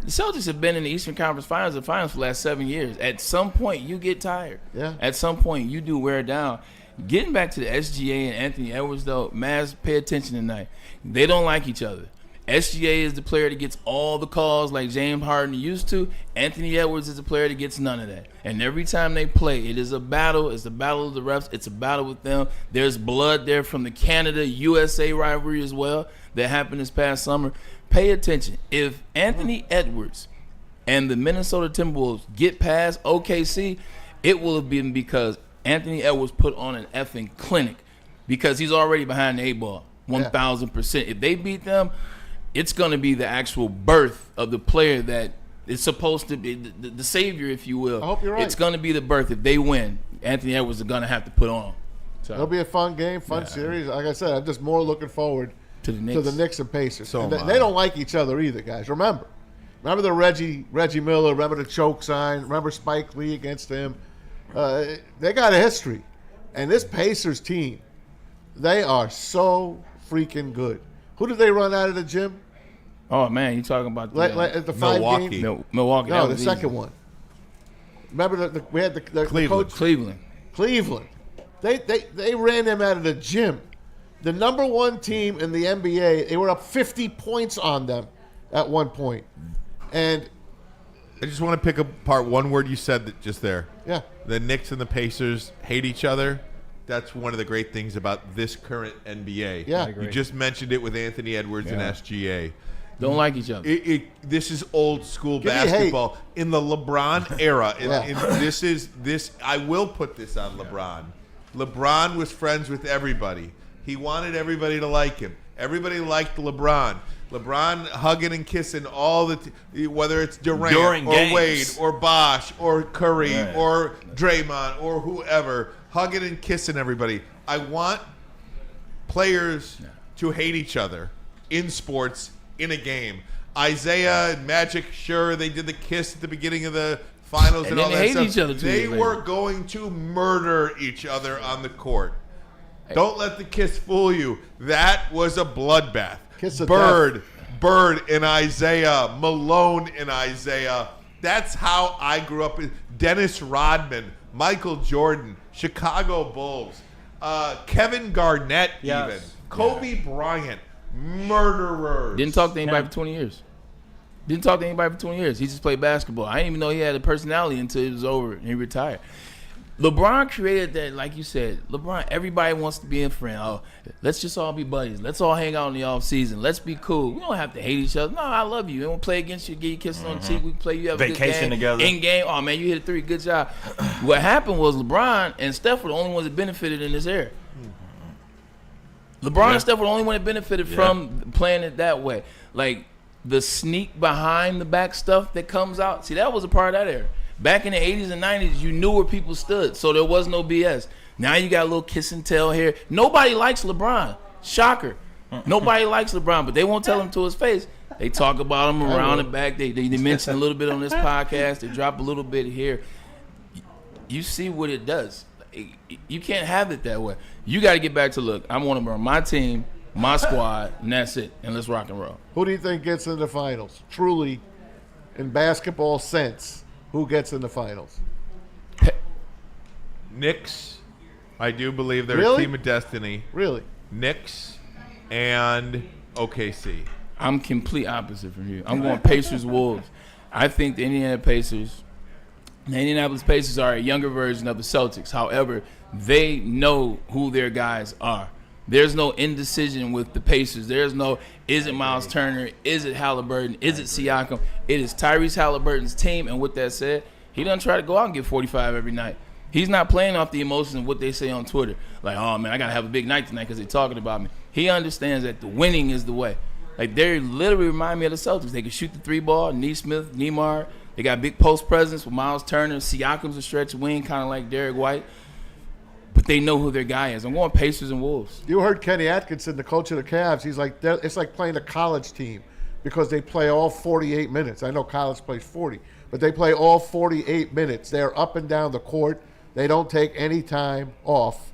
The Celtics have been in the Eastern Conference Finals and Finals for the last 7 years. At some point, you get tired. Yeah. At some point, you do wear down. Getting back to the SGA and Anthony Edwards, though, Mavs, pay attention tonight. They don't like each other. SGA is the player that gets all the calls like James Harden used to. Anthony Edwards is the player that gets none of that. And every time they play, it is a battle. It's a battle of the refs. It's a battle with them. There's blood there from the Canada-USA rivalry as well that happened this past summer. Pay attention. If Anthony Edwards and the Minnesota Timberwolves get past OKC, it will have been because Anthony Edwards put on an effing clinic because he's already behind the 8 ball, 1,000%. If they beat them, it's going to be the actual birth of the player that is supposed to be the savior, if you will. I hope you're right. It's going to be the birth. If they win, Anthony Edwards is going to have to put on. So, it'll be a fun game, fun series. Like I said, I'm just more looking forward to the Knicks and Pacers. And they don't like each other either, guys. Remember the Reggie Miller. Remember the choke sign. Remember Spike Lee against him. They got a history. And this Pacers team, they are so freaking good. Who did they run out of the gym? Oh man, you talking about the 5 Milwaukee. game? Milwaukee? No, that the was second easy. one. Remember we had the Cleveland. coach Cleveland. They ran them out of the gym. The number 1 team in the NBA, they were up 50 points on them at one point. And I just want to pick apart one word you said just there. yeah, The Knicks and the Pacers hate each other. That's one of the great things about this current NBA. Yeah. I You just mentioned it with Anthony Edwards and SGA. Don't like each other. This is old school Give me hate. basketball. In the LeBron era, Yeah. I will put this on LeBron. LeBron was friends with everybody. He wanted everybody to like him. Everybody liked LeBron. LeBron hugging and kissing all whether it's Durant During or games. Wade or Bosh or Curry Right. or Draymond or whoever, hugging and kissing everybody. I want players to hate each other in sports in a game. Isaiah and Magic, sure, they did the kiss at the beginning of the finals and And all then that they stuff. hate each other 2 They years later. were going to murder each other on the court. Don't let the kiss fool you. That was a bloodbath. Kiss of Bird and Isaiah, Malone and Isaiah. That's how I grew up. Dennis Rodman, Michael Jordan, Chicago Bulls, Kevin Garnett, Yes. even Kobe Bryant, murderers. Didn't talk to anybody for 20 years. He just played basketball. I didn't even know he had a personality until it was over and he retired. LeBron created that, like you said. LeBron, everybody wants to be a friend. Oh, let's just all be buddies. Let's all hang out in the off season. Let's be cool. We don't have to hate each other. No, I love you. And we'll play against you, get you kisses on the cheek. We can play. You have a good Vacation game. together. In game. Oh man, you hit a 3. Good job. What happened was LeBron and Steph were the only ones that benefited in this era. LeBron and Steph were the only one that benefited from playing it that way. Like the sneak behind the back stuff that comes out. See, that was a part of that era. Back in the 80s and 90s, you knew where people stood, so there was no BS. Now you got a little kiss and tell here. Nobody likes LeBron. Shocker. Nobody likes LeBron, but they won't tell him to his face. They talk about him around the back. They mention a little bit on this podcast. They drop a little bit here. You see what it does. You can't have it that way. You got to get back to, look, I want to run my team, my squad, and that's it. And let's rock and roll. who do you think gets in the finals? Truly, in basketball sense, who gets in the finals? Knicks, I do believe they're Really? a team of destiny. Really? Knicks and OKC. I'm complete opposite from you. I'm going Pacers Wolves. I think the Indianapolis Pacers are a younger version of the Celtics. However, they know who their guys are. There's no indecision with the Pacers. There's no, is it Miles Turner? Is it Halliburton? Is it Siakam? It is Tyrese Halliburton's team. And with that said, he doesn't try to go out and get 45 every night. He's not playing off the emotions of what they say on Twitter. Like, oh, man, I got to have a big night tonight because they're talking about me. He understands that the winning is the way. Like, they literally remind me of the Celtics. They can shoot the 3-ball, Neesmith, Neymar. They got big post presence with Miles Turner. Siakam's a stretch wing, kind of like Derek White. But they know who their guy is. I'm going Pacers and Wolves. You heard Kenny Atkinson, the coach of the Cavs. He's like, it's like playing a college team because they play all 48 minutes. I know college plays 40, but they play all 48 minutes. They're up and down the court. They don't take any time off,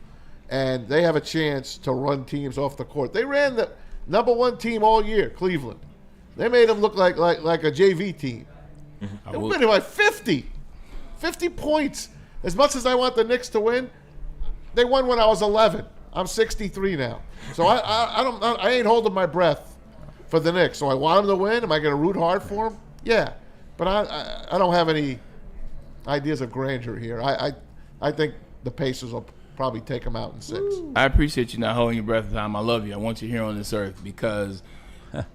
and they have a chance to run teams off the court. They ran the number 1 team all year, Cleveland. They made them look like a JV team. They won by 50 points. As much as I want the Knicks to win, they won when I was 11. I'm 63 now, so I ain't holding my breath for the Knicks. So I want them to win. Am I going to root hard for them? Yeah, but I don't have any ideas of grandeur here. I think the Pacers will probably take them out in 6. I appreciate you not holding your breath, Tom. I love you. I want you here on this earth because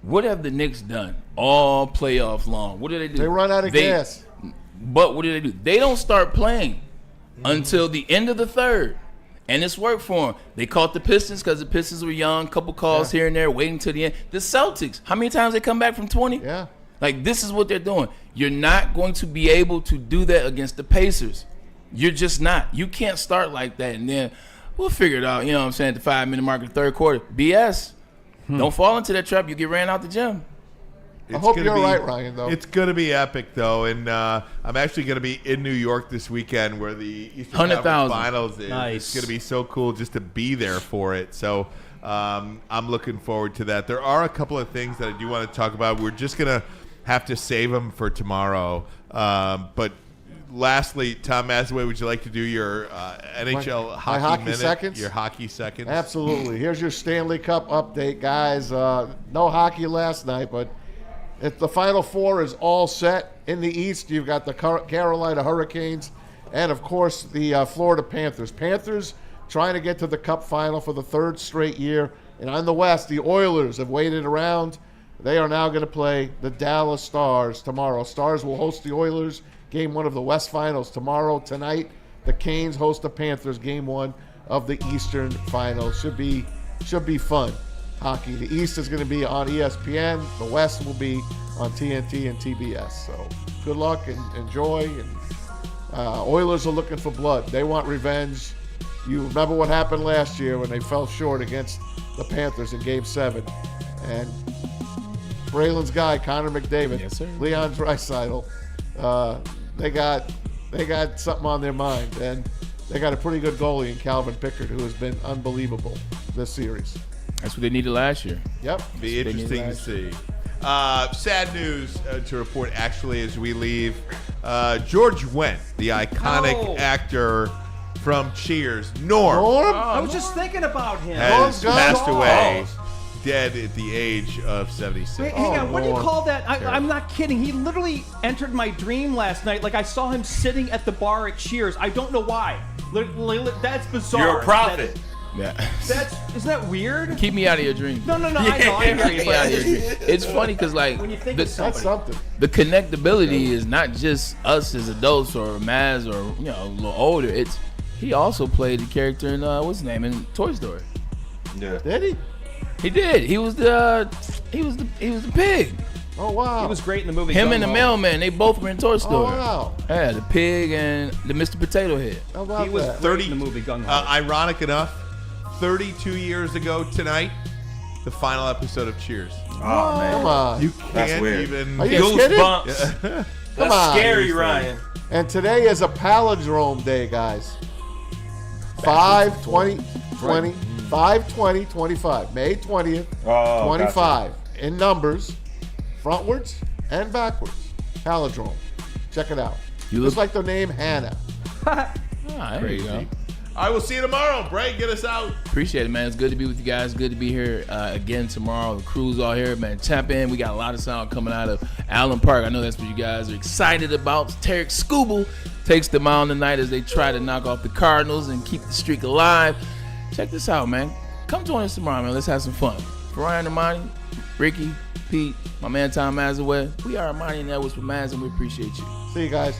what have the Knicks done all playoff long? What do they do? They run out of gas. But what do? They don't start playing until the end of the third. And it's worked for them. They caught the Pistons because the Pistons were young, couple calls here and there, waiting till the end. The Celtics, how many times they come back from 20? Yeah. Like, this is what they're doing. You're not going to be able to do that against the Pacers. You're just not. You can't start like that and then we'll figure it out, you know what I'm saying, at the 5-minute mark of the third quarter. BS. Don't fall into that trap. You get ran out the gym. I hope you're right, Ryan, though. It's going to be epic, though, and I'm actually going to be in New York this weekend where the Eastern 100,000. Conference Finals is. Nice. It's going to be so cool just to be there for it. So I'm looking forward to that. There are a couple of things that I do want to talk about. We're just going to have to save them for tomorrow. But lastly, Tom Mazaway, would you like to do your NHL hockey minute? Seconds? Your hockey seconds? Absolutely. Here's your Stanley Cup update, guys. No hockey last night, but the Final Four is all set. In the East, you've got the Carolina Hurricanes and, of course, the Florida Panthers. Panthers trying to get to the Cup final for the third straight year. And on the West, the Oilers have waited around. They are now going to play the Dallas Stars tomorrow. Stars will host the Oilers, game 1 of the West Finals tomorrow. Tonight, the Canes host the Panthers, game 1 of the Eastern Finals. Should be fun. Hockey. The East is going to be on ESPN. The West will be on TNT and TBS. So good luck and enjoy. And Oilers are looking for blood. They want revenge. You remember what happened last year when they fell short against the Panthers in Game 7. And Braylon's guy, Connor McDavid, yes, sir. Leon Draisaitl, they got something on their mind. And they got a pretty good goalie in Calvin Pickard, who has been unbelievable this series. That's what they needed last year. Yep. Be interesting to see. Sad news to report, actually, as we leave. George Wendt, the iconic actor from Cheers, Norm, I was just thinking about him. has passed away, dead at the age of 76. Wait, hang on, what do you call that? I'm not kidding. He literally entered my dream last night. Like, I saw him sitting at the bar at Cheers. I don't know why. That's bizarre. You're a prophet. Isn't that weird? Keep me out of your dreams. No, I know. I hear you. Keep me out of your dreams. It's funny because, like, when you think That's something. the connectability is not just us as adults or Maz or a little older. It's he also played the character in what's his name in Toy Story. Yeah. Did he? He did. He was the pig. Oh, wow. He was great in the movie. Him and the mailman, they both were in Toy Story. Oh, wow. Yeah, the pig and the Mr. Potato Head. How about He was that? great in the movie Gung Ho. Ironic enough, 32 years ago tonight, the final episode of Cheers. Oh, man. Come on. You That's can't weird. even. Are you kidding? Goosebumps. Come That's on. scary, Ryan. And today is a palindrome day, guys. 5/20/25. May 20th, 25. In numbers, frontwards and backwards. Palindrome. Check it out. Looks like the name Hannah. There you go. I will see you tomorrow. Bray, get us out. Appreciate it, man. It's good to be with you guys. Good to be here again tomorrow. The crew's all here, man. Tap in. We got a lot of sound coming out of Allen Park. I know that's what you guys are excited about. Tarek Skubal takes the mound tonight as they try to knock off the Cardinals and keep the streak alive. Check this out, man. Come join us tomorrow, man. Let's have some fun. For Ryan Ermanni, Ricky, Pete, my man Tom Mazaway, we are Ermanni and Edwards with Maz, and we appreciate you. See you guys.